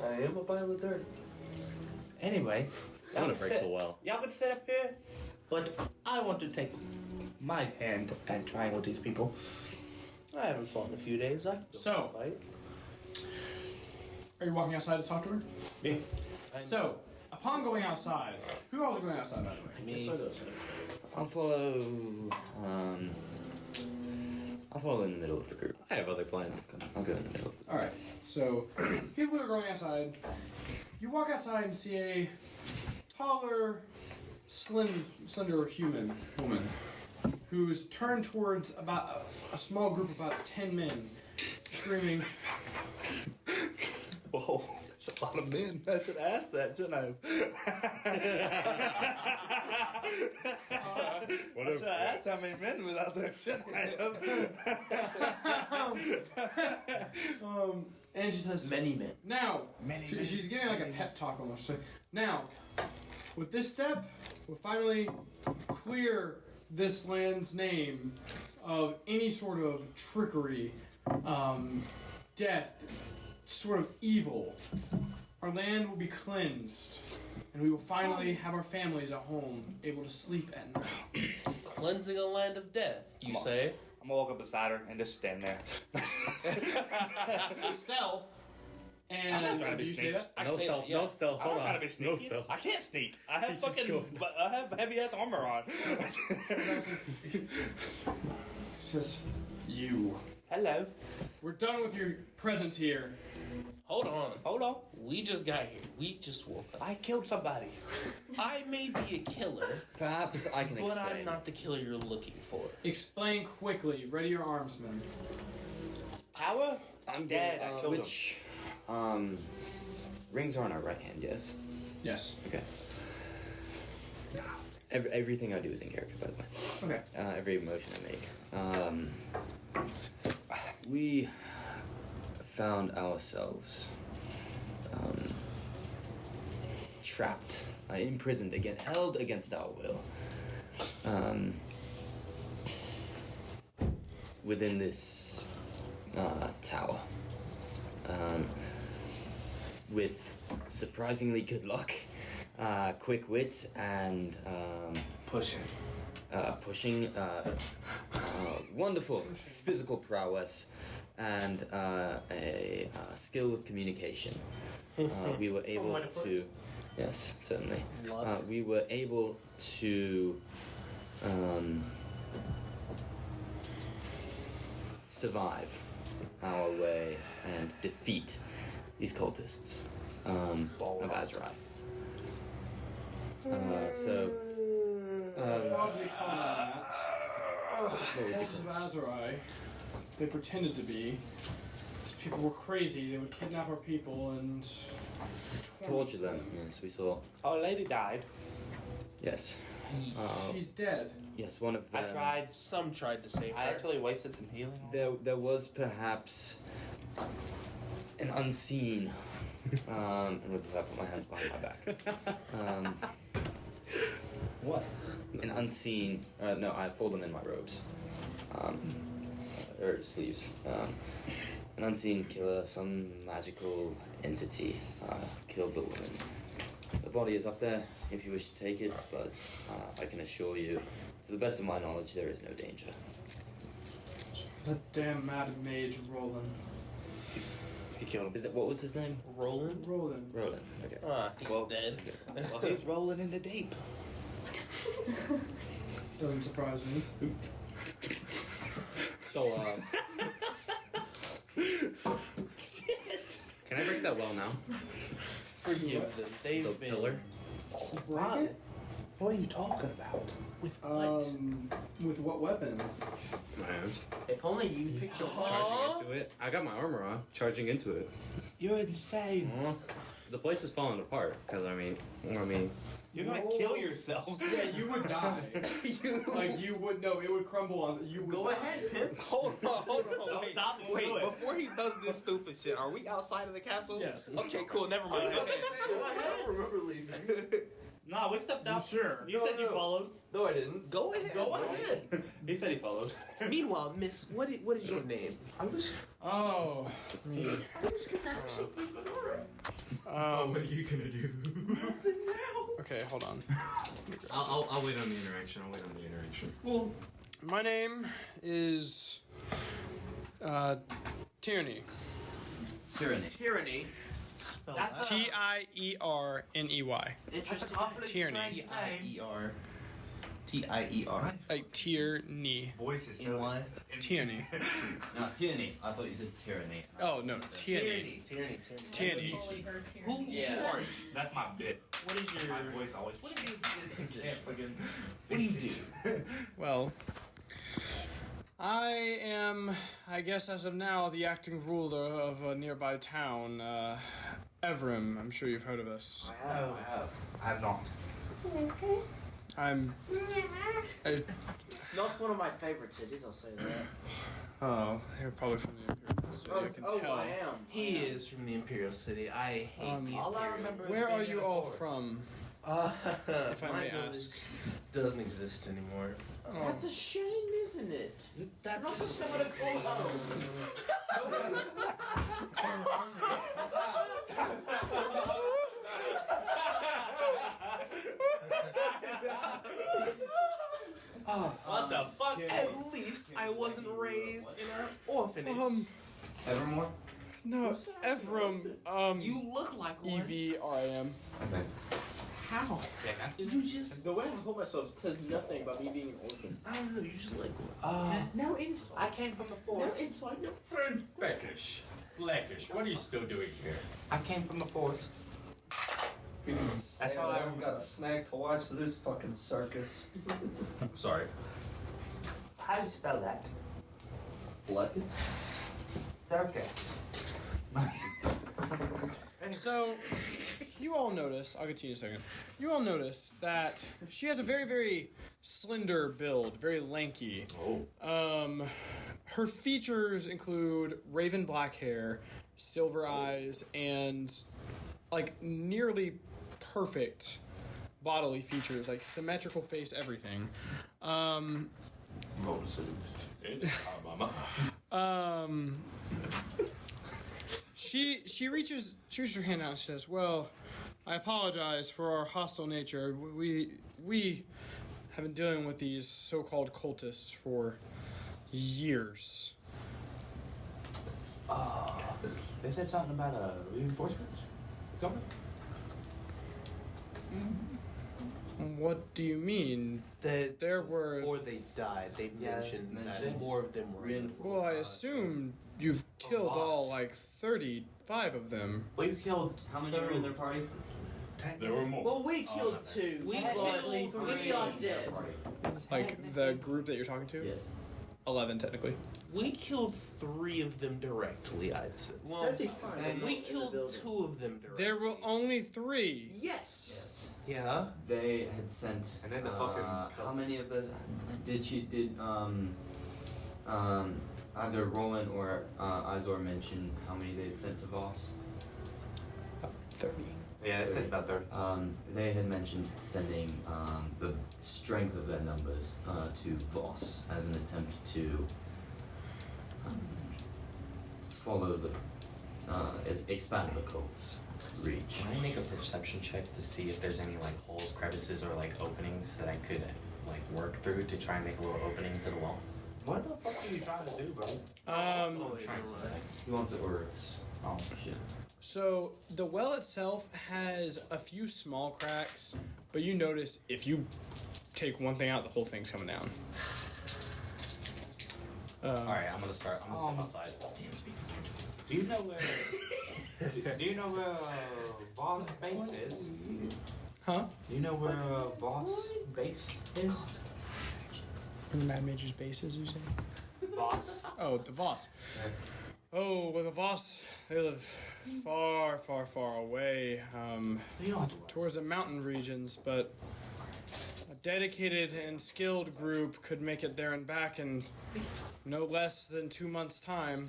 I am a pile of dirt. Anyway, I want y'all to can break the well. Y'all can sit up here, but I want to take my hand and try with these people. I haven't fought in a few days. I can go So- fight. Are you walking outside to talk to her? Yeah. So, upon going outside, who else is going outside, by the way? Me. I'll follow. I'll follow in the middle of the group. I have other plans. I'll go in the middle. All right. So, people are going outside. You walk outside and see a taller, slender human woman who's turned towards about a small group of about 10 men, screaming. Whoa, that's a lot of men. I should ask that, shouldn't I? What I should ask how many men was out there, shouldn't I? And she says, Many men. now, Many she's giving like a pep talk almost. She's like, now, with this step, we'll finally clear this land's name of any sort of trickery, death, sort of evil. Our land will be cleansed, and we will finally have our families at home, able to sleep at night. Cleansing a land of death, you say? I'm gonna walk up beside her and just stand there. Stealth, I'm not and trying to be do you say sneaky. that? I No say stealth. that, yeah. No stealth. I'm Hold not trying to on. be sneaky. No stealth. I can't sneak. I have He's just fucking. going. But I have heavy ass armor on. She says, you. Hello. We're done with your presence here. Hold on. Hold on. We just got here. We just woke up. I killed somebody. I may be a killer, Perhaps I can but explain. I'm not the killer you're looking for. Explain quickly. Ready your armsmen. Power? I'm dead. I killed him. which, rings are on our right hand, yes? Yes. Okay. Everything I do is in character, by the way. Okay. Every emotion I make. We found ourselves trapped, imprisoned again, held against our will, within this tower. With surprisingly good luck, quick wit, and Pushing. pushing, wonderful physical prowess, and a skill with communication. We were able way to put to, yes, certainly. Luck. We were able to survive our way and defeat these cultists of Azrai. So, What would you call that? what would you Cultists of Azrai. They pretended to be. These people were crazy. They would kidnap our people and torture them? Yes, we saw. Our lady died. Yes. She's dead. Yes, one of I them. tried. Some tried to save I her. actually wasted some healing on her. There was perhaps an unseen. And with this, I put my hands behind my back. What? An unseen. No, I fold them in my robes. or sleeves. An unseen killer, some magical entity, killed the woman. The body is up there if you wish to take it, but I can assure you, to the best of my knowledge, there is no danger. That damn mad mage Roland. He killed him. Is it, what was his name? Roland? Roland. Roland. Okay. He's dead. Well, he's rolling in the deep. Doesn't surprise me. So, can I break that well now? Forgive them. They've The been... pillar? Break it? What are you talking about? With what? With what weapon? My hands. If only you picked your Charging into it. I got my armor on. Charging into it. You're insane. The place is falling apart because You're gonna kill yourself. Yeah, you would die. Like you would no, it would crumble on. You would Go die. ahead, pimp. Hold on. Don't stop him. Wait, Do it. before he does this stupid shit, are we outside of the castle? Yes. Okay, cool. Never mind. Go ahead. I don't remember leaving. Nah, we stepped out. Sure. You said you followed. No, I didn't. Go ahead. Go ahead. He said he followed. Meanwhile, Miss, what is your name? I'm just. Oh, me. what are you gonna do? Okay, hold on. I'll wait on the interaction. Well, My name is Tierney. Tyranny. spell That's that. Tierny. Interesting. Awfully Tierney. strange name. T-I-E-R. T-I-E-R. Like Tierney. Voice is so N-Y. Tierney. No, tyranny. I thought you said tyranny. Oh no, Tierney. Tierney. Tierney. Who Yeah. are you? That's my bit. What is your... My voice always. What do you do? What do you do? Well, I am, I guess as of now, the acting ruler of a nearby town, Evrim. I'm sure you've heard of us. I have. I have not. It's not one of my favorite cities, I'll say that. Oh, you're probably from the Imperial City, I can tell. I am. He is from the Imperial City. I hate the All I Imperial. remember is Where are seeing you the all forest. from? If I may ask. Doesn't exist anymore. That's a shame, isn't it? That's Not just someone to call home. What the fuck? At least I wasn't raised in an orphanage. Evermore? No, Evrim, You look like one. EVRIM. Okay. How? You just... The way I hold myself says nothing about me being an orphan. I don't know, you just look like one. No insult. I came from the No forest. insult, no. Friend Beckish. Blackish, what are you still doing here? I came from the forest. That's how I I haven't got a snack to watch this fucking circus. I'm sorry. How do you spell that? Blackets? Circus. So, you all notice, I'll get to you in a second. You all notice that she has a very, very slender build, very lanky. Her features include raven black hair, silver eyes, and like nearly perfect bodily features, like symmetrical face, everything. She reaches her hand out and says, "Well, I apologize for our hostile nature. We have been dealing with these so-called cultists for years." They said something about reinforcements. Coming? What do you mean? There were- Before they died, they mentioned that more of them were... Well, I assume you've killed all like 35 of them. We killed. How many were in their party? There were more. Well, we killed two. We Technically, killed three are dead. Like the group that you're talking to? Yes. 11 technically. We killed 3 of them directly, I'd say. Well, That's fine. we killed 2 of them directly. There were only 3. Yes. Yes. Yeah. They had sent. And then the How many of those did either Roland or Izor mention how many they had sent to Voss? 30. Yeah, they said about 30. They had mentioned sending the strength of their numbers to Voss as an attempt to follow the expanded occult's reach. Can I make a perception check to see if there's any like holes, crevices, or like openings that I could like work through to try and make a little opening to the wall? What the fuck are you trying to do, bro? He wants it works. Oh shit. So the well itself has a few small cracks, but you notice if you take one thing out, the whole thing's coming down. Alright, I'm gonna step outside. Do you know where? Do you know where boss base is? Huh? Do you know where boss base is? In the Mad Mage's bases, you say? Boss. Oh, the Voss. Oh, well, the Voss, they live far, far, far away, You don't have to worry. towards the mountain regions, but a dedicated and skilled group could make it there and back in no less than 2 months' time.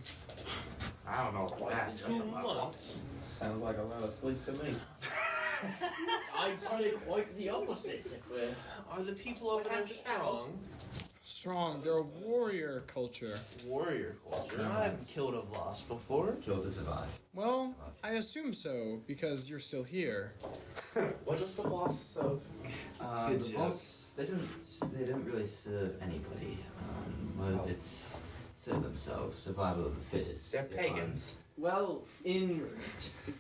I don't know what that. 2 months. Sounds like a lot of sleep to me. I'd say quite the opposite if we're. Are the people over there strong? Strong, they're a warrior culture. Warrior culture. I haven't killed a boss before. Kill to survive. Well, I assume so, because you're still here. What is the boss of? Good The job. boss, they don't really serve anybody. Well, it's serve themselves. Survival of the fittest. They're if I'm- pagans. Well,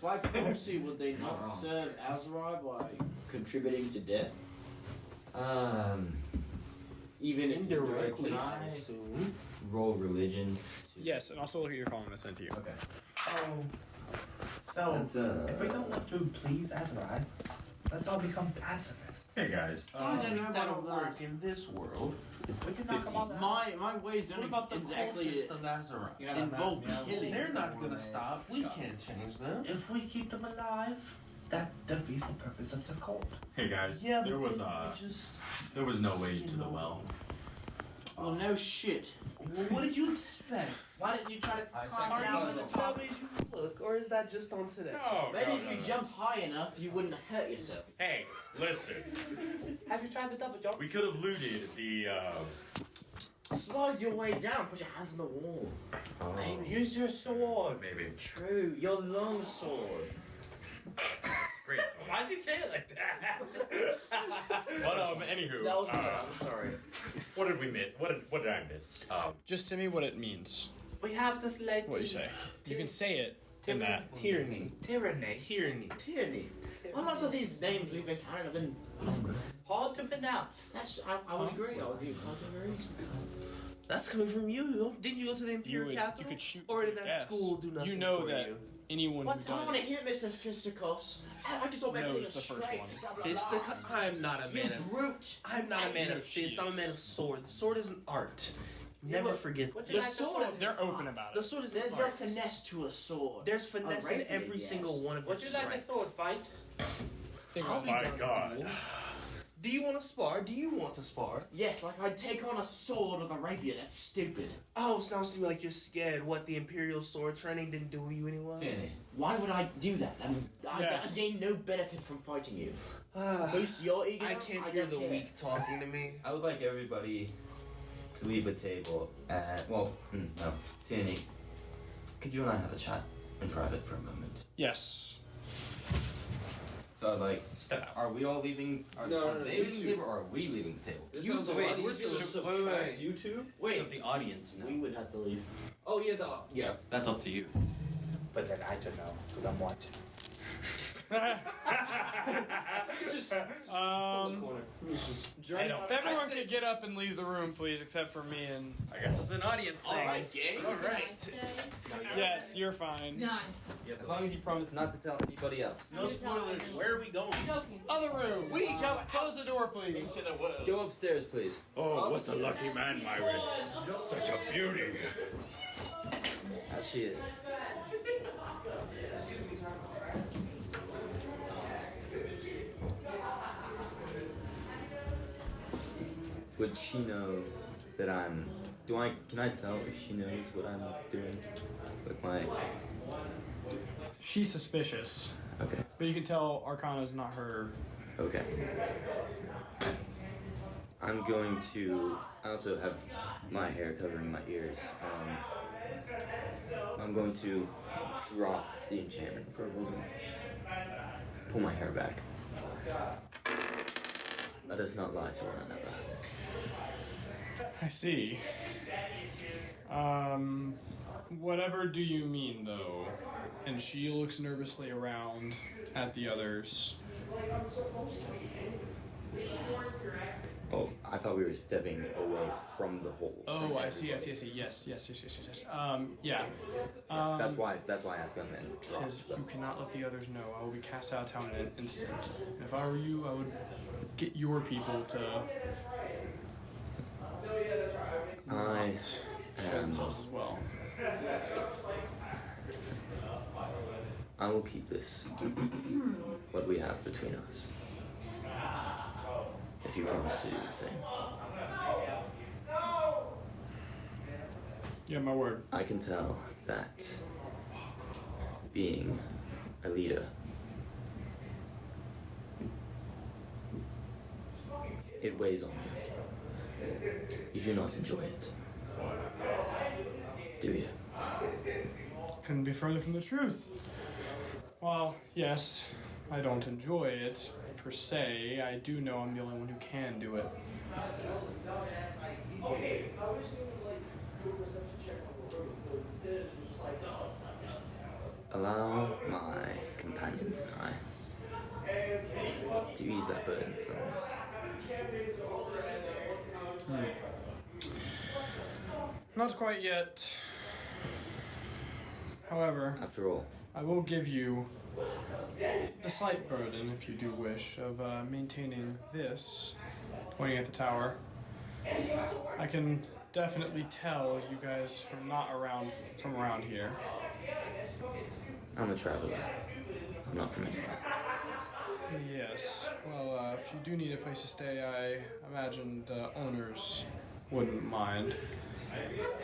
by proxy, would they not serve Azerai by contributing to death? Even if Indirectly, Can I assume. Roll religion. Yes, and also look at your phone when I sent to you. Okay. So That's if we don't want to please Azerai, let's all become pacifists. Hey guys. I don't know That'll about work that. in this world. We can knock them all down. My ways What don't about the exactly cultists of Azeroth? involve killing. They're not gonna stop. We can't change them. If we keep them alive, that defeats the purpose of the cult. Hey guys. Yeah, there but was then we just. there was no way to the know. well. Well, no shit. Well, what did you expect? Why didn't you try to climb Are down you the as top? dumb as you look, or is that just on today? No. Maybe if you jumped high enough, you wouldn't hurt yourself. Hey, listen. Have you tried the double jump? We could have looted the. Slide your way down, put your hands on the wall. Use your sword. Maybe. True, your long sword. Great. Why'd you say it like that? But anywho. That was me, I'm sorry. What did we miss? What did I miss? Just send me what it means. We have this lady. What you say. You can say it in that. Tyranny. Tyranny. Tyranny. Tyranny. A lot of these names we've encountered have been. Hard to pronounce. That's. I would agree. I would agree. That's coming from you. Didn't you go to the Imperial You capital? could shoot. Or did that yes. school do nothing You know for that you? anyone What? who I don't want to does. hear Mr. Fisticuffs. I just want No, everything it's the first straight. one. Blah, blah, blah. Fistic? I'm not a You man of. brute. I'm not a man No, of she fist. I'm a is. man of sword. The sword is an art. Never forget. Would you The like sword is. They're open about The it. sword is There's an no art. finesse to a sword. There's finesse A in rapier, every yes. single one of your Would you like a strikes. sword fight? Think I'll about be it. My down to God. duel. Do you want to spar? Do you want to spar? Yes, like I'd take on a sword with a rapier. That's stupid. Oh, sounds to me like you're scared. What, the Imperial sword training didn't do you any well? Danny. Why would I do that? I Yes. gain no benefit from fighting you. Ah, Boost your ego. I can't hear don't the care. weak talking to me. I would like everybody to leave the table. No. Tierney, could you and I have a chat in private for a moment? Yes. So, like, Step out. are we all leaving? Are No, they you leaving the two. table, or are we leaving the table? This You sounds a wait, lot we're easier still- to wait, subtract wait. you two. Wait, The audience now. we would have to leave. Oh yeah, That's up to you. But then I don't know, because I'm watching. If everyone could get up and leave the room, please, except for me and. I guess it's an audience thing. Alright, gang. Alright. Yes, you're fine. Nice. As long as you promise not to tell anybody else. No spoilers. Where are we going? Joking. Other room. We go Close the door, please. Into the world. Go upstairs, please. Oh, what a lucky man, Myron. Such a beauty. As she is. Would she know that I'm... Can I tell if she knows what I'm doing? With my... She's suspicious, Okay. but you can tell Arcana's not her. Okay. I'm going to... I also have my hair covering my ears. I'm going to drop the enchantment for a moment. Pull my hair back. Let us not lie to one another. I see. Whatever do you mean, though? And she looks nervously around at the others. Oh, I thought we were stepping away from the hole. Oh, from I see. everybody. Yes. Yeah. That's why I asked them and dropped Says, them. you cannot let the others know. I will be cast out of town in an instant. And if I were you, I would get your people to I show am. themselves as well. I will keep this. What we have between us. If you promise to do the same. Yeah, my word. I can tell that being a leader, it weighs on you. You do not enjoy it. Do you? Couldn't be further from the truth. Well, yes, I don't enjoy it per se. I do know I'm the only one who can do it. Allow my companions and I to ease that burden from me. Not quite yet. However, After all, I will give you the slight burden, if you do wish, of maintaining this, pointing at the tower. I can definitely tell you guys are not from around here. I'm a traveler. I'm not from anywhere. Yes. Well, if you do need a place to stay, I imagine the owners wouldn't mind.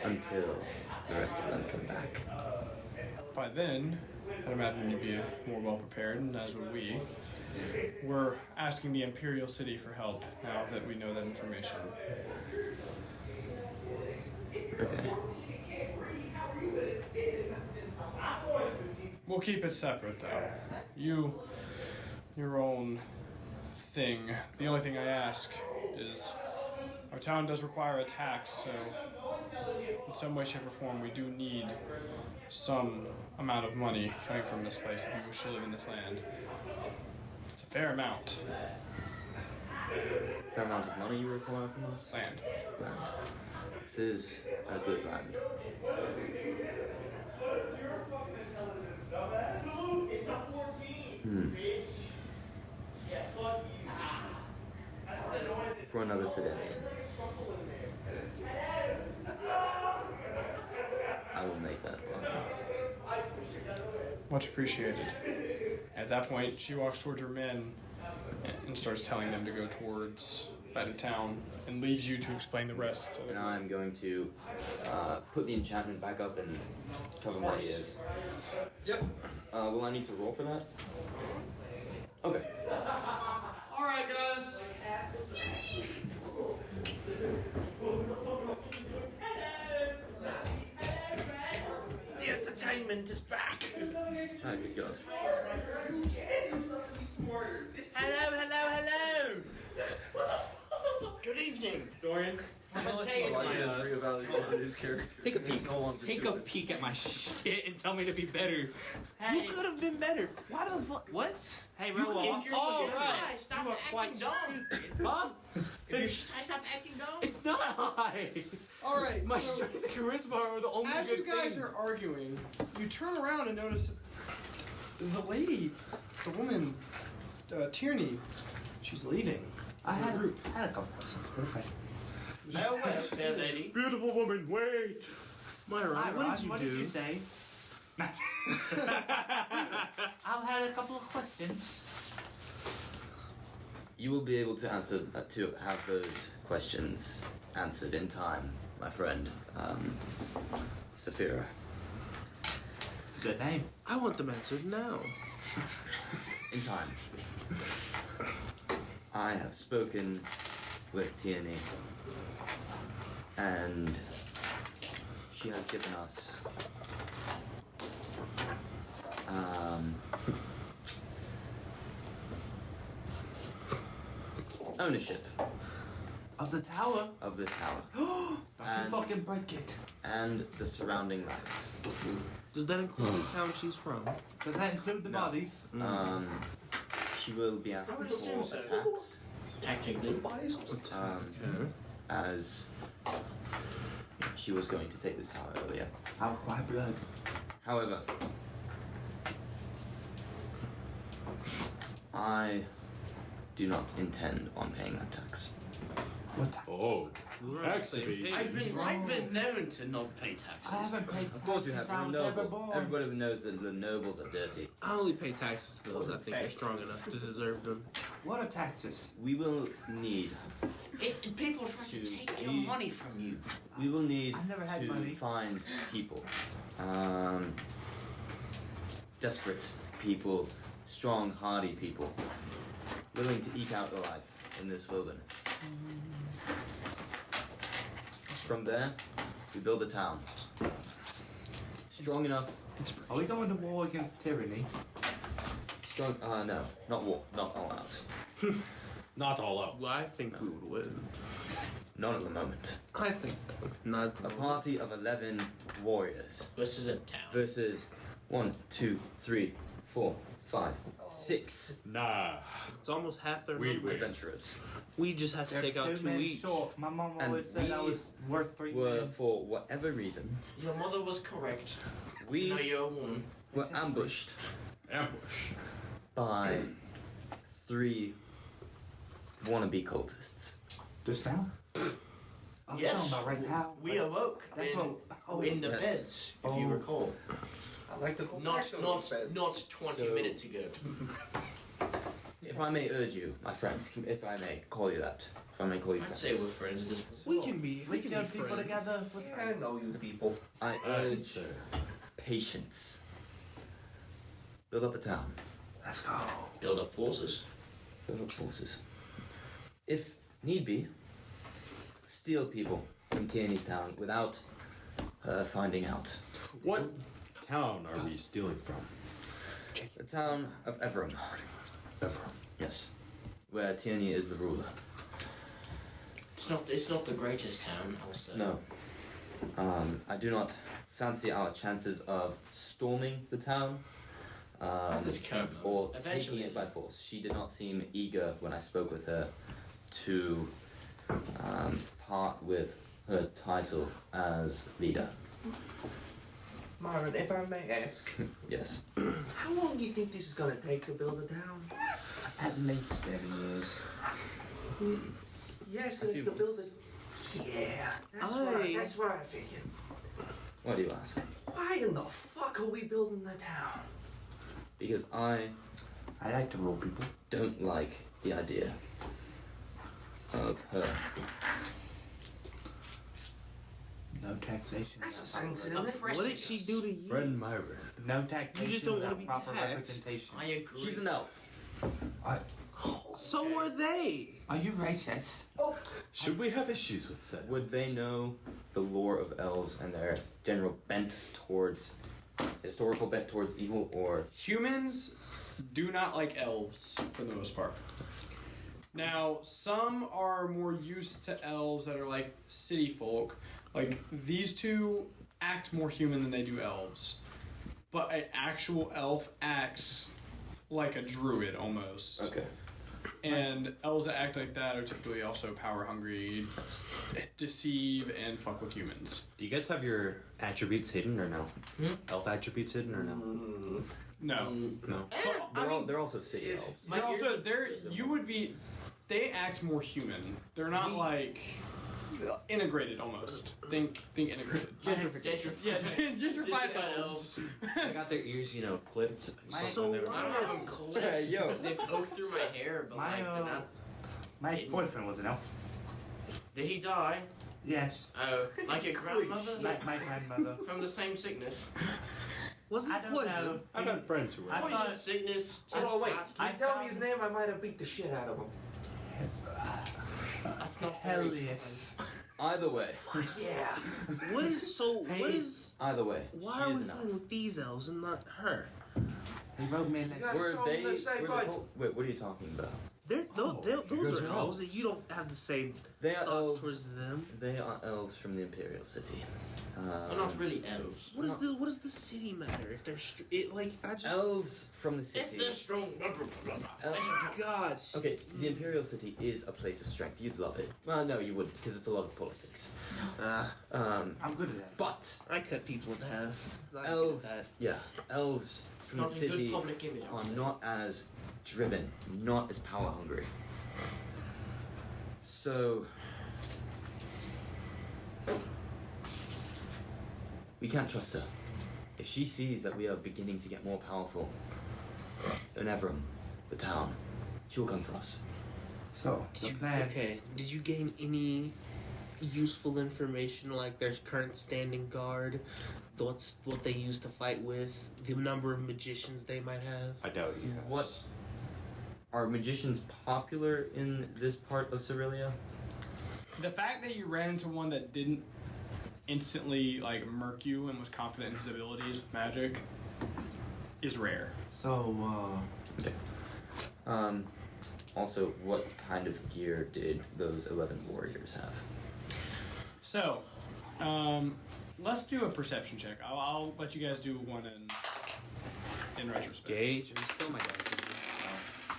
Until the rest of them come back. By then, I'd imagine you'd be more well prepared, and as would we. We're asking the Imperial City for help now that we know that information. Okay. We'll keep it separate, though. Your own thing. The only thing I ask is, our town does require a tax, so in some way, shape, or form, we do need some amount of money coming from this place if you wish to live in this land. It's a fair amount. Fair amount of money you require from us? Land. Land. This is a good land. For another Cerilia, I will make that bargain. Much appreciated. At that point, she walks towards her men and starts telling them to go towards that in town and leaves you to explain the rest. And I'm going to put the enchantment back up and cover my ears. Yep. Will I need to roll for that? Okay. Alright, guys. The entertainment is back. Oh, good God. Hello. Good evening. Dorian. Reevaluate his character. Take a peek. He's no longer Take a doing it. peek at my shit and tell me to be better. You could have been better. Why the fuck? What? Hey, You Roll could- off. if you're- Oh, shit. right. Stop You are acting quite dumb. stupid. Huh? Stop acting dumb. It's not high. Alright, My so strength and charisma are the only as good you guys things. are arguing, you turn around and notice the lady, the woman, Tierney, she's leaving I the had group. a couple questions. Okay. No way, fair lady. Beautiful woman, wait. Myra, Hi, what Rod, did you what do? did you say? Matt. I had a couple of questions. You will be able to answer to have those questions answered in time, my friend. Saphira. It's a good name. I want them answered now. In time. I have spoken with Tierney, and she has given us ownership Of the tower? of this tower I can fucking break it. and the surrounding land. Does that include the town she's from? Does that include the No. bodies? She will be asking would for assume so. attacks Technically. as she was going to take this tower earlier. I'll cry blood. However, I do not intend on paying that tax. What tax? Oh, Actually, I've been known to not pay taxes. I haven't paid Of course you have. since I You're was ever noble. born. Everybody knows that the nobles are dirty. I only pay taxes to those I think are strong enough to deserve them. What are taxes? We will need. People try to take your money from you. We will need I never had to money. find people. Desperate people, strong, hardy people, willing to eke out a life in this wilderness. From there, we build a town. Strong enough. Are we going to war against tyranny? Strong. No, not war. Not all out. not all out. Well, I think we would win. Not at the moment. I think not. A party of 11 warriors This is a town. versus 1, 2, 3, 4, 5, 6 Nah. It's almost half their We numbers. adventurers. We just have to take out 2 men each. short. My mom And always said I we was worth 3 Were, men. for whatever reason, Your mother was correct. we No, you're a woman. were ambushed Ambush. by 3 wannabe cultists. This town? I'm Yes. talking about right now. We awoke That's in the Yes. beds, if you Oh. recall. I like to go back to those beds. Not 20 So- minutes ago. If I may urge you, my friends, if I may call you that, if I may call you I'd friends, say we're friends at this point. We can be. We can can be people friends. together. With I know you people. I urge patience. Build up a town. Let's go. Build up forces. Build up forces. If need be, steal people from Tierney's town without her finding out. What town are we stealing from? The town of Everham. Ever. Yes. Where Tierney is the ruler. It's not the greatest town, I'll say. No. I do not fancy our chances of storming the town At this current or moment. taking Eventually. it by force. She did not seem eager when I spoke with her to part with her title as leader. Marvin, if I may ask, Yes. how long do you think this is gonna take to build a town? At least 7 years. Yes, A it's few to build months. it. Yeah, that's what I figured. Why do you ask? Why in the fuck are we building the town? Because I I like to roll people. don't like the idea of her. No taxation. That's a without sense, proper- isn't it? What did she do to you? Friend Myron. No taxation. You just don't wanna without be proper taxed. representation. I agree. She's an elf. So are they. Are you racist? Should we have issues with that? Would they know the lore of elves and their general bent towards historical bent towards evil, or Humans do not like elves for the most part. Now, some are more used to elves that are like city folk. Like these two act more human than they do elves. But an actual elf acts like a druid almost. okay? And elves that act like that are typically also power hungry, deceive, and fuck with humans. Do you guys have your attributes hidden or no? Elf attributes hidden or no? No. No. They're also city elves. They're also you would be they act more human. They're not like integrated almost. Think integrated. Gentrification. Yeah, gentrified elves. They got their ears, clipped. So I don't have them clipped. Yo. They poke through my hair, but My, they're not. My ex-boyfriend was an elf. Did he die? Yes. Oh, like your grandmother? Like my grandmother. From the same sickness. Was I it don't poison? know. I've had friends who were. I Poison thought- sickness. Oh wait, tit-tat. you tell me his name, I might have beat the shit out of him. That's not Hell very yes. Either way. Yeah. What is Either way. why she are is we enough. fighting with these elves and not her? He wrote me a letter. guys Were saw they? them the same were the way. wait, what are you talking about? Those are elves. You don't have the same They are thoughts elves. towards them. They are elves from the Imperial City. They're not really elves. What does the city matter if they're elves from the If city? they're strong, blah, blah, blah, blah. Elves- God. Okay, the Imperial City is a place of strength. You'd love it. Well, no, you wouldn't, because it's a lot of politics. I'm good at that. But I cut people in half. I elves, get that. yeah, elves from Not the in good city public image, I would are say. not as driven, not as power hungry. So we can't trust her. If she sees that we are beginning to get more powerful in Everham, the town, she'll come for us. So, the plan. Okay. Did you gain any useful information like their current standing guard, what they use to fight with, the number of magicians they might have? I doubt you. What are magicians popular in this part of Cerilia? The fact that you ran into one that didn't instantly like murk you and was confident in his abilities with magic is rare. So, Okay. Also, what kind of gear did those 11 warriors have? So, let's do a perception check. I'll let you guys do one in retrospect. Gauge. I'm still my dice.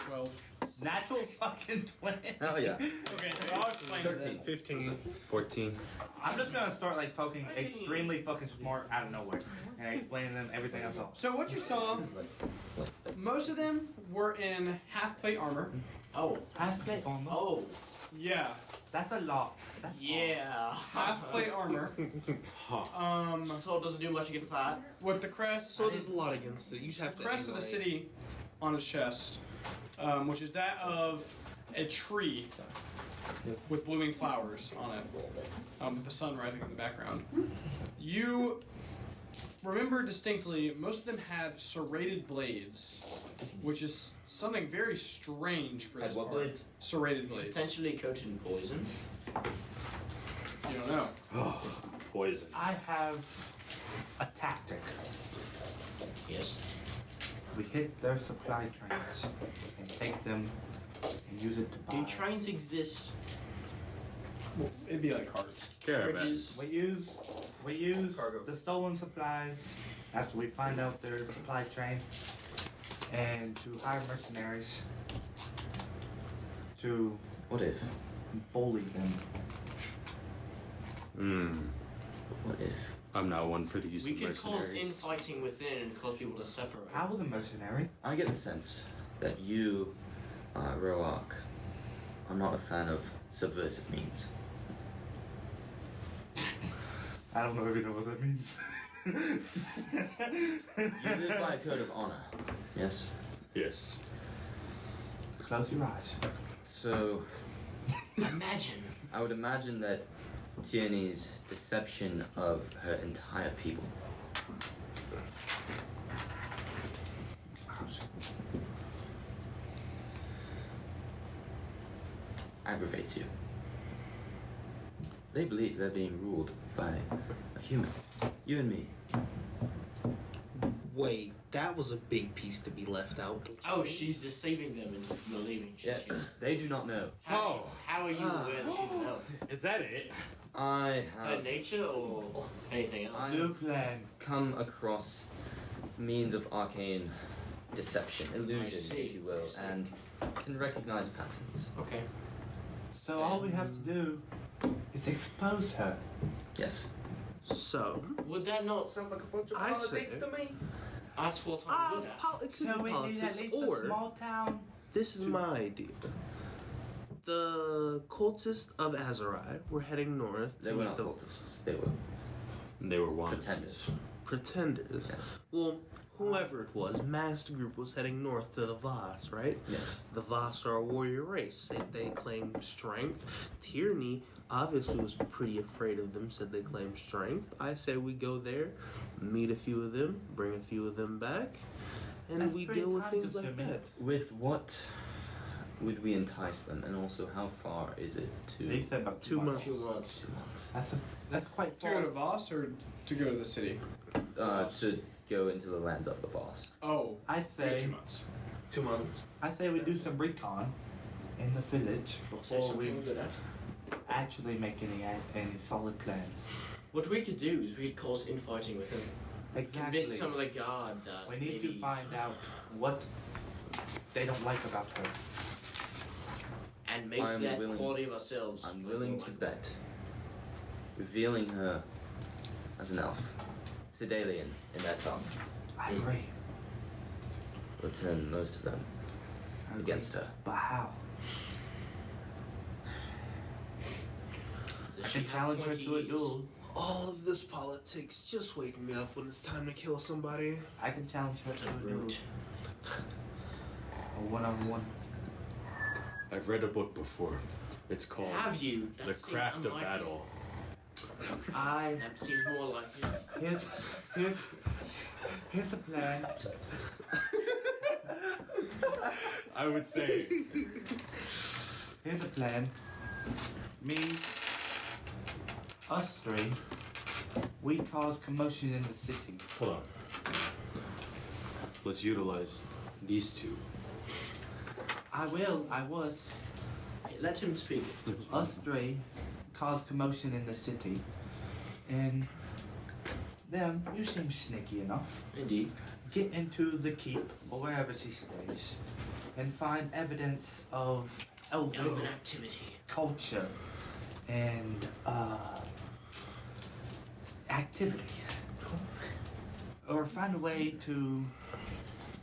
12. natural fucking 20. Oh yeah. Okay, so I'll explain 13. 15. 14. I'm just gonna start like poking extremely fucking smart out of nowhere and explaining them everything I saw. So what you saw, most of them were in half plate armor. Oh. Half plate armor. Oh. Yeah, That's a lot. That's Yeah. half plate armor. So it doesn't do much against that. With the crest, So there's a lot against it. You just have to. crest of the emulate. city on his chest, which is that of a tree with blooming flowers on it, with the sun rising in the background. You remember distinctly, most of them had serrated blades, which is something very strange for Had this what part. blades? Serrated blades. Potentially coated in poison. You don't know. Poison. I have a tactic. Yes. We hit their supply trains and take them and use it to buy. Do trains exist? Well, it'd be like carts. Carriages. We use Cargo. the stolen supplies after we find out their supply train, and to hire mercenaries to What if? bully them. What if? I'm not one for the use We of could cause mercenaries. infighting within and cause people to separate. I was a mercenary. I get the sense that you, Roark, are not a fan of subversive means. I don't know if you know what that means. You live by a code of honor. Yes. Yes. Close your eyes. So Imagine. I would imagine that Tierney's deception of her entire people aggravates you. They believe they're being ruled by a human. You and me. Wait, that was a big piece to be left out. don't you Oh, think? she's deceiving them into believing she's Yes. human. They do not know. How are you aware that she's an elf? Is that it? I Her have nature or anything else? I- New plan. come across means of arcane deception, illusion, see, if you will, I see. and can recognize patterns. Okay. So all we have to do is expose her. Yes. So, Would that not? Sounds like a bunch of I politics say- to me. That's what I'm good at. it could So be we need politics, at least a or small town. this is my idea. The cultists of Azari were heading north They to were meet not the cultists. They were They were one. pretenders. pretenders. Yes. Well, whoever it was, masked group was heading north to the Voss, right? Yes. The Voss are a warrior race. Said they claimed strength. Tierney obviously was pretty afraid of them. Said they claimed strength. I say we go there, meet a few of them, bring a few of them back, and That's we pretty deal with things like time-consuming. that. With what would we entice them, and also how far is it They to said about 2 months. 2 months. 2 months? That's quite To go far. to Voss or to go to the city? To go into the lands of the Voss. Oh, I wait, say 2 months. 2 months. I say we do some recon in the village Say before something we we'll do that. actually make any solid plans. What we could do is we could cause infighting with him. Exactly. Convince some of the guard that We need maybe to find out what they don't like about her. and make I'm that willing- quality of ourselves. I'm like willing more to like- bet revealing her as an elf, Cerilia in their tongue, I agree. will turn most of them I agree. against her. But how? Does I she can have challenge her pointy to a ears? duel. All of this politics just wake me up when it's time to kill somebody. I can challenge her What to a a duel. brute. A one-on-one. I've read a book before. It's called Have you? That The seems Craft of unlikely. Battle. That seems more likely. Here's the plan. I would say Here's the plan. Me, us three, we cause commotion in the city. hold on. Let's utilize these two. I was. Let him speak. Us three cause commotion in the city. And them, you seem sneaky enough. Indeed. Get into the keep or wherever she stays and find evidence of elven Elven activity. culture and activity. Or find a way to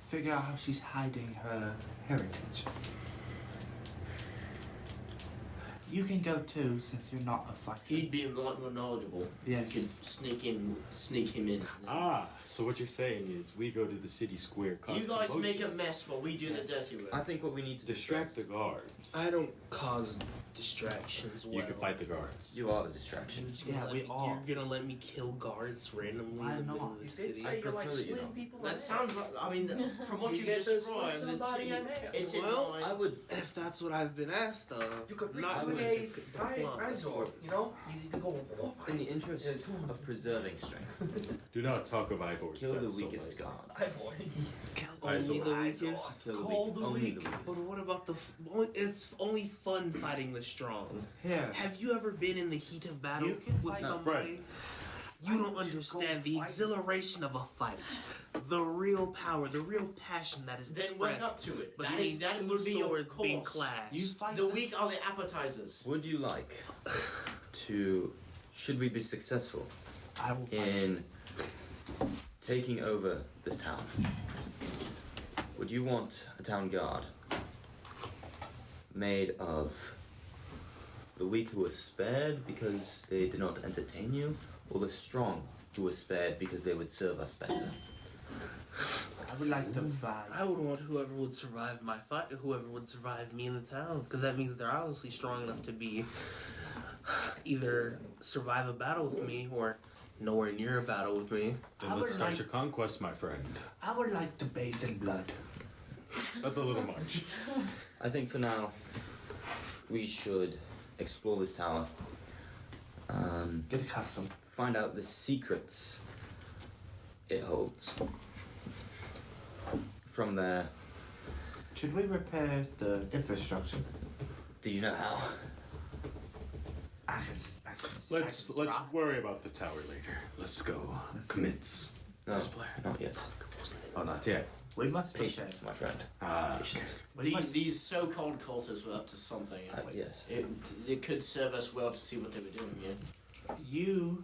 figure out how she's hiding her heritage. You can go too, since you're not a fighter. He'd be a lot more knowledgeable. Yes. You could sneak him in. Ah, so what you're saying is we go to the city square. Cause You guys commotion, make a mess while we do the dirty I work. think what we need to distract the guards. I don't cause distractions well. You can fight the guards. You are the You're distraction. just gonna Yeah, let we me, are. You're gonna let me kill guards randomly Why in the middle not? of the You city? did say I you like prefer that you splitting don't. people in That half. sounds like, I mean, from what You you get to described, split it's, somebody in half. it's in Well, line. I would. If that's what I've been asked of, You could not reach with a the dinosaur, you know? You need to go. In the interest of preserving strength, Do not talk of Ivor's kill the death so weakest lightly. god. only the Eyes weakest. Kill the Call weak. the Only weak. the weakest. But what about it's only fun fighting the strong. Here. Have you ever been in the heat of battle You can with fight- somebody? You don't understand the exhilaration of a fight, the real power, the real passion that is Then wake up expressed to it. between That two would be your swords being course. clashed. You fight The the weak are the appetizers. Would you like to? Should we be successful I will fight you. in taking over this town? Would you want a town guard made of the weak who were spared because they did not entertain you, or the strong who were spared because they would serve us better? I would like to fight. I would want whoever would survive my fight, whoever would survive me in the town, because that means they're obviously strong enough to be either survive a battle with me or nowhere near a battle with me. Then I let's would start like- your conquest, my friend. I would like to bathe in blood. That's a little much. I think for now we should explore this tower, Get accustomed. find out the secrets it holds. From there, Should we repair the infrastructure? do you know how? I can Let's try. worry about the tower later. Let's go. Commence. No, This plan. not yet. Oh, not yet. We must Patience, my friend. Ah, Patience. These so-called cultists were up to something. Yes. It could serve us well to see what they were doing. Yeah, You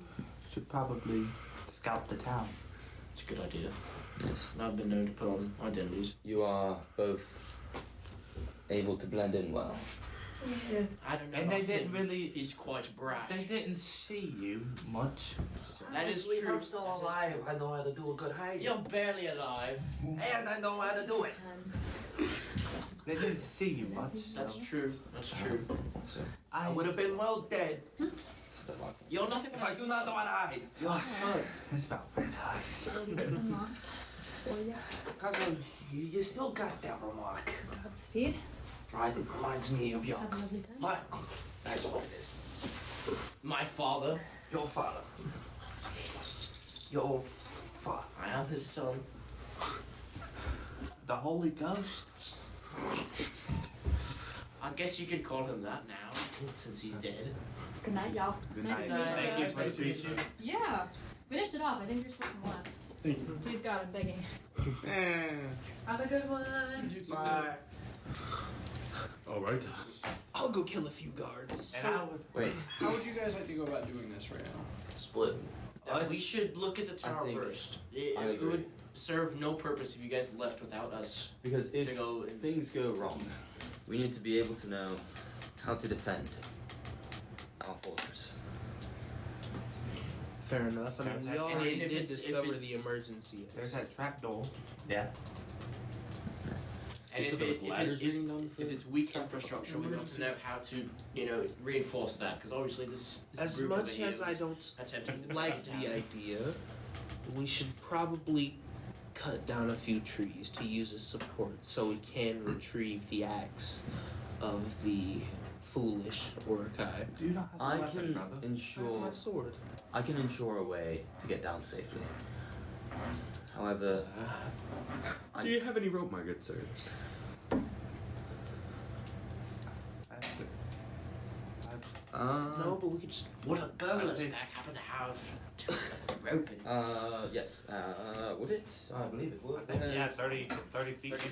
should probably scout the town. it's a good idea. Yes. And I've been known to put on identities. You are both able to blend in well. I don't know. And they about didn't him. really. He's quite brash. They didn't see you much. That is Honestly, if true. I'm still alive, I know how to do a good hide. You're barely alive. And I know how to do it. They didn't see you much. That's so true. That's true. So, I would have been well dead You're nothing if I do not know how to hide. It's about bedtime. Cousin, you still got that remark. Godspeed. Right, it reminds me of your... Have a lovely time. My uncle. That's what it is. My father. Your father. Your father. I am his son. The Holy Ghost. I guess you could call him that now, since he's dead. Good night, y'all. Good Nice night. to meet Thank you. you for speaking. Yeah. Finished it off. I think there's still some left. Thank you. Please God, I'm begging. Have a good one. You too. Bye. All right. I'll go kill a few guards. And I would... Wait, How would you guys like to go about doing this right now? split. We should look at the tower think- first. I It agree. would serve no purpose if you guys left without us Because if to go and things go wrong, we need to be able to know how to defend our fortress. Fair enough. I mean, we And already if did it's- if discover it's- the emergency. There's that trapdoor. Yeah. And So if, there was it, if, ladders it, leading down if it's weak infrastructure, we want to know how to, reinforce that. Because obviously this As group of much as I idiots don't attempting to like take the town. idea, we should probably cut down a few trees to use as support so we can retrieve the axe of the foolish Urukai. Do you not have a I weapon, can brother? I have ensure my sword. I can ensure a way to get down safely. However, Do you have any rope, my good sirs? No, but we could just. Would a burglar's Okay. pack happen to have rope in it? yes. Would it? I believe it would. I think, yeah, 30 feet. 30 feet? 50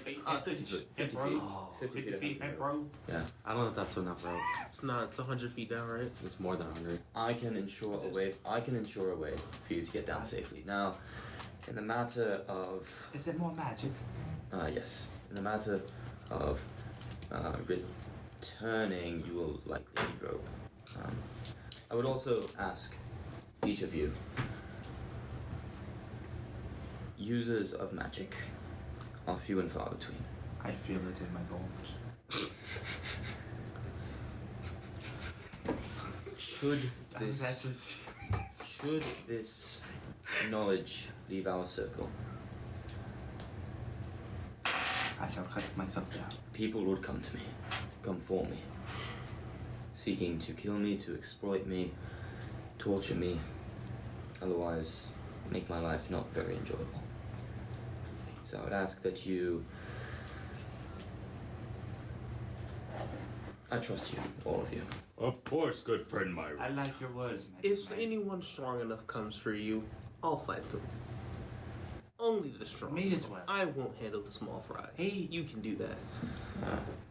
feet. 50 bro. feet. Oh, 50 50 feet. feet, man, bro. I don't know if that's enough rope. it's not. It's 100 feet down, right? It's more than 100. I can ensure a way. I can ensure a way for you to get down safely. Now, in the matter of Is it more magic? yes, in the matter of returning, you will likely need rope. I would also ask each of you, users of magic are few and far between. I feel it in my bones. Should That's this just... should this knowledge leave our circle, I shall cut myself down. people would come to me, come for me, seeking to kill me, to exploit me, torture me, otherwise make my life not very enjoyable. So I would ask that you... I trust you, all of you. Of course, good friend, my I like your words, man. If anyone strong enough comes for you, I'll fight them. Only the strong. Me as well. I won't handle the small fries. Hey. You can do that.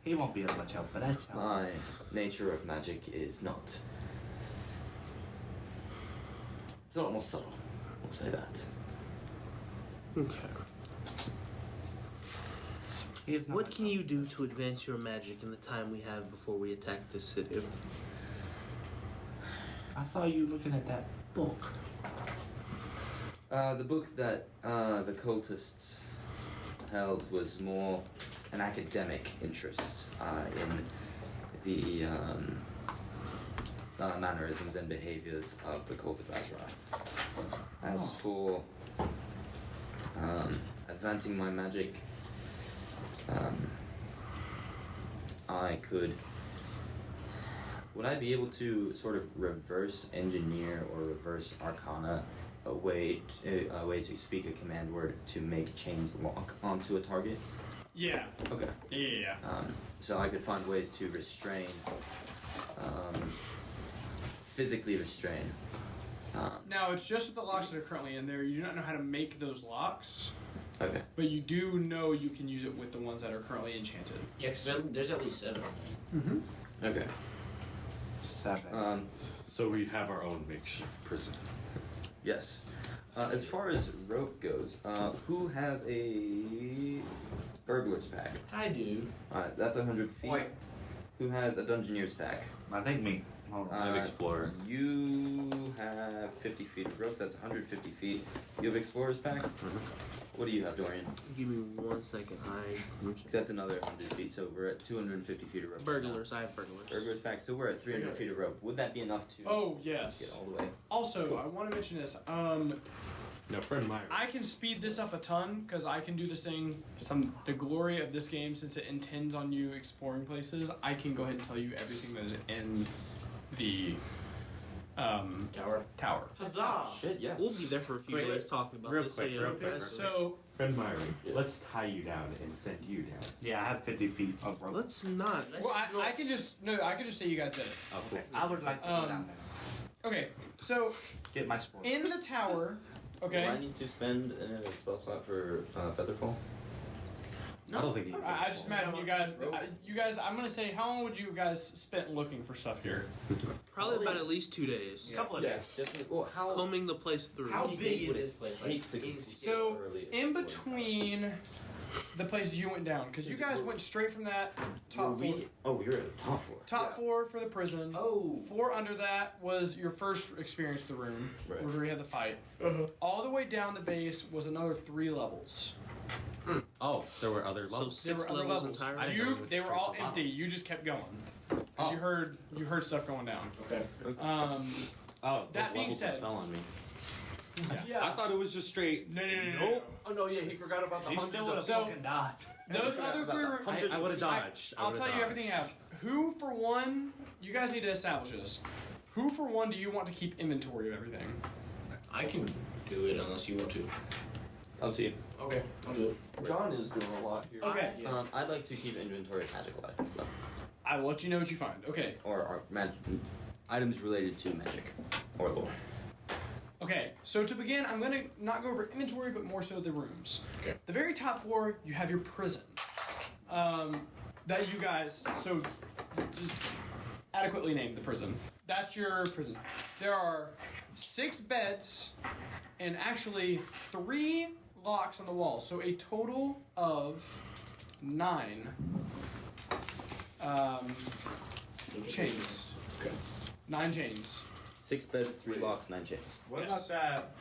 He won't be as much help, but I shall. My nature of magic is not... It's a lot more subtle, we'll say that. Okay. He is not What much can help. you do to advance your magic in the time we have before we attack this city? I saw you looking at that book. The book that the cultists held was more an academic interest in the mannerisms and behaviors of the cult of Azrai. As for advancing my magic, I could... Would I be able to sort of reverse engineer or reverse arcana a way to speak a command word to make chains lock onto a target? Yeah. Okay. Yeah. So I could find ways to restrain, physically restrain. Now, it's just with the locks that are currently in there. You do not know how to make those locks, Okay. but you do know you can use it with the ones that are currently enchanted. Yeah, because there's at least 7. Mm-hmm. Okay. 7. So we have our own makeshift prison. Yes. As far as rope goes, who has a burglar's pack? I do. Alright, that's 100 feet. Wait. Who has a dungeoneer's pack? I think me. Hold on. I have explorer. You have 50 feet of ropes, that's 150 feet. You have explorer's pack? What do you have, Dorian? Give me 1 second. That's another 100 feet, so we're at 250 feet of rope. Burglars. I have burglars. Burglar's pack, so we're at 300 feet of rope. Would that be enough to Oh, get yes. all the way? Also, I want to mention this. No, friend Myra. I can speed this up a ton because I can do this thing. The glory of this game, since it intends on you exploring places, I can go ahead and tell you everything that is in the tower. Huzzah! Shit, yeah. We'll be there for a few Quick, days talking about real this. quick, so, real quick. So Friend Myra, let's tie you down and send you down. Yeah, I have 50 feet of rope. Let's not. well, I can just say you guys did it. Oh, cool. I would like to go down there. Okay, so Get my sport. in the tower, Do I okay. need to spend a spell slot for Featherfall? I don't think you. I just imagine you guys. I'm gonna say, how long would you guys spent looking for stuff here? Probably about at least 2 days. A couple of Yeah, days. definitely. Well, how Combing the place through. How many big days is would this it place? take Like, to in complete So thoroughly in exploring? between the places you went down, because you guys went straight from that top floor. We were at the top floor. Top floor for the prison. Oh. Floor under that was your first experience with the room, Right. where we had the fight. All the way down the base was another 3 levels. Oh, there were other So levels. There 6 were other levels levels. entirely. I didn't know we went They were straight all to the empty. bottom. You just kept going. Oh. You heard stuff going down. Okay. Oh, That those being levels said- fell on me. Yeah. I thought it was just straight. No. Nope. Oh no, yeah, he forgot about the He hundreds still would have of So- fucking died. Those other 3 rooms. I would have dodged. I'll tell you everything you have. Who, for one, you guys need to establish this. Who, for one, do you want to keep inventory of everything? I can do it unless you want to. Up to you. Okay, I'll do it. John is doing a lot here. Okay. Yeah. I'd like to keep inventory of magical items, though. I will let you know what you find. Okay. Or items related to magic or lore. Okay, so to begin, I'm going to not go over inventory, but more so the rooms. Okay. The very top floor, you have your prison. That you guys, so just adequately named the prison. That's your prison. There are 6 beds and actually 3 locks on the wall, so a total of 9 chains. Okay. 9 chains. 6 beds, 3 locks, 9 chains. What Yes. about that?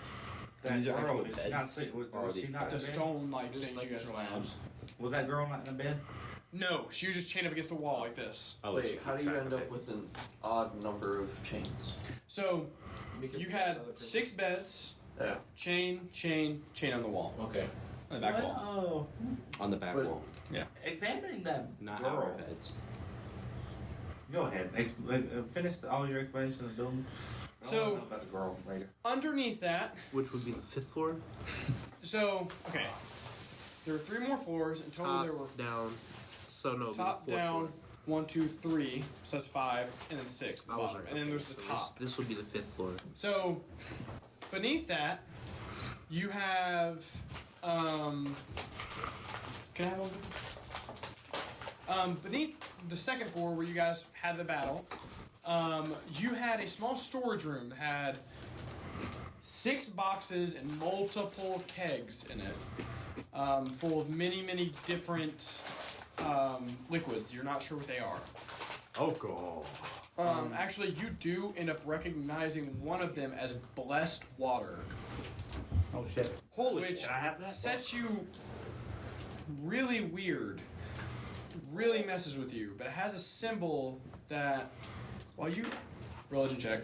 That These are girl? actual Did she not beds, sleep? or are Was she these not The in bed? stone-like Just things like you guys the were on. slabs. Was that girl not in bed? No, she was just chained up against the wall like this. I'll let Wait, you how keep do you track end of up it. with an odd number of chains? So Because you of had the other person. 6 beds, Yeah. chain on the wall, Okay. on the back wall. Oh, On the back But- wall. examining that Not girl. our beds. Go ahead. Finish all your explanation of the building. I So- wanna know about the girl later. Underneath that, Which would be the 5th floor. so okay, there were 3 more floors. In total, Top, there were down. So no, it'd be top, the 4th down, floor. 1, 2, 3. So that's 5, and then 6 at the I was bottom, right. and then there's Okay, the so top. This would be the 5th floor. So beneath that, you have can I have one? Beneath the 2nd floor where you guys had the battle, you had a small storage room that had 6 boxes and multiple kegs in it, full of many different liquids. You're not sure what they are. Alcohol. Actually, you do end up recognizing one of them as blessed water, Oh shit. which Can I have that? sets you really weird, really messes with you. But it has a symbol that, while you religion check,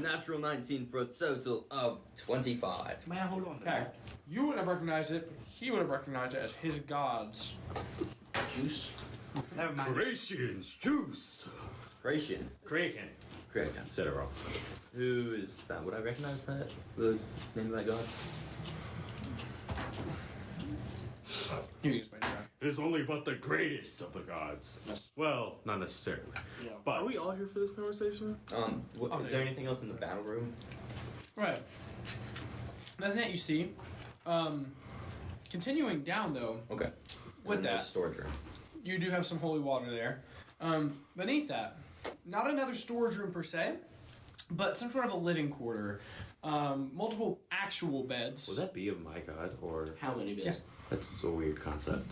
Natural 19 for a total of 25. Man, hold on. to okay, that. you wouldn't have recognized it. He would have recognized it as his god's juice. Never mind. Creation's juice. Creation. Kraken. Kraken. Etc. Who is that? Would I recognize that? The name of that god? You can explain that. It is only but the greatest of the gods. Well, not necessarily. Yeah. But Are we all here for this conversation? Is there anything else in the battle room? Right. Nothing that you see. Continuing down though, Okay. With And the that- storage room. you do have some holy water there. Beneath that, not another storage room per se, but some sort of a living quarter. Multiple actual beds. would that be of my god, or How many bits? that's a weird concept?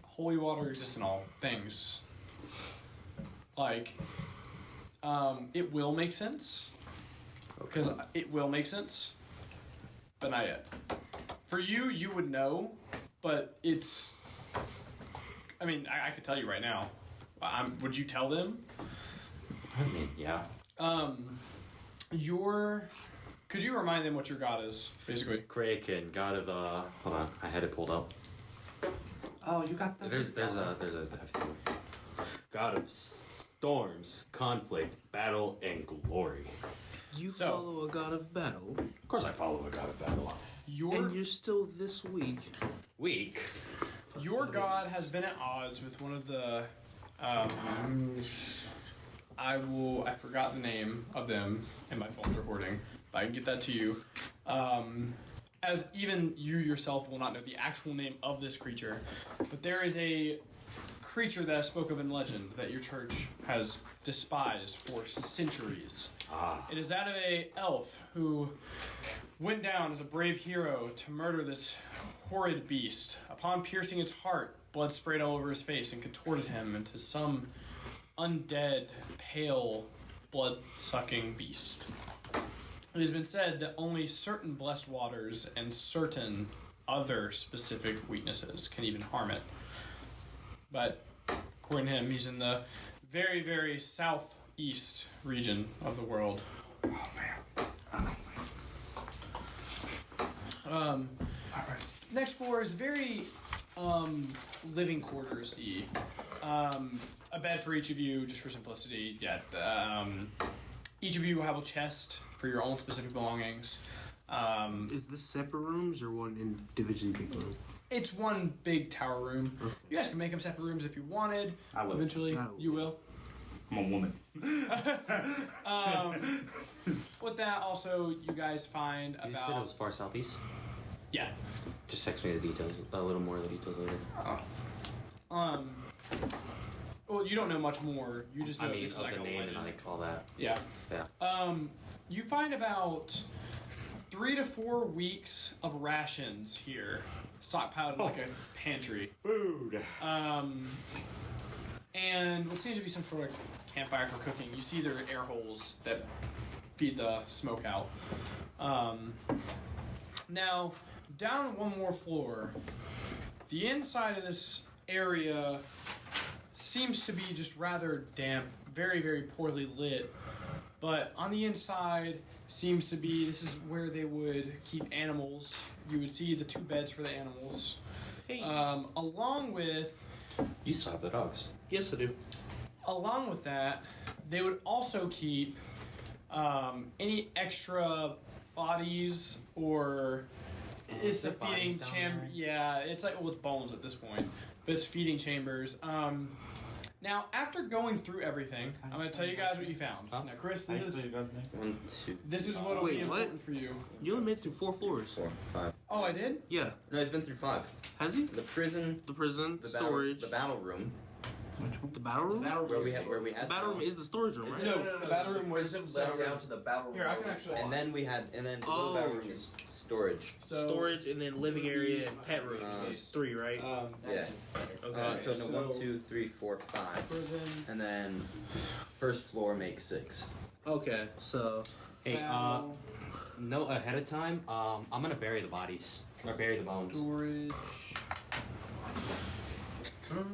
Holy water exists in all things. Like, it will make sense. Because it will make sense, but not yet. For you, you would know, but it's... I mean, I could tell you right now. Would you tell them? I mean, yeah. Could you remind them what your god is, basically? Kraken, god of hold on, I had it pulled up. Oh, you got the. There's a god of storms, conflict, battle, and glory. You So- follow a god of battle, Of course, I follow a god of battle. Your and you're still this weak. Weak. Your god has been at odds with one of the. I forgot the name of them in my phone's recording, but I can get that to you. As even you yourself will not know the actual name of this creature, but there is a creature that I spoke of in legend that your church has despised for centuries. It is that of a elf who went down as a brave hero to murder this horrid beast. Upon piercing its heart, blood sprayed all over his face and contorted him into some undead, pale, blood-sucking beast. It has been said that only certain blessed waters and certain other specific weaknesses can even harm it. But according to him, he's in the very, very southeast region of the world. Next floor is very living quarters-y. A bed for each of you, just for simplicity. Yeah. Each of you will have a chest for your own specific belongings. Is this separate rooms or one individually big room? It's one big tower room. Okay. You guys can make them separate rooms if you wanted. I will. Eventually, I will. you will. I'm a woman. With that, also, you guys find You said it about... was far southeast? Yeah. Just text me the details, a little more of the details later. Well, you don't know much more. You just know I mean, this is of like the a name legend. and like all that. Yeah. Yeah. You find about 3 to 4 weeks of rations here, stockpiled in like a pantry. Food. And what seems to be some sort of campfire for cooking. You see there are air holes that feed the smoke out. Now, down one more floor, the inside of this area seems to be just rather damp, very, very poorly lit. But on the inside seems to be, this is where they would keep animals. You would see the 2 beds for the animals. Along with... You still have the dogs. Yes, I do. Along with that, they would also keep any extra bodies or it's the there feeding bodies down chamber. there? Yeah, it's like, well, it's bones at this point, but it's feeding chambers. Now, after going through everything, I'm going to tell you guys what you found. Huh? Now, Chris, this is 1, 2, this is what will Wait, be what? important for you. You only made it through 4 floors. 4, 5. Oh, I did? Yeah. No, he's been through 5. Has he? The prison, The prison, the storage, the battle room, the battle room. where we had The battle room is the storage room, right? No, the battle room was prison separate. led down to the battle room. Here, I can actually... and then the little Oh. battle room is storage. So, Storage and then living area and pet room. It's 3, right? Yeah. Okay. So no, so- 1, 2, 3, 4, 5, prison, and then first floor makes 6. Okay. So Hey, battle, note ahead of time, I'm gonna bury the bodies. Or bury the bones. storage...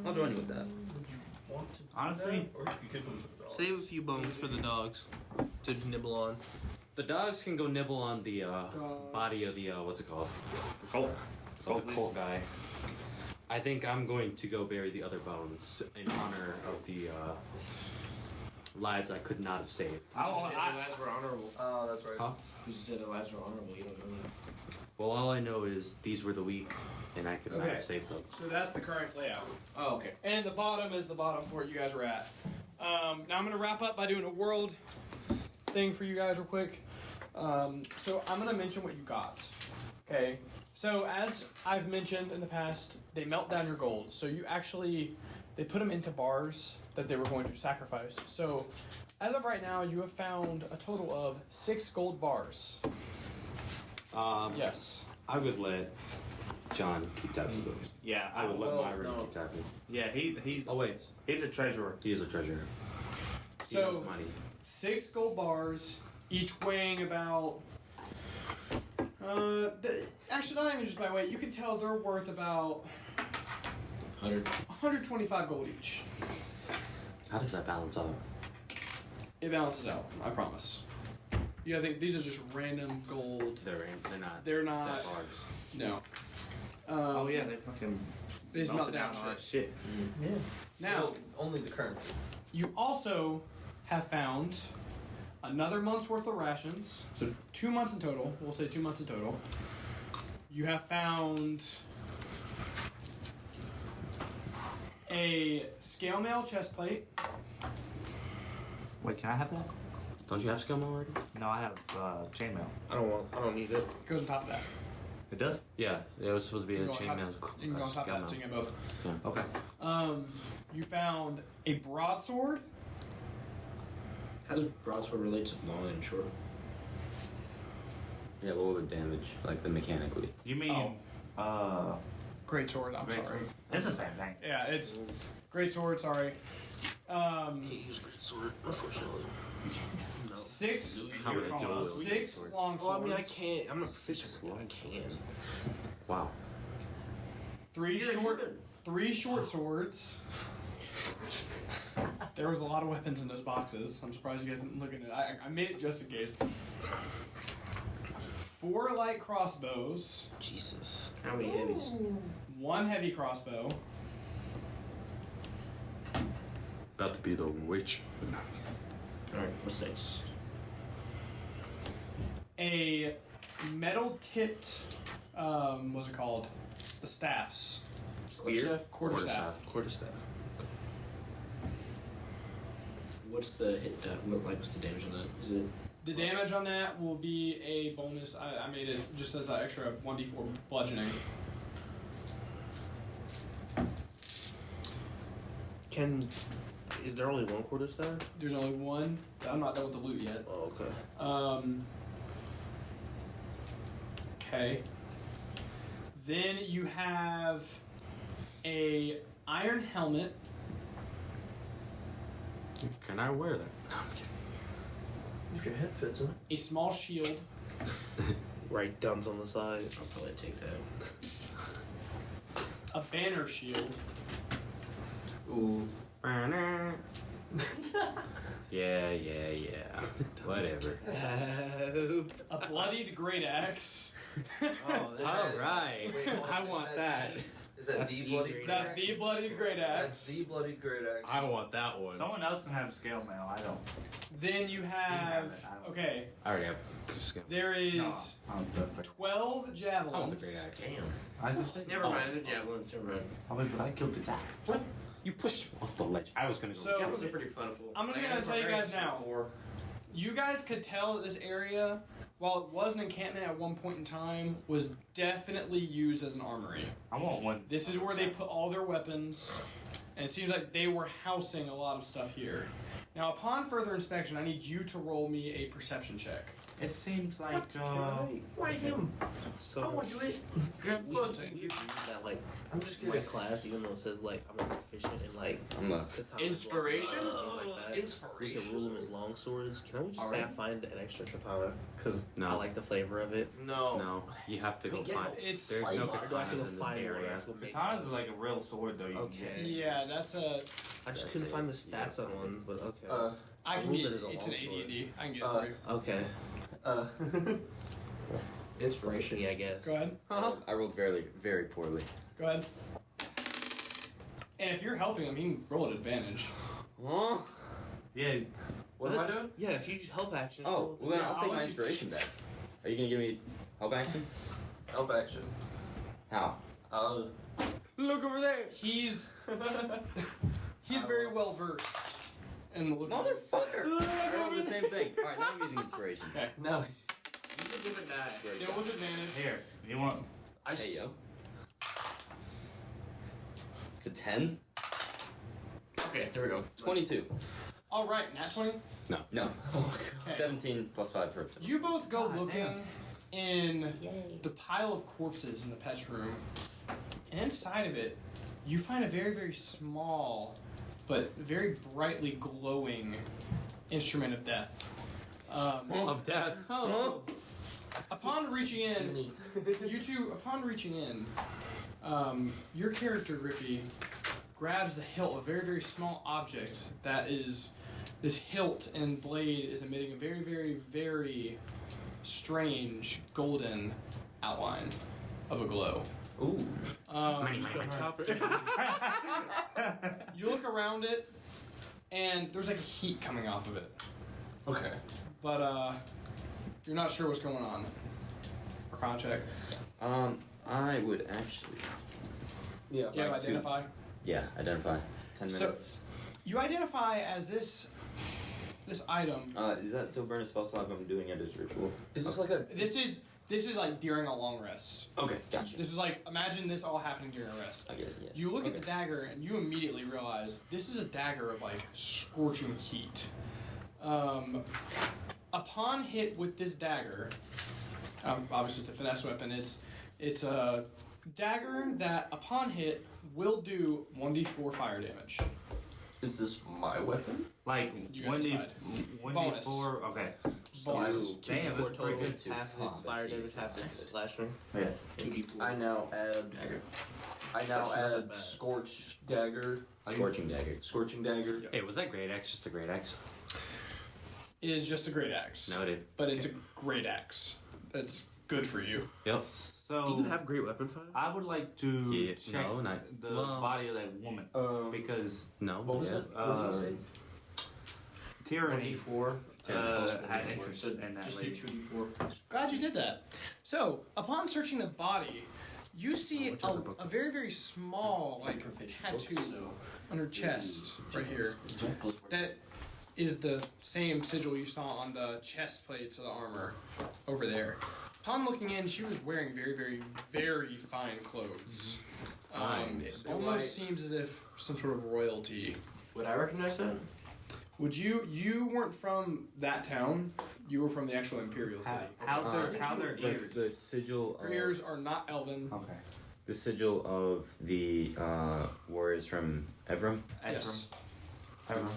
I'll join you with that. Honestly, save a few bones for the dogs to nibble on. The dogs can go nibble on the body of the, what's it called? Cult. The cult guy. I think I'm going to go bury the other bones in honor of the lives I could not have saved. Who said their lives were honorable? Oh, that's right. Huh? Who said their lives were honorable? You don't know that. Well, all I know is these were the weak, and I could not Okay. have saved them. So that's the current layout. Oh, okay. And the bottom is the bottom floor you guys are at. Now I'm going to wrap up by doing a world thing for you guys real quick. So I'm going to mention what you got. Okay. So as I've mentioned in the past, they melt down your gold. So you actually, they put them into bars that they were going to sacrifice. So as of right now, you have found a total of 6 gold bars. Yes. I would let John keep tabs of those. Yeah, I would let well, Myron no. keep tabs. Yeah, he's Oh wait, he's a treasurer. he is a treasurer. He So- knows money. 6 gold bars, each weighing about. Actually, not even just by weight. You can tell they're worth about 125 gold each. How does that balance out? It balances out. I promise. You gotta think these are just random gold. They're not. They're not. sapphires. No. Oh yeah, they fucking They just melt melted down our shit. shit. Yeah. Now, Well, only the currency. you also have found another month's worth of rations. So 2 months in total. We'll say 2 months in total. You have found a scale mail chest plate. Wait, can I have that? Don't you have scum already? No, I have chainmail. I don't need it. It goes on top of that. It does? Yeah, it was supposed to be You a can go on chainmail. top- You can go on top of that, so you can have both. Okay. You found a broadsword. How does broadsword relate to long and short? Yeah, what would damage, like the mechanically? You mean Great sword, I'm great sorry. sword. It's the same thing. Yeah, it's great sword, sorry. Can't use great sword, unfortunately. No. Six How many dual six swords? long Oh, I swords. mean, I can't. I'm not proficient with it. I can. Wow. Three short swords. There was a lot of weapons in those boxes. I'm surprised you guys didn't look at it. I made it just in case. 4 light crossbows. Jesus. How many heavies? 1 heavy crossbow. About to be the witch. Alright, what's next? A metal tipped, what's it called? The staffs. Quarterstaff. Quarterstaff. What's the hit? What's the damage on that? Is it? The damage on that will be a bonus. I made it just as an extra 1d4 bludgeoning. Is there only one quarterstaff? There's only one. I'm not done with the loot yet. Oh, okay. Okay. Then you have a iron helmet. Can I wear that? No, I'm kidding. If your head fits in it. A small shield. Right, guns on the side. I'll probably take that. A banner shield. Ooh. Yeah. Whatever. A bloodied great axe. Oh, this All right. Wait, hold on, I is want that. Is that That's the the bloody great great That's axe? the bloodied great That's axe. the bloody great axe. I want that one. Someone else can have scale mail. I don't. Then you have. Okay. I already have scum. There No, is I don't do it. 12 I want the javelins. great axe. Damn. I just Never mind, the javelins. Never mind. Oh, wait, but I killed the guy. What? You pushed him off the ledge. I was gonna go. So- Javelins are pretty plentiful. I'm just I gonna got tell you my guys ranks now. before. You guys could tell that this area, while it was an encampment at one point in time, was definitely used as an armory. I want one. This is where they put all their weapons, and it seems like they were housing a lot of stuff here. Now, upon further inspection, I need you to roll me a perception check. It seems like Why him? So I want to do it. we should use that like I'm just my kidding. class, even though it says like I'm proficient in like I'm a katana, Inspiration? things like that. We Inspiration. can rule them as long swords. Can I just say I Alright. find an extra katana because No. I like the flavor of it? No. No, you have to go We get find. no It's- There's no Or do I have to katanas go in this find one? I area. have to go make katanas are one? like a real sword though. You Okay. can get. Yeah, that's a. I just That's couldn't it. find the stats on one, but okay. I can ruled get it as a it's an longsword. AD&D. I can get it Uh, for you. Okay. Inspiration. Yeah, I guess. Go ahead. I rolled very, very poorly. Go ahead. And if you're helping him, he can roll at advantage. Huh? Yeah. What am I doing? Yeah, if you use help action. Oh, roll well then Yeah, I'll I'll take let my you- inspiration back. Are you gonna give me help action? Help action. How? Look over there. He's very well versed in the look. Motherfucker! I rolled the same thing. Alright, now I'm using inspiration. Okay. No. You should give it die. Still with advantage. Here, you want? Hey yo. It's a 10? Okay, there we go. 22. All right, nat 20. No. Okay. 17 plus 5 for You both go looking in Yay. the pile of corpses in the pet's room, and inside of it, you find a very, very small, but very brightly glowing instrument of death. Of death. Upon reaching in, upon reaching in, your character, Rippy, grabs the hilt of a very, very small object that is this hilt and blade is emitting a very, very, very strange golden outline of a glow. Ooh. You look around it, and there's like a heat coming off of it. Okay. But you're not sure what's going on. Arcana check. I would actually. Yeah. Do you have identify? Yeah, identify. 10 So- minutes. You identify as this item. Is that still burn a spell slot if I'm doing it as ritual? Is this like a? This is like during a long rest. Okay, gotcha. This is like, imagine this all happening during a rest. I guess, yeah. You look at the dagger and you immediately realize this is a dagger of like scorching heat. Upon hit with this dagger, obviously it's a finesse weapon. It's a dagger that upon hit will do 1d4 fire damage. Is this my weapon? Like You guys decide. 1d4. Okay. Bonus. Damn, that's pretty total. good. Half its fire damage, half its slashing. Yeah. 2d4. I now add. Dagger. I now That's not that add bad. scorched dagger. Scorching dagger. Scorching dagger. Hey, was that great axe just a great axe? It is just a great axe. Noted. But it's a great axe. That's good for you. Yep. So Do you have great weapon fire? I would like to Yeah, check no, not- the well- body of that woman because No. What was yeah. it? What did you say? tyranny 1d4. had interest So in that just do lady. 2d4. Glad you did that. So, upon searching the body, you see a very, very small, like, tattoo on her chest, right here. That is the same sigil you saw on the chest plates of the armor over there. Upon looking in, she was wearing very, very, very fine clothes. Fine. It So almost seems as if some sort of royalty. Would I recognize that? Would you weren't from that town, you were from the actual Imperial City. How's their Like ears? the sigil Her of, ears are not elven. Okay. the sigil of the warriors from Evrim. Yes. Everyone.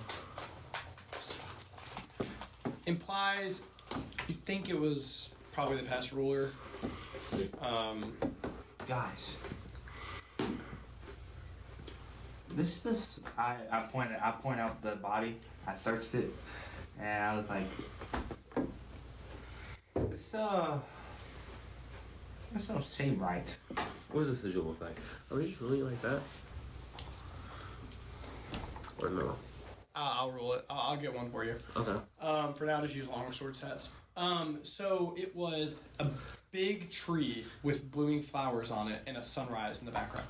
Implies you think it was probably the past ruler. Guys. This I point out the body. I searched it, and I was like, this don't seem right. What does the sigil look like? Are we really like that? Or no? I'll roll it. I'll get one for you. Okay. For now, just use longsword sets. So it was a big tree with blooming flowers on it and a sunrise in the background.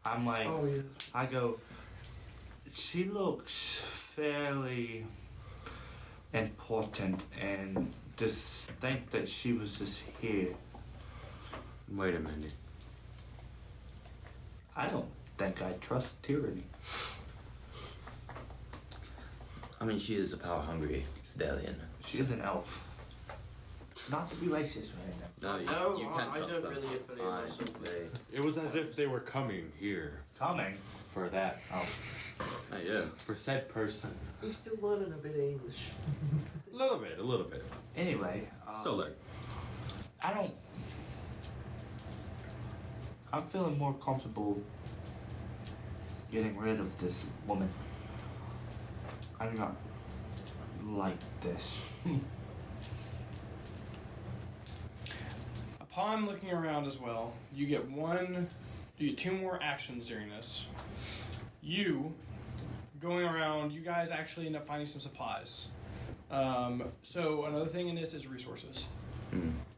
I'm like, Oh yeah. I go, she looks fairly important, and just think that she was just here. Wait a minute. I don't think I trust tyranny. I mean, she is a power-hungry Sedalian. She is an elf. Not to be racist or anything. No, you can't I trust don't them. really affiliate Fine, myself with they- It was as if they were coming here Coming. for that. Oh. yeah. For said person. He's still learning a bit of English. A little bit. Anyway. Still there. I don't. I'm feeling more comfortable getting rid of this woman. I do not like this. Upon looking around as well, you get two more actions during this. You, going around, you guys actually end up finding some supplies. So another thing in this is resources.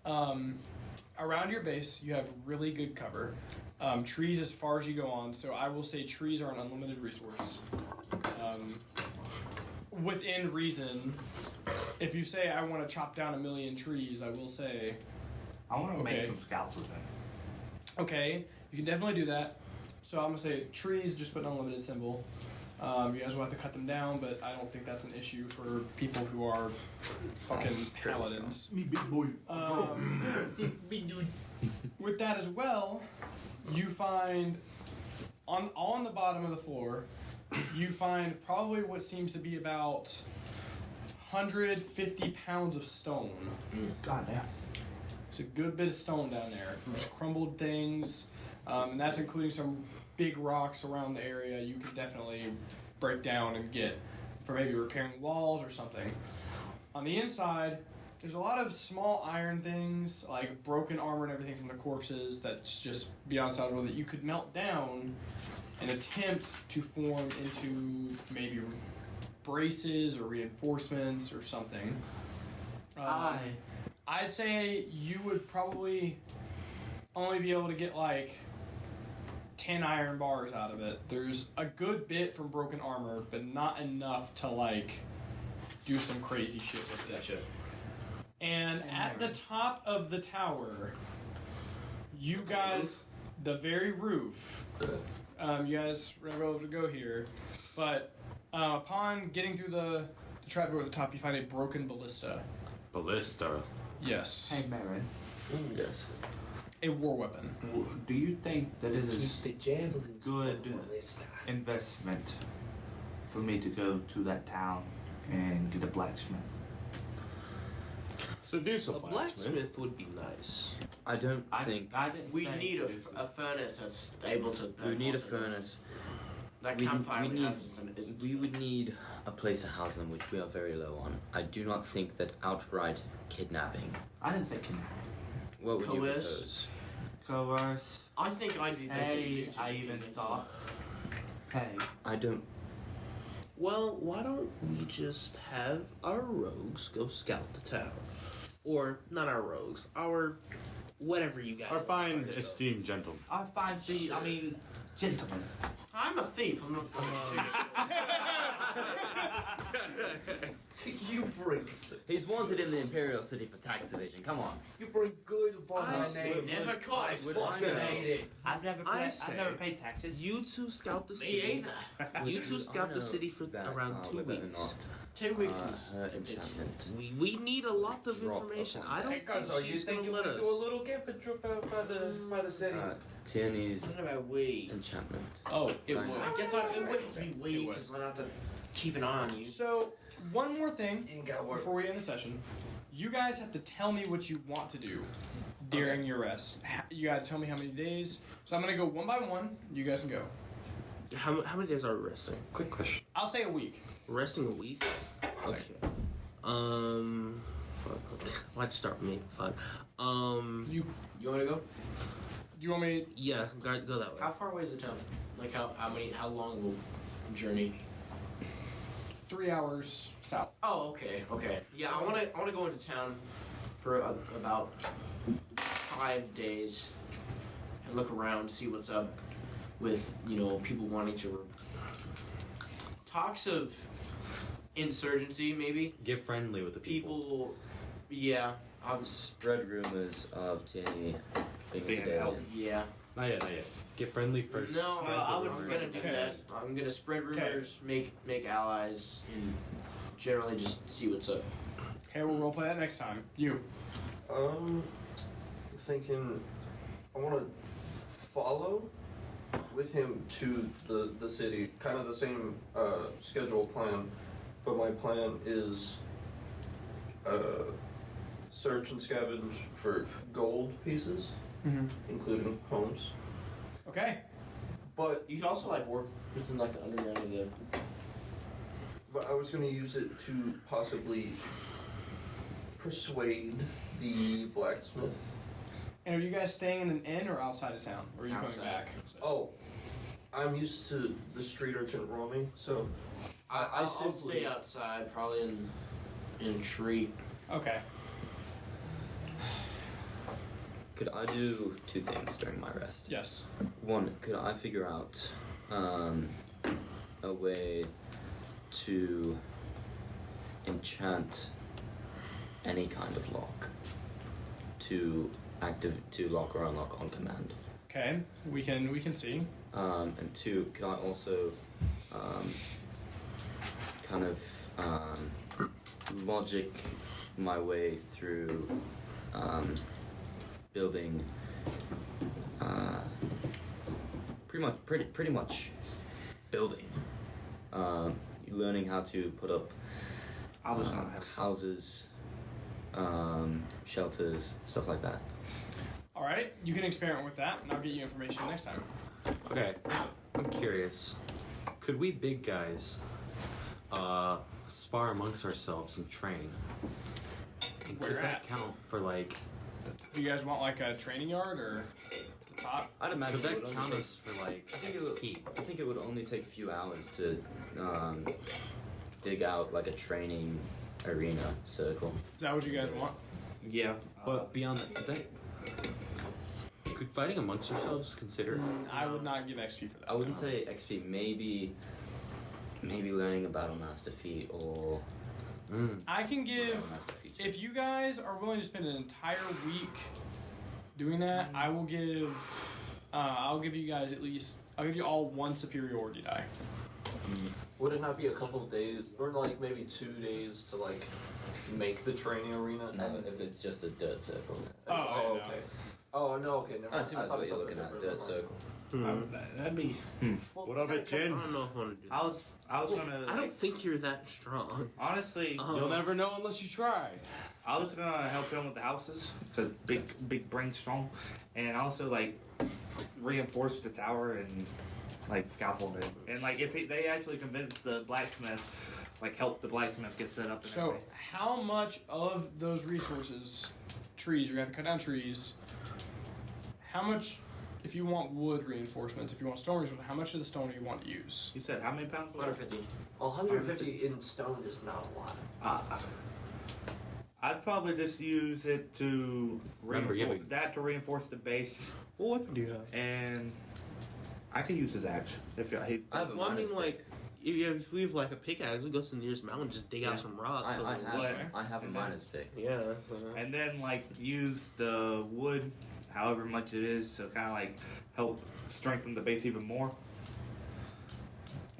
Around your base, you have really good cover. Trees as far as you go on, so I will say trees are an unlimited resource. Within reason, if you say I want to chop down 1,000,000 trees, I will say, I want to make Okay. some scalpels then. okay, you can definitely do that. So I'm gonna say trees, just put an unlimited symbol. You guys will have to cut them down, but I don't think that's an issue for people who are fucking paladins. Me big boy. Big dude. With that as well, you find on the bottom of the floor, you find probably what seems to be about 150 pounds of stone. God damn. It's a good bit of stone down there from just crumbled things, and that's including some big rocks around the area. You can definitely break down and get for maybe repairing walls or something. On the inside, there's a lot of small iron things, like broken armor and everything from the corpses that's just beyond salvageable that you could melt down and attempt to form into maybe braces or reinforcements or something. I'd say you would probably only be able to get like 10 iron bars out of it. There's a good bit from broken armor, but not enough to like do some crazy shit with it. Gotcha. And at the top of the tower, you guys, the very roof, you guys were able to go here, but upon getting through the trapdoor at the top, you find a broken ballista. Ballista. Yes. Hey, Baron. Yes. A war weapon. Do you think that it is The javelins. good investment for me to go to that town and get a blacksmith? Seduce A blacksmith would be nice. I don't think I didn't We say need seduce. a furnace that's able to. we need a furnace. That We- campfire we we need- have is We would need a place to house them, which we are very low on. I do not think that outright kidnapping. I didn't say can What would you Coerce. propose? coerce. I think I'd be Hey, thinking. I even thought. Hey, I don't. Well, why don't we just have our rogues go scout the town? Or, not our rogues, our whatever you guys Our fine, call yourself. esteemed gentleman. I find the. I mean, gentlemen. I'm a thief. I'm not. You bring He's wanted in the Imperial City for tax evasion. Come on. you bring good by I my see. name. Never caught. I fucking hate it. I've never. I I've never paid taxes. You two scout the Me city. either. You two scout the city for around 2 whether or weeks. not 2 weeks is. her enchantment. We need a lot of Drop information. upon I don't Hey, guys, think are you she's gonna thinking let we us. do a little camping trip out by the city? Tierney's What about we? enchantment. Oh, it Right. would. I guess it wouldn't be we It would. because I don't have to keep an eye on you. So, one more thing Ain't got work. before we end the session. You guys have to tell me what you want to do during your rest. You gotta tell me how many days. So I'm gonna go one by one. You guys can go. How many days are we resting? Quick question. I'll say a week. Resting a week? Okay. Why'd you start with me? Fine. You want to go? you want me? Yeah, go that way. How far away is the town? Like how long will journey? 3 hours south. Oh, okay. Yeah, I wanna go into town for about 5 days and look around, see what's up with people wanting to. Talks of insurgency, maybe. Get friendly with the people. People, yeah, Spread rumors of Tierney being a Being an civilian. elf. yeah. Not yet, not yet. Get friendly first. No, spread the I was rumors. gonna do Okay. that. I'm gonna spread rumors, make allies, and generally just see what's up. Okay, we'll roleplay that next time. You. Thinking I want to follow with him to the city, kind of the same schedule plan, but my plan is search and scavenge for gold pieces, including homes. Okay. But You can also work within the underground of the. I was going to use it to possibly persuade the blacksmith. And are you guys staying in an inn or outside of town? Or are you Outside. coming back? Oh, I'm used to the street urchin roaming, so I'll simply stay outside, probably in a tree. Okay. Could I do 2 things during my rest? Yes. One, could I figure out a way to enchant any kind of lock to lock or unlock on command? Okay. We can see. And 2, can I also kind of logic my way through building pretty much building, learning how to put up I was gonna have. houses, shelters, stuff like that. All right. You can experiment with that, and I'll get you information next time. Okay, I'm curious. Could we big guys spar amongst ourselves and train. And Where could that at? count for like? Do you guys want like a training yard or the top? I'd imagine Could it that would count only us for like take, XP? I think it would only take a few hours to dig out like a training arena circle. Is that what you guys want? Yeah. But beyond that, could fighting amongst ourselves consider? I would not give XP for that. I wouldn't no. say XP. Maybe learning a battle master feat or I can give. battle master feat. If you guys are willing to spend an entire week doing that, I will give. I'll give you guys at least. I'll give you all one superiority die. Would it not be a couple of days, or like maybe 2 days to like make the training arena? No, if it's just a dirt circle. Oh, okay. Oh no, okay. Never I mind. assume that's thought what it you're was looking at, something dirt different. circle. That'd be. What of it, I Jen? don't know if I want to do that. I was gonna. I don't think you're that strong. Honestly, You'll never know unless you try. I was gonna help him with the houses because big brain strong, and also like reinforce the tower and like scaffold it, and like if they actually convince the blacksmith, like help the blacksmith get set up. And So, everything. how much of those resources, trees, you're gonna have to cut down trees. How much, if you want wood reinforcements, if you want stone reinforcements, how much of the stone do you want to use? You said how many pounds? 150. 150 in stone is not a lot. I'd probably just use it to Remember, reinforce the base, What weapon do you have? and I could use his axe if he. I have a Well, I minus mean, like, if we have like a pickaxe, we go to the nearest mountain, just dig out some rocks. I have a minus pick. Yeah. So. And then like use the wood, however much it is, to kind of like help strengthen the base even more.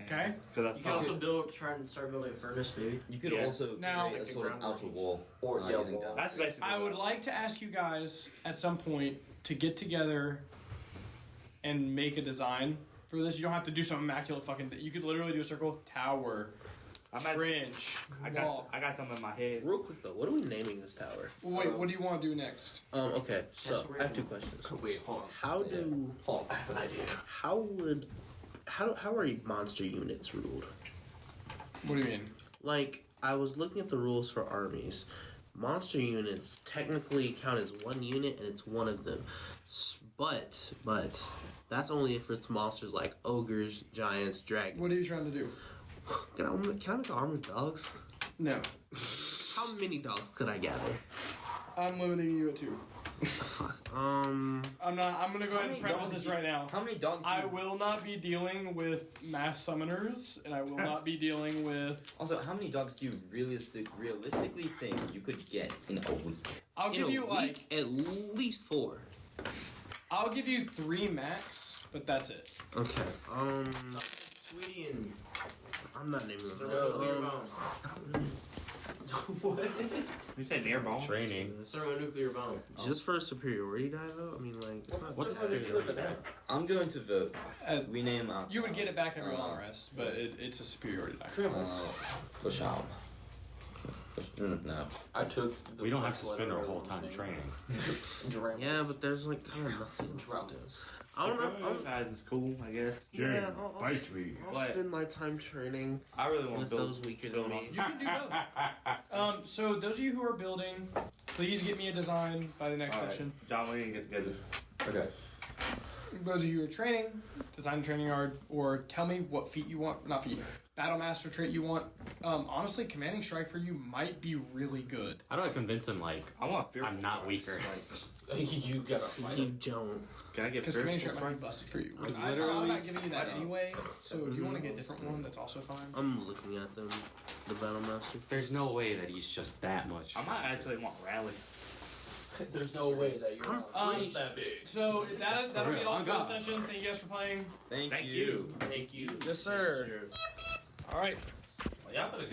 Okay. Because that's You can also try and start building a furnace, maybe. You could Yeah. also Now- create a sort of Like a outer ground wall Or using wall. that's basically. I would what like to ask you guys at some point to get together and make a design for this. You don't have to do some immaculate fucking thing. You could literally do a circle, tower, I'm at- trench, I wall. got something in my head. Real quick though, what are we naming this tower? Wait, what do you want to do next? Okay, so That's I have 2 questions. Wait, hold on. How I have an idea. how are monster units ruled? What do you mean? Like, I was looking at the rules for armies. Monster units technically count as one unit, and it's one of them. But that's only if it's monsters like ogres, giants, dragons. What are you trying to do? Can I make an army of dogs? No. How many dogs could I gather? I'm limiting you at 2. Fuck. I'm not. I'm gonna go ahead and preface this right now. How many dogs do I you... will not be dealing with mass summoners, and I will not be dealing with. Also, how many dogs do you realistically think you could get in a week? I'll In give a you week, at least 4. I'll give you 3 max, but that's it. Okay. Sweetie and I'm not naming them. thermonuclear bombs. What? You said near bone. Training. Thermonuclear bomb. Just for a superiority die, though. I mean, like, it's not. What's How do you live in that? I'm going to vote. We name our You would get it back every long rest, but it's a superiority die. for Shao. No. I took. The We don't have first to spend letter our of whole his time name. training. Dramos. Yeah, but there's like kind of nothing. Dramos. I don't know. Those guys is cool, I guess. Yeah, I'll Fight me. What? spend my time training I really want with to build those weaker build than on- me. You can do both. So those of you who are building, please get me a design by the next All right. session. John, we need to get together. Okay. Those of you who are training, design a training yard, or tell me what feat you want. Not feat. Battle master trait you want. Honestly, commanding strike for you might be really good. How do I convince him like I want fearful I'm not strikes. weaker? You gotta fight You him. don't. Can I get Because fearful commanding strike might be strikes? busted for you. Because I'm literally- not giving you that anyway. So if you want to get a different one, that's also fine. I'm looking at them. The battle master. There's no way that he's just that much. I might actually want rally. There's no way that you're not Um, just that big. So that'll For be real, all on for the God. session. Thank you guys for playing. Thank Thank you. Thank you. Yes, sir. All right. Y'all better